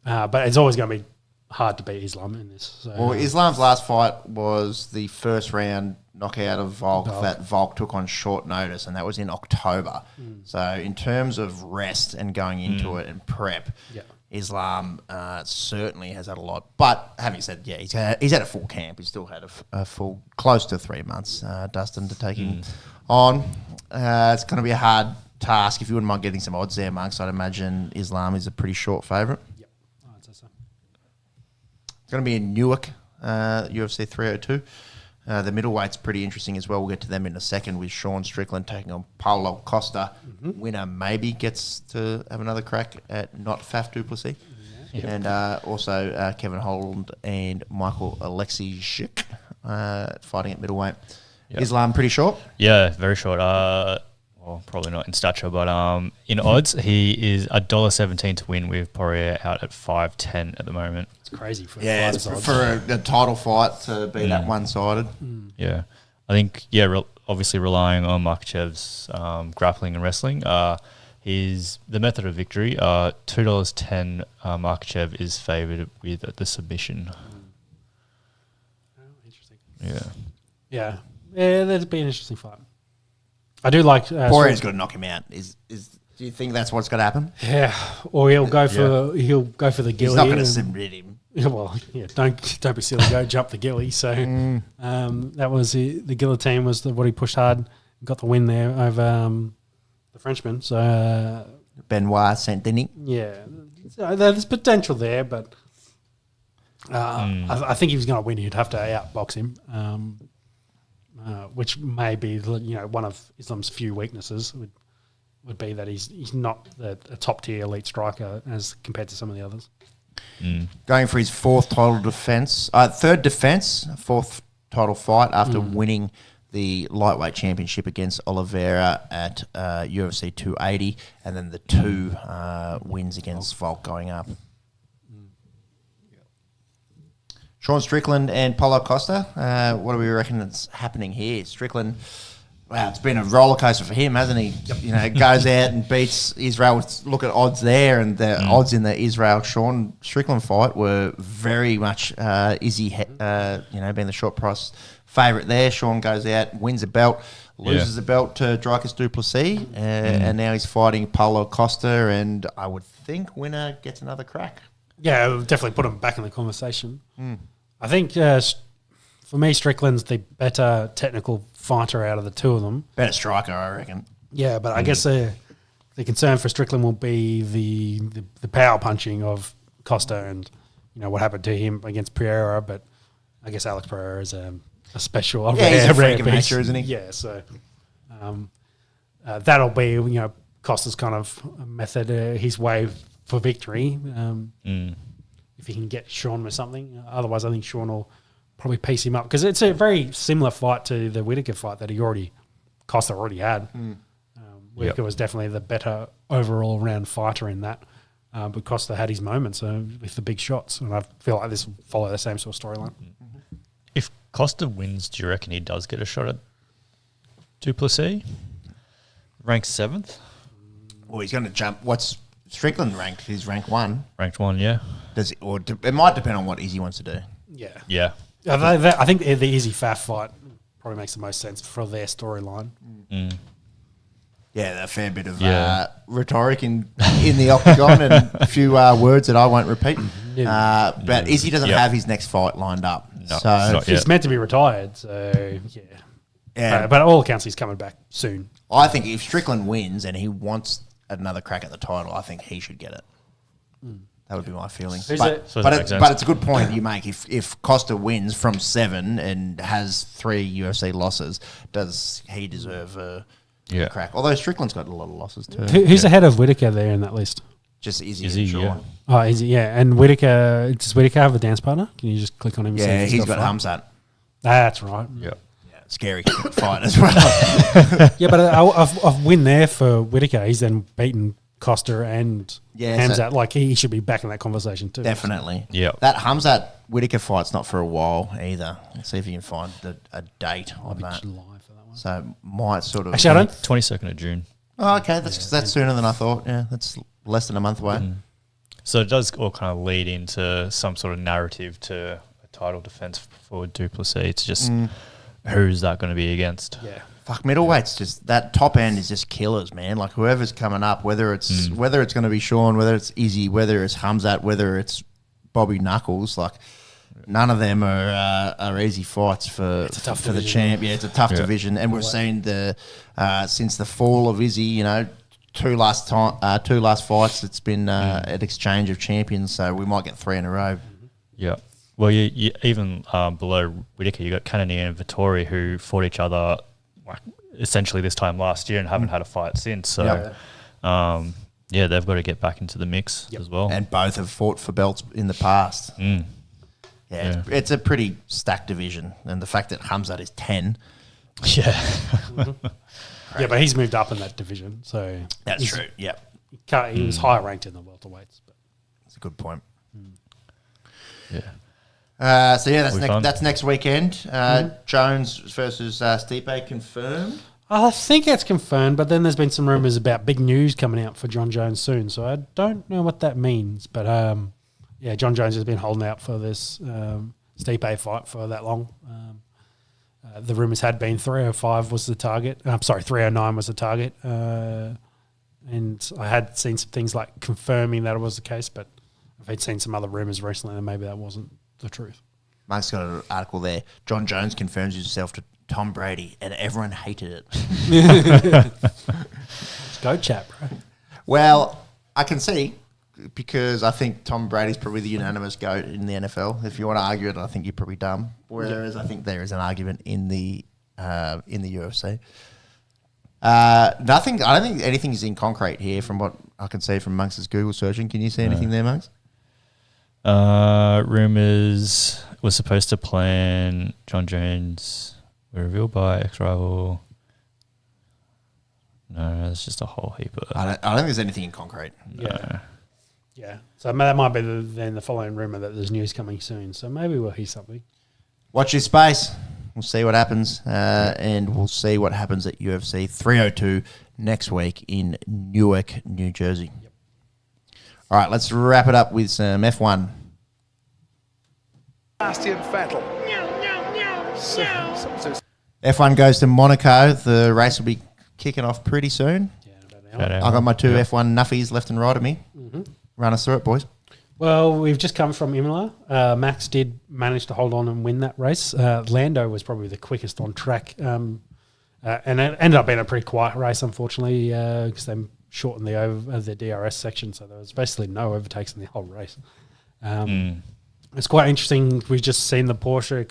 But it's always going to be hard to beat Islam in this. So, well, Islam's last fight was the first round knockout of Volk that Volk took on short notice, and that was in October. So in terms of rest and going into it and prep, Islam certainly has had a lot. But having said, he's had a full camp. He's still had a full close to 3 months, Dustin, to take him on. It's going to be a hard task. If you wouldn't mind getting some odds there, Marks, I'd imagine Islam is a pretty short favourite. Yep, I'd say so. It's going to be in Newark, UFC 302. The middleweight's pretty interesting as well. We'll get to them in a second with Sean Strickland taking on Paulo Costa. Winner maybe gets to have another crack at not Faf du Plessis. And also Kevin Holland and Michael Alexiejczyk fighting at middleweight. Islam pretty short? Yeah, very short. Well, probably not in stature, but in odds, he is $1.17 to win with Poirier out at 5.10 at the moment. It's crazy for for a title fight to be that one-sided. Yeah, I think obviously relying on Makhachev's grappling and wrestling. The method of victory, $2.10. Makhachev is favoured with the submission. Interesting. Yeah, that'd be an interesting fight. I do like Poirier's got to knock him out. Do you think that's what's going to happen? Yeah, or he'll go for the gilly. He's not going to submit him. Well, don't be silly. Go jump the gilly. So that was the guillotine was what he pushed hard, got the win there over the Frenchman. So Benoit Saint-Denis. Yeah, so there's potential there, but I think if he's going to win, he'd have to outbox him. Which may be one of Islam's few weaknesses would be that he's not a top tier elite striker as compared to some of the others. Going for his fourth title defence, third defence, fourth title fight after winning the lightweight championship against Oliveira at UFC 280, and then the 2 wins against Volk going up. Sean Strickland and Paulo Costa. What do we reckon is happening here? Strickland, wow, it's been a roller coaster for him, hasn't he? You know, goes out and beats Israel. Look at odds there, and the odds in the Israel-Sean Strickland fight were very much Izzy, being the short price favourite there. Sean goes out, wins a belt, loses the belt to Dricus du Plessis, and now he's fighting Paulo Costa, and I would think winner gets another crack. Yeah, it would definitely put him back in the conversation. I think for me, Strickland's the better technical fighter out of the two of them. Better striker, I reckon. Yeah, but I guess the concern for Strickland will be the power punching of Costa and what happened to him against Pereira. But I guess Alex Pereira is a special, he's a freak of beast. nature, isn't he? Yeah, so that'll be Costa's kind of method, his way for victory. If he can get Sean with something, otherwise I think Sean will probably piece him up because it's a very similar fight to the Whittaker fight that Costa already had. Whittaker was definitely the better overall round fighter in that, but Costa had his moments with the big shots, and I feel like this will follow the same sort of storyline. If Costa wins, do you reckon he does get a shot at du Plessis? Ranked 7th? Well, he's going to jump. What's Strickland ranked? He's ranked 1. Ranked 1, yeah. It might depend on what Izzy wants to do. Yeah. Yeah. I think the Izzy Faf fight probably makes the most sense for their storyline. Yeah, a fair bit of rhetoric in the octagon and a few words that I won't repeat. But Izzy doesn't have his next fight lined up. No, so he's meant to be retired, so yeah. But all accounts he's coming back soon. I think if Strickland wins and he wants another crack at the title, I think he should get it. That would be my feeling. But it's a good point you make. If Costa wins from 7 and has 3 UFC losses, does he deserve a crack? Although Strickland's got a lot of losses too. Who's ahead of Whittaker there in that list? Just Izzy and Sean. Yeah. Oh, Izzy, yeah. And Whittaker, does Whittaker have a dance partner? Can you just click on him? Yeah, he's got Hamzat. That's right. Yeah. Scary fight as well. Yeah, but a win there for Whittaker. He's then beaten Costa and Hamzat. He should be back in that conversation too. Definitely. Yeah. That Hamzat Whittaker fight's not for a while either. Let's see if you can find a date on that. July for that one. So might sort of. Actually, I don't. 22nd of June. Oh, okay, that's sooner than I thought. Yeah, that's less than a month away. So it does all kind of lead into some sort of narrative to a title defense for du Plessis. It's just who's that going to be against? Yeah. Fuck, middleweight's just that top end is just killers, man. Like whoever's coming up, whether it's going to be Sean, whether it's Izzy, whether it's Hamzat, whether it's Bobby Knuckles, like none of them are easy fights for the champ. Yeah, it's a tough division, and we've seen since the fall of Izzy, 2 last fights. It's been an exchange of champions, so we might get 3 in a row. Yeah. Well, you even below Whittaker, you got Cannonier and Vittori who fought each other essentially this time last year and haven't had a fight since. So, they've got to get back into the mix as well. And both have fought for belts in the past. It's a pretty stacked division, and the fact that Hamzat is 10. Yeah. Yeah, but he's moved up in that division, so that's true. Yeah, he was higher ranked in the welterweights. But that's a good point. Yeah. That's next weekend. Jones versus Stipe confirmed. I think it's confirmed, but then there's been some rumours about big news coming out for John Jones soon, so I don't know what that means. But John Jones has been holding out for this Stipe fight for that long. The rumours had been 305 was the target. 309 was the target. And I had seen some things like confirming that it was the case, but I've had seen some other rumours recently that maybe that wasn't the truth. Mark's got an article there. John Jones confirms himself to Tom Brady, and everyone hated it. Let's go chat, bro. Well, I can see, because I think Tom Brady's probably the unanimous GOAT in the NFL. If you want to argue it, I think you're probably dumb. Whereas I think there is an argument in the UFC. Nothing. I don't think anything is in concrete here from what I can see from Monks' Google searching. Can you see anything there, Monks? Rumours was supposed to plan John Jones Were revealed by ex-rival. No, there's just a whole heap of. I don't think there's anything in concrete. Yeah. Yeah. So that might be then the following rumour that there's news coming soon. So maybe we'll hear something. Watch your space. We'll see what happens, and we'll see what happens at UFC 302 next week in Newark, New Jersey. Yep. All right, let's wrap it up with some F1. Sebastian Vettel. F1 goes to Monaco. The race will be kicking off pretty soon. Yeah, about an hour. I got my two F1 nuffies left and right of me. Mm-hmm. Run us through it, boys. Well, we've just come from Imola. Max did manage to hold on and win that race. Lando was probably the quickest on track. And it ended up being a pretty quiet race, unfortunately, because they shortened the DRS section. So there was basically no overtakes in the whole race. It's quite interesting. We've just seen the Porsche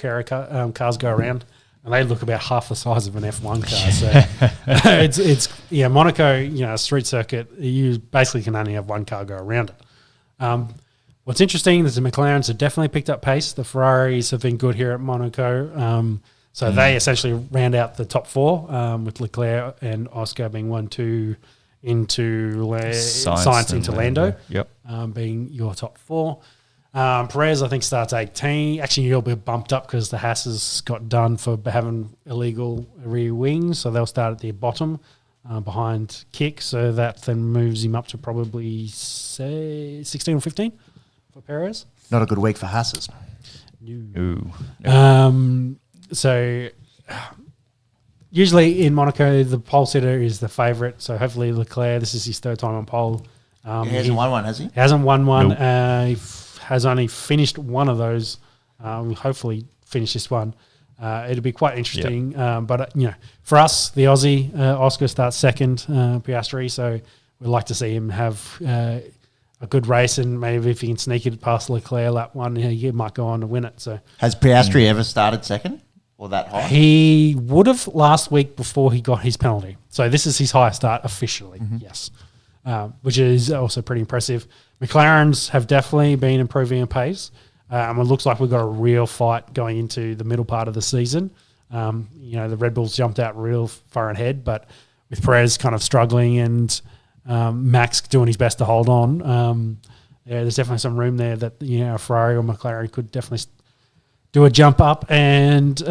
cars go around, and they look about half the size of an F1 car. So it's Monaco, street circuit, you basically can only have one car go around it. What's interesting is the McLarens have definitely picked up pace. The Ferraris have been good here at Monaco. So they essentially round out the top four, with Leclerc and Oscar being 1-2 into Sainz into Lando. Yep. Being your top four. Perez, I think, starts 18. Actually, he'll be bumped up because the Hasses got done for having illegal rear wings, so they'll start at the bottom behind Kick. So that then moves him up to probably, say, 16 or 15 for Perez. Not a good week for Hasses. Ooh. So usually in Monaco, the pole sitter is the favourite. So hopefully Leclerc, this is his third time on pole. He hasn't won one, has he? Hasn't won one. Nope. He has only finished one of those. We'll hopefully finish this one. It'll be quite interesting. Yep. But for us, the Aussie, Oscar starts second, Piastri. So we'd like to see him have a good race, and maybe if he can sneak it past Leclerc lap one, he might go on to win it. So has Piastri ever started second or that high? He would have last week before he got his penalty. So this is his highest start officially. Yes. Which is also pretty impressive. McLarens have definitely been improving in pace. It looks like we've got a real fight going into the middle part of the season. The Red Bulls jumped out real far ahead, but with Perez kind of struggling and Max doing his best to hold on, there's definitely some room there that Ferrari or McLaren could definitely do a jump up and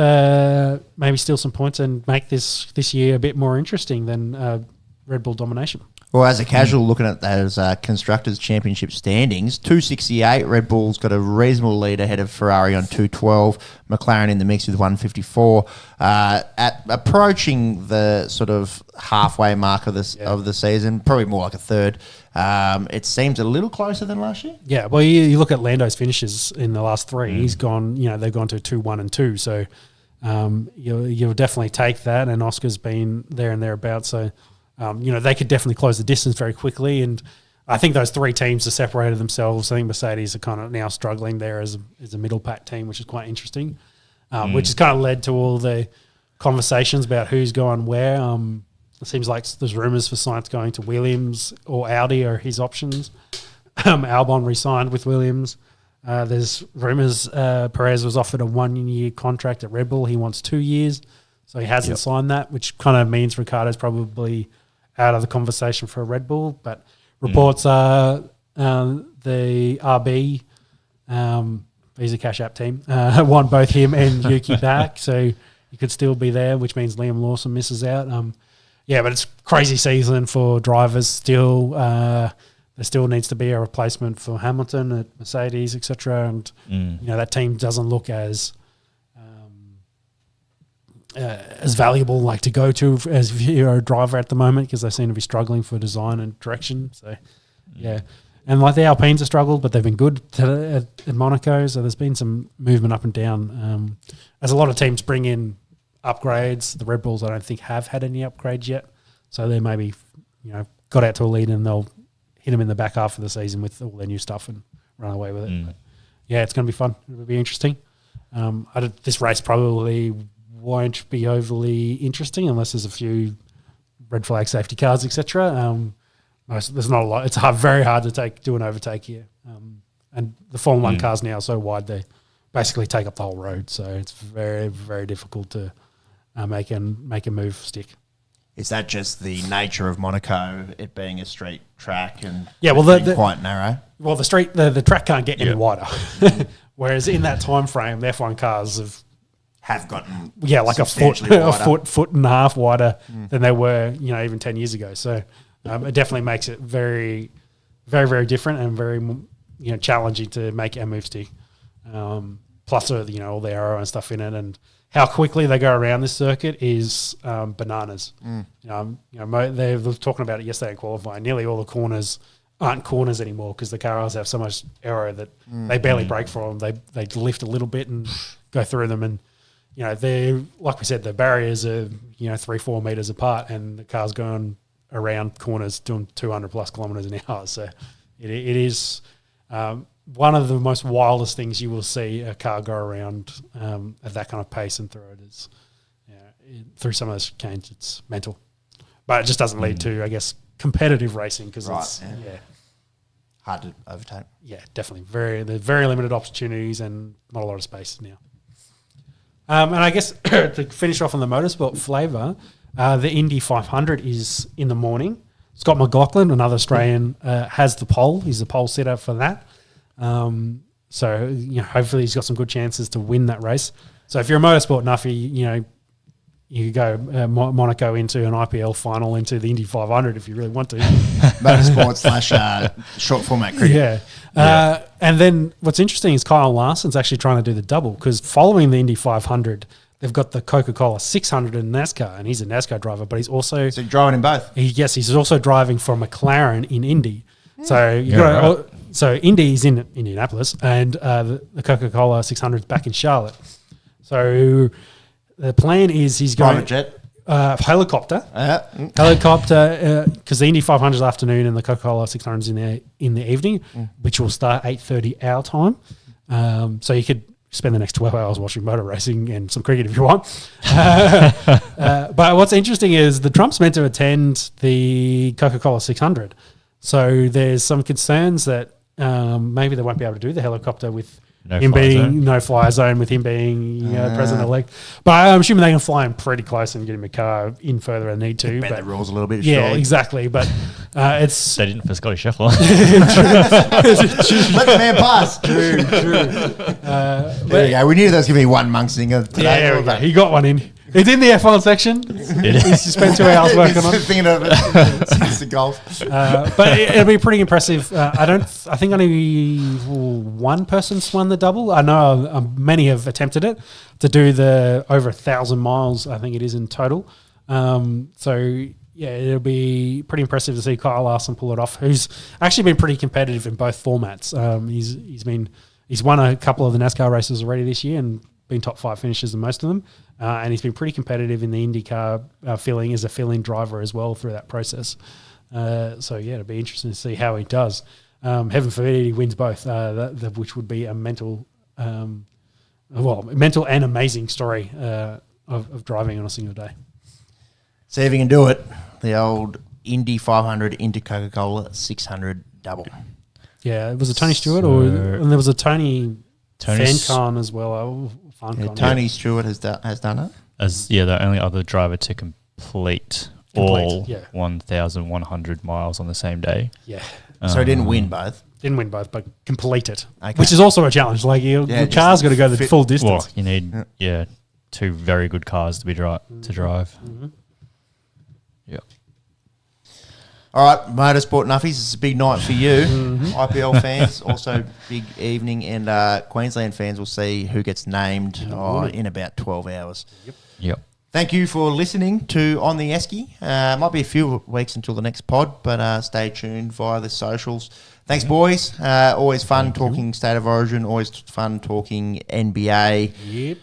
maybe steal some points and make this year a bit more interesting than Red Bull domination. Well, as a casual looking at those Constructors' Championship standings, 268, Red Bull's got a reasonable lead ahead of Ferrari on 212, McLaren in the mix with 154. At approaching the sort of halfway mark of the season, probably more like a third. It seems a little closer than last year. Yeah, well, you look at Lando's finishes in the last three. He's gone, they've gone to 2-1 and 2. So you'll definitely take that, and Oscar's been there and thereabouts. So. They could definitely close the distance very quickly, and I think those three teams have separated themselves. I think Mercedes are kind of now struggling there as a middle pack team, which is quite interesting, which has kind of led to all the conversations about who's going where. It seems like there's rumours for Sainz going to Williams or Audi are his options. Albon re-signed with Williams. There's rumours Perez was offered a 1-year contract at Red Bull. He wants 2 years, so he hasn't signed that, which kind of means Ricciardo's probably out of the conversation for a Red Bull. But reports are the RB Visa Cash App team want both him and Yuki back, so he could still be there, which means Liam Lawson misses out. But it's crazy season for drivers still. There still needs to be a replacement for Hamilton at Mercedes, etc. And that team doesn't look as valuable to go to as if you're a driver at the moment, because they seem to be struggling for design and direction. So, and the Alpines have struggled, but they've been good at Monaco. So there's been some movement up and down. As a lot of teams bring in upgrades, the Red Bulls I don't think have had any upgrades yet. So they maybe got out to a lead and they'll hit them in the back half of the season with all their new stuff and run away with it. But it's going to be fun. It'll be interesting. This race probably won't be overly interesting unless there's a few red flag safety cars, etc. There's not a lot. It's very hard to do an overtake here. And the Formula 1 cars now are so wide they basically take up the whole road. So it's very, very difficult to make a move stick. Is that just the nature of Monaco, it being a street track and the quite narrow? Well, the track can't get any wider. Whereas in that time frame, the F1 cars have gotten like a foot and a half wider than they were, even 10 years ago. So it definitely makes it very, very, very different and very, challenging to make our move stick. Plus, all the aero and stuff in it, and how quickly they go around this circuit is bananas. They were talking about it yesterday in qualifying. Nearly all the corners aren't corners anymore because the cars have so much aero that they barely brake for them. They lift a little bit and go through them, and they're, like we said, the barriers are 3-4 meters apart, and the cars going around corners doing 200 plus kilometers an hour. So it is one of the most wildest things you will see a car go around at that kind of pace and through it is through some of those chicanes. It's mental, but it just doesn't lead to, I guess, competitive racing because it's hard to overtake. Yeah, definitely. There's very limited opportunities and not a lot of space now. And I guess to finish off on the motorsport flavour, the Indy 500 is in the morning. Scott McLaughlin, another Australian, has the pole. He's the pole sitter for that. So hopefully he's got some good chances to win that race. So if you're a motorsport nuffy, you could go Monaco into an IPL final into the Indy 500 if you really want to. Motorsport / short format cricket. Yeah. And then what's interesting is Kyle Larson's actually trying to do the double because following the Indy 500, they've got the Coca-Cola 600 in NASCAR, and he's a NASCAR driver, but he's also... So driving in both? He's also driving for McLaren in Indy. So so Indy is in Indianapolis, and the Coca-Cola 600 is back in Charlotte. So the plan is he's going... Private jet? Helicopter. Helicopter, because the Indy 500 is afternoon and the Coca-Cola 600 is in the evening, which will start 8:30 our time. So you could spend the next 12 hours watching motor racing and some cricket if you want. But what's interesting is the Trump's meant to attend the Coca-Cola 600. So there's some concerns that maybe they won't be able to do the helicopter with no fly zone, with him being president-elect. But I'm assuming they can fly him pretty close and get him a car in further than they need to. Bend the rules a little bit. Yeah, surely. Exactly. But it's... They didn't for Scotty Scheffler. Let the man pass. True. There you go. We knew there was going to be one monk singer today. Yeah, he got one in. It's in the F1 section. He's spent 2 hours working on it. Thinking of it since the golf. But it'll be pretty impressive. I think only one person's won the double. I know many have attempted it to do the over 1,000 miles. I think it is in total. So yeah, it'll be pretty impressive to see Kyle Larson pull it off. Who's actually been pretty competitive in both formats. He's won a couple of the NASCAR races already this year and been top 5 finishes in most of them. And he's been pretty competitive in the IndyCar filling as a fill-in driver as well through that process. So, yeah, it'll be interesting to see how he does. Heaven forbid he wins both, which would be a mental and amazing story of driving on a single day. See if he can do it. The old Indy 500 into Coca-Cola 600 double. Yeah, it was a Tony Stewart and there was a Tony Fancon as well. Tony Stewart has done it. The only other driver to complete all 1,100 miles on the same day. Yeah. So he didn't win both. Didn't win both, but complete it, which is also a challenge. Like your car's got to go the full distance. Well, you need 2 very good cars to drive. Mm-hmm. Yeah. All right, Motorsport Nuffies, it's a big night for you. IPL fans, also big evening, and Queensland fans will see who gets named in about 12 hours. Yep. Thank you for listening to On The Esky. Might be a few weeks until the next pod, but stay tuned via the socials. Thanks, boys. Always fun talking State of Origin, always fun talking NBA,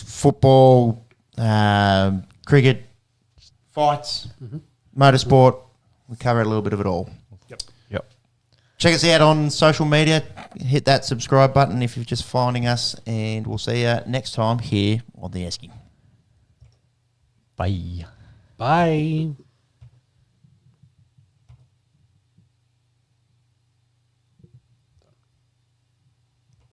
football, cricket, fights, motorsport. We cover a little bit of it all. Yep. Check us out on social media. Hit that subscribe button if you're just finding us. And we'll see you next time here on The Esky. Bye. Bye.